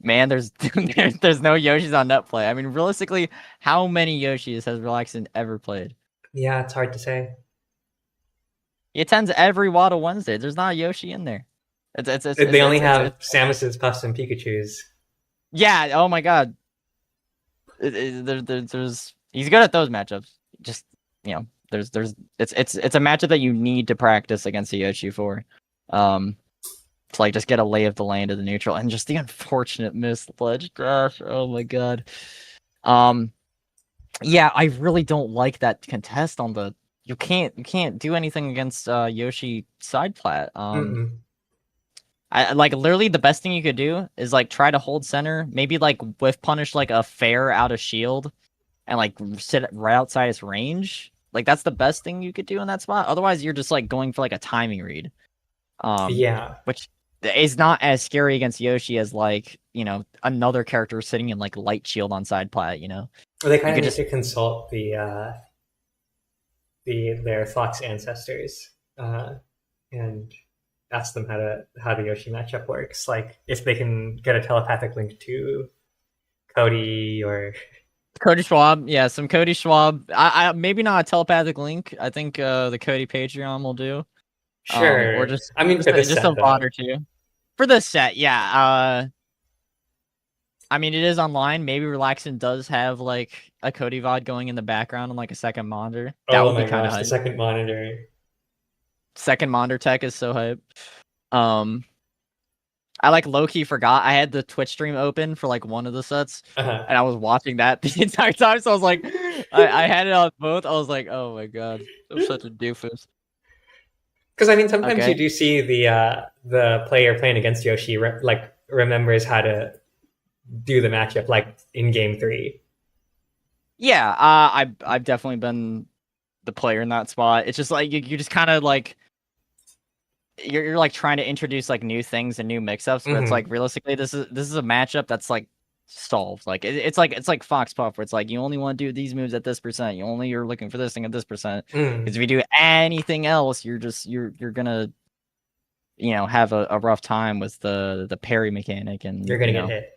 man, there's there's no Yoshis on net play. I mean, realistically, how many Yoshis has Relaxin ever played? Yeah, it's hard to say. He attends every Waddle Wednesday. There's not a Yoshi in there. They only have Samus's, Puffs, and Pikachu's. Yeah. Oh my God. There's he's good at those matchups. Just it's a matchup that you need to practice against a Yoshi for. To like just get a lay of the land of the neutral, and just the unfortunate miss ledge. Gosh, oh my God. Yeah, I really don't like that contest on the. You can't do anything against Yoshi side plat. I like literally the best thing you could do is like try to hold center, maybe like whiff punish like a fair out of shield, and like sit right outside its range. Like that's the best thing you could do in that spot. Otherwise, you're just like going for like a timing read. Yeah, which is not as scary against Yoshi as like another character sitting in like light shield on side plat. Well, they kind of need to consult their Fox ancestors and ask them how the Yoshi matchup works. Like if they can get a telepathic link to Cody or Cody Schwab. Yeah, some Cody Schwab. I maybe not a telepathic link. I think the Cody Patreon will do. Sure. Or just for this just set, a VOD or two. For this set, yeah. I mean, it is online. Maybe Relaxin does have like a Cody VOD going in the background on like a second monitor. That would be kind of hype. The second monitor. Second monitor tech is so hype. I like low-key forgot I had the Twitch stream open for like one of the sets, and I was watching that the entire time. So I was like, I had it on both. I was like, oh my God, I'm such a doofus. Because I mean, sometimes you do see the player playing against Yoshi remembers how to do the matchup like in game 3. Yeah, I've definitely been the player in that spot. It's just like you just kind of like you're like trying to introduce like new things and new mix-ups, but it's like realistically this is a matchup that's like solved. Like it's like Fox Puff, where it's like you only want to do these moves at this percent. You're looking for this thing at this percent. Because if you do anything else, you're gonna have a rough time with the parry mechanic, and you're gonna get hit.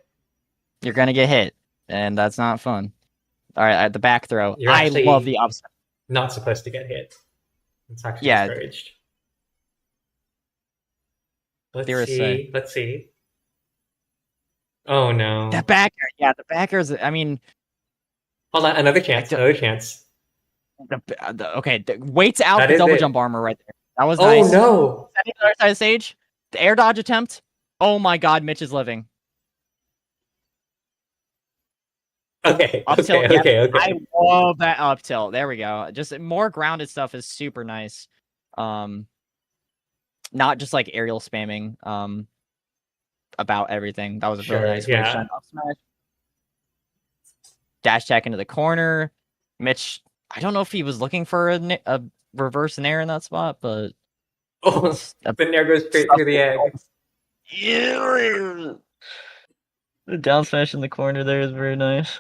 You're gonna get hit, and that's not fun. All right, at the back throw, I love the upside. Not supposed to get hit. It's actually discouraged. Let's see. Oh no. The backer, yeah, the backers. I mean, hold on, another chance. Okay, waits out the double jump armor right there. That was nice. Oh no! Setting the other side of the stage, the air dodge attempt. Oh my God, Mitch is living. Okay. Up tilt, okay. I love that up tilt. There we go. Just more grounded stuff is super nice. Not just like aerial spamming. About everything. That was a really nice up smash. Dash attack into the corner. Mitch, I don't know if he was looking for a reverse nair in that spot, but the nair goes straight through the egg. Yeah. The down smash in the corner there is very nice.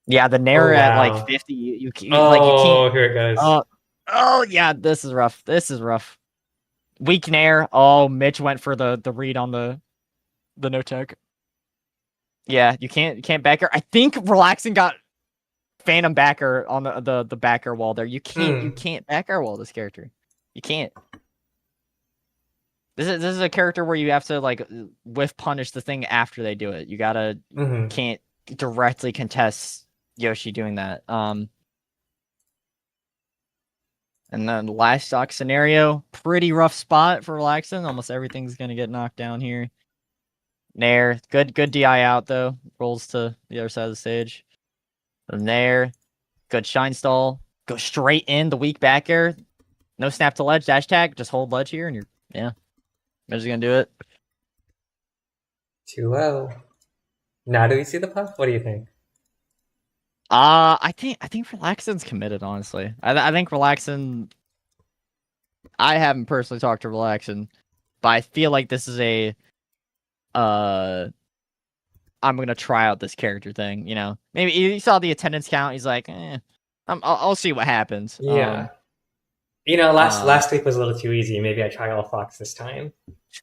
Yeah, the nair at like 50. You can't. Here it goes. Oh yeah, this is rough. Weak nair. Oh, Mitch went for the read on the no tech. Yeah, you can't backer. I think Relaxing got Phantom backer on the backer wall there. You can't backer wall this character. You can't. This is a character where you have to like whiff punish the thing after they do it. You gotta can't directly contest Yoshi doing that. And then last stock scenario, pretty rough spot for Relaxin. Almost everything's gonna get knocked down here. Nair, good DI out though. Rolls to the other side of the stage. Nair, good shine stall. Go straight in the weak back air. No snap to ledge, dash tag. Just hold ledge here, and you're just gonna do it. 2-0. Now do we see the puff? What do you think? I think Relaxin's committed. Honestly, I think Relaxin. I haven't personally talked to Relaxin, but I feel like this is a I'm gonna try out this character thing. You know, maybe he saw the attendance count. He's like, I'll see what happens. Yeah. Last week was a little too easy. Maybe I try all Fox this time.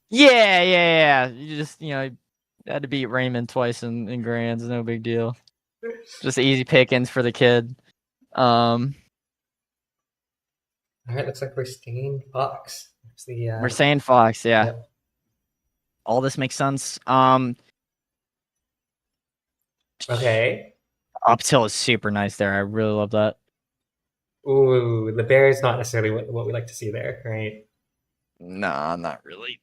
Yeah. You just had to beat Raymond twice in grands. No big deal. Just easy pickings for the kid. All right, looks like we're staying Fox. We're saying Fox, yeah. Yep. All this makes sense. Okay. Up tilt is super nice there. I really love that. Ooh, the bear is not necessarily what we like to see there, right? Nah, not really.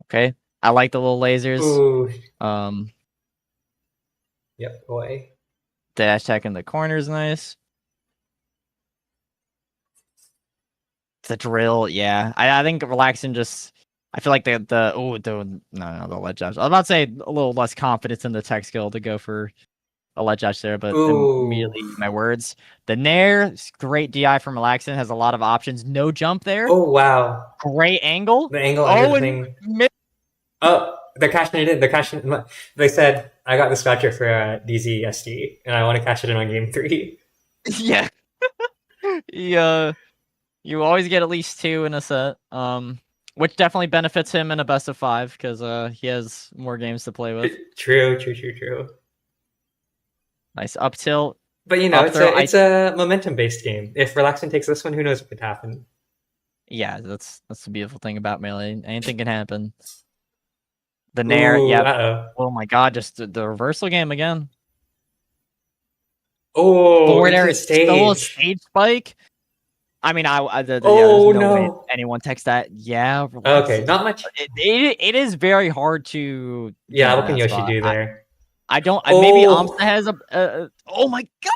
Okay. I like the little lasers. Ooh. Yep, boy. Dash tech in the corner is nice. The drill, yeah. I think Relaxin just. I feel like the ledge dash. I was about to say a little less confidence in the tech skill to go for a ledge dash there, but immediately my words. The Nair, great DI from Relaxin, has a lot of options. No jump there. Oh wow. Great angle. The angle under the thing. They're cashing it in. They said, I got the scratcher for DZ SD, and I want to cash it in on game 3. Yeah. You always get at least 2 in a set, which definitely benefits him in a best of 5, because he has more games to play with. True. Nice up tilt. But it's a momentum-based game. If Relaxin takes this one, who knows what could happen? Yeah, that's the beautiful thing about Melee. Anything can happen. The Nair, yeah. Uh-oh. Oh my god, just the reversal game again. Oh, forward air is still a stage spike. I mean, there's no way anyone texts that. Yeah. Okay, not much. It is very hard to. Yeah, what can Yoshi do there? I don't. Maybe Amsa has a. Oh my god.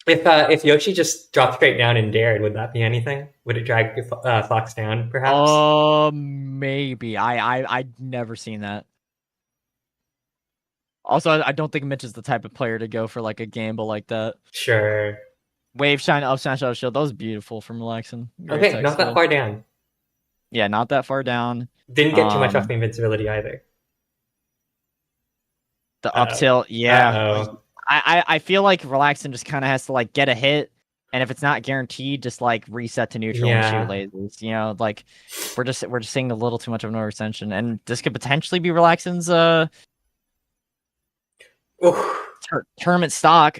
If Yoshi just dropped straight down and dared, would that be anything? Would it drag Fox down, perhaps? Maybe. I'd never seen that. Also, I don't think Mitch is the type of player to go for like a gamble like that. Sure. Wave shine, up smash, out shield. That was beautiful from Relaxin. Okay, not that far down. Yeah, not that far down. Didn't get too much off the invincibility either. The up tilt, yeah. I feel like Relaxin just kind of has to like get a hit, and if it's not guaranteed, just like reset to neutral and shoot lasers. Like we're just seeing a little too much of an overextension, and this could potentially be Relaxin's tournament stock.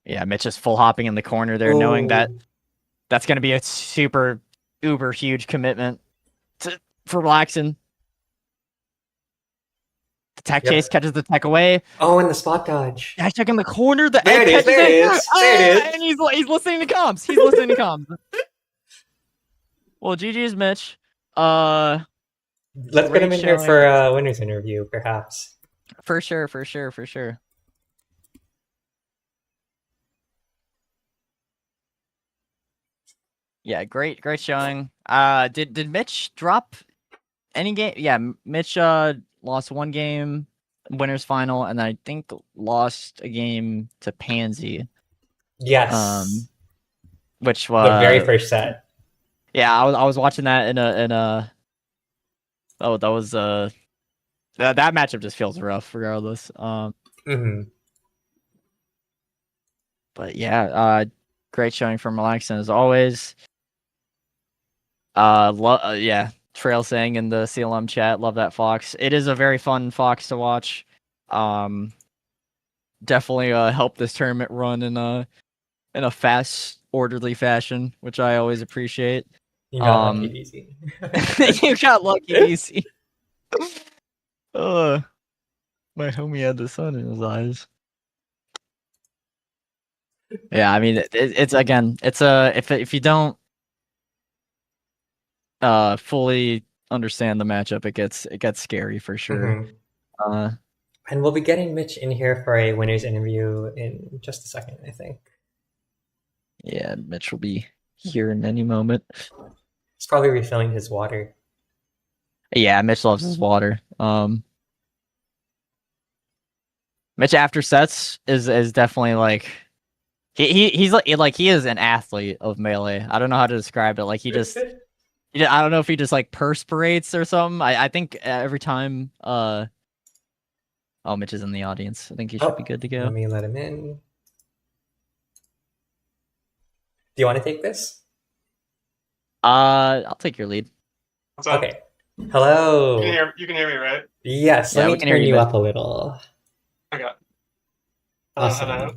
Yeah, Mitch is full hopping in the corner there, knowing that that's going to be a super uber huge commitment for Relaxin. The tech chase catches the tech away. Oh, and the spot dodge. I check in the corner. The there it is. There it is. There it is. And he's listening to comms. He's listening to comms. Well, GG's Mitch. Let's get him in here for a winner's interview, perhaps. For sure. Yeah, great showing. Did Mitch drop any game? Yeah, Mitch lost one game, winners final, and I think lost a game to Pansy. Yes. Which was the very first set. Yeah, I was watching that in a. Oh, that was that matchup just feels rough, regardless. But yeah, great showing from Relaxin as always. Trail saying in the CLM chat, love that Fox. It is a very fun Fox to watch. Definitely help this tournament run in a fast, orderly fashion, which I always appreciate. You got lucky easy. You got lucky easy. My homie had the sun in his eyes. Yeah, I mean, it's again, it's if you don't fully understand the matchup, it gets scary for sure. Mhm. Uh, And we'll be getting Mitch in here for a winner's interview in just a second, I think. yeah, Mitch will be here in any moment. He's probably refilling his water. Yeah, Mitch loves his water. Mitch after sets is definitely like he's like he is an athlete of Melee. I don't know how to describe it. Like I don't know if he just like perspirates or something. I think every time oh, Mitch is in the audience. I think he should be good to go. Let me let him in. Do you want to take this? I'll take your lead. What's up? Okay. Hello. You can hear me, right? Yes, Yeah, let we me can hear turn you, you Mitch. up a little. Okay. Awesome. Hello.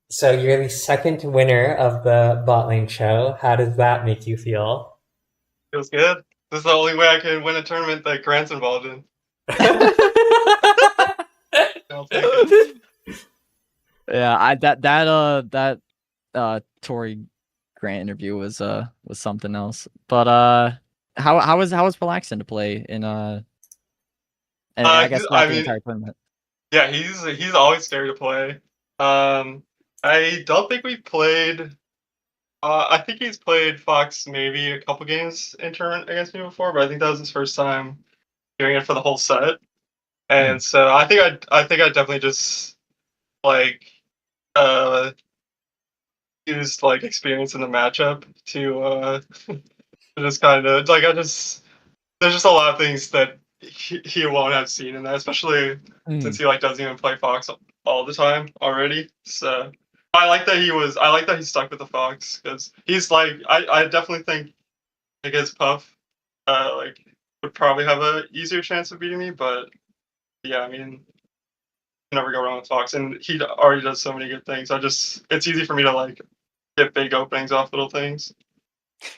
So you're the second winner of the Botlane show. How does that make you feel? Feels good. This is the only way I can win a tournament that Grant's involved in. I'll take it. Yeah, that Tory Grant interview was something else. But how was relaxing to play in and I guess throughout the entire tournament. Yeah, he's always scary to play. I don't think we played. I think he's played Fox maybe a couple games in tournament against me before, but I think that was his first time doing it for the whole set. And so I think I definitely just like used like experience in the matchup to just kind of like there's just a lot of things that he won't have seen in that, especially since he like doesn't even play Fox all the time already. So I like that he stuck with the Fox because he's like I definitely think against Puff like would probably have a easier chance of beating me, but yeah, I mean you never go wrong with Fox, and he already does so many good things. It's easy for me to like get big openings off little things.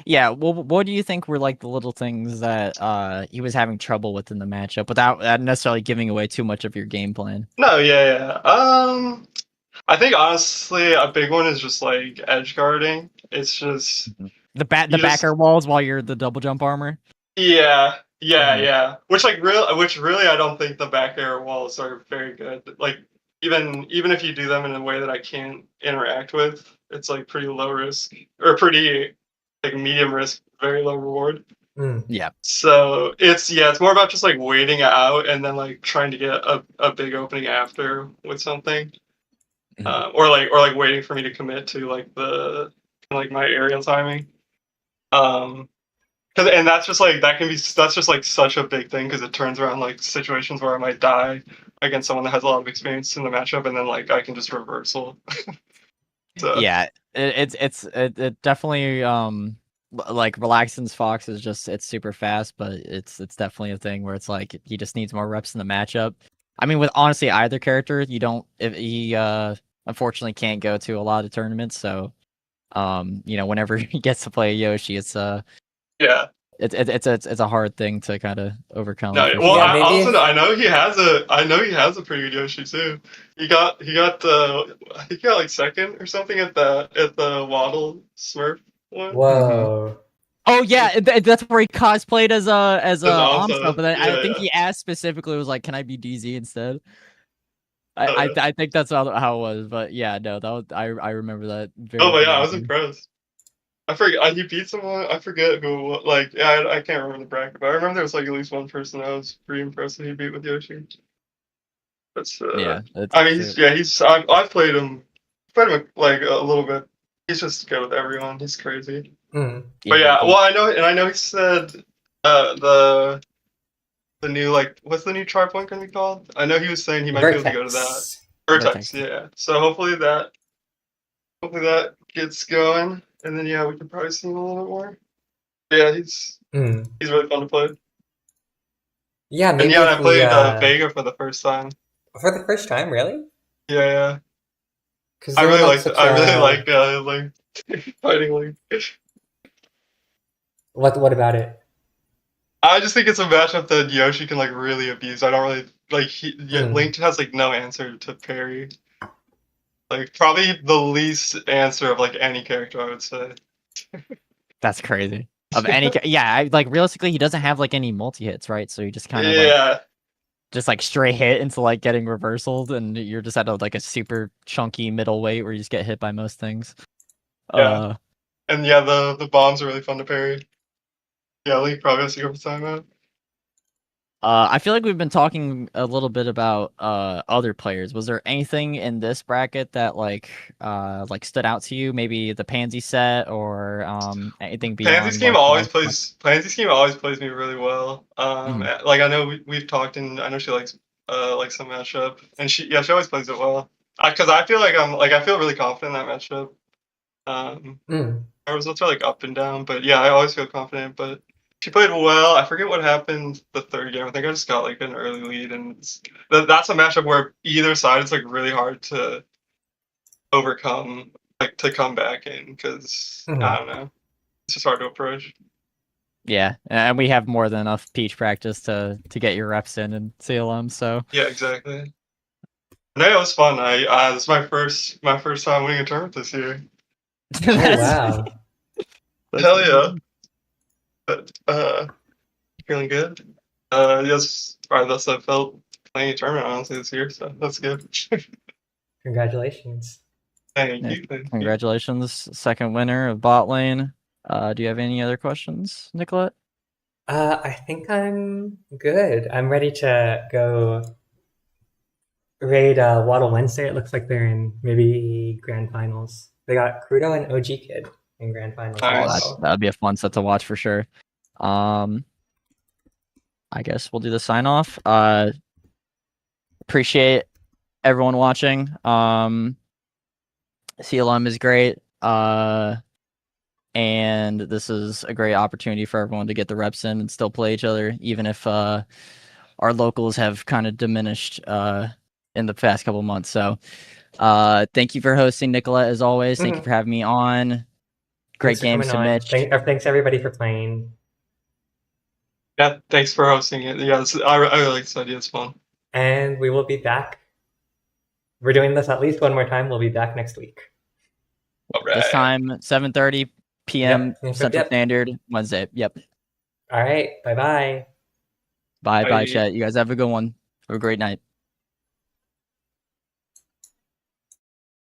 Yeah, well, what do you think were like the little things that he was having trouble with in the matchup without necessarily giving away too much of your game plan? No, yeah. I think honestly a big one is just like edge guarding. It's just The backer walls while you're the double jump armor. yeah. Which really I don't think the back air walls are very good. Like even if you do them in a way that I can't interact with, it's like pretty low risk or pretty like medium risk, very low reward. Yeah. So it's more about just like waiting it out and then like trying to get a big opening after with something, or like waiting for me to commit to like the like my aerial timing. And that's just like that's just like such a big thing because it turns around like situations where I might die against someone that has a lot of experience in the matchup, and then like I can just reversal. So. Yeah, it definitely like Relaxin's Fox is just it's super fast, but it's definitely a thing where it's like he just needs more reps in the matchup. I mean, with honestly either character, you don't if he unfortunately can't go to a lot of tournaments, so whenever he gets to play Yoshi, it's yeah. It's a hard thing to kind of overcome. No, well, I know he has a pretty good Yoshi too. He got I think he got like second or something at the Waddle Smurf one. Whoa. Oh yeah, that's where he cosplayed as Amsa, but then yeah, I think he asked specifically was like, "Can I be DZ instead?" I think that's how it was, but yeah, no, that was I remember that. Very but yeah, I was impressed. I forget he beat someone. I forget who. Like, yeah, I can't remember the bracket, but I remember there was like at least one person I was pretty impressed that he beat with Yoshi. That's I mean, I've played him like a little bit. He's just good with everyone. He's crazy. But yeah, well, I know he said the new like what's the new try point gonna be called? I know he was saying he might be able to go to that. Vertex, yeah. So hopefully that gets going. And then yeah, we could probably see him a little bit more. Yeah, he's really fun to play. Yeah, maybe I played Vega for the first time. For the first time, really? Yeah. I really like fighting Link. What about it? I just think it's a matchup that Yoshi can like really abuse. I don't really like. Link has like no answer to parry. Like probably the least answer of like any character, I would say. That's crazy. Of any, like realistically, he doesn't have like any multi hits, right? So you just kind of just like straight hit into like getting reversaled, and you're just at like a super chunky middleweight where you just get hit by most things. Yeah. And yeah, the bombs are really fun to parry. Yeah, Link probably has to go for timeout. I feel like we've been talking a little bit about other players. Was there anything in this bracket that like stood out to you? Maybe the Pansy set or anything beyond? Pansy's game always plays me really well. Like I know we've talked, and I know she likes some matchup, and she always plays it well. Because I feel like I feel really confident in that matchup. Our results are like up and down, but yeah, I always feel confident. But she played well. I forget what happened the third game. I think I just got like an early lead, and that's a matchup where either side is like really hard to overcome, like to come back in, because I don't know, it's just hard to approach. Yeah, and we have more than enough Peach practice to get your reps in CLM. So yeah, exactly. No, it was fun. This is my first time winning a tournament this year. Wow! Hell yeah! But feeling good. Yes, probably the best I've felt playing a tournament honestly this year. So that's good. Congratulations! Thank you. Congratulations, second winner of Botlane. Do you have any other questions, Nicolette? I think I'm good. I'm ready to go raid Waddle Wednesday. It looks like they're in maybe grand finals. They got Crudo and OG Kid in grand finals. Nice. That'd be a fun set to watch for sure. I guess we'll do the sign off. Appreciate everyone watching. CLM is great. And this is a great opportunity for everyone to get the reps in and still play each other, even if our locals have kind of diminished in the past couple months. So thank you for hosting, Nicolette, as always. Thank you for having me on. Great games to Mitch. Thanks everybody for playing. Yeah, thanks for hosting it. Yeah, I really like this idea. It's fun. And we will be back. We're doing this at least one more time. We'll be back next week. All right. This time, 7:30 p.m. Central Standard, Wednesday. Yep. All right. Bye-bye. Bye, chat. You guys have a good one. Have a great night.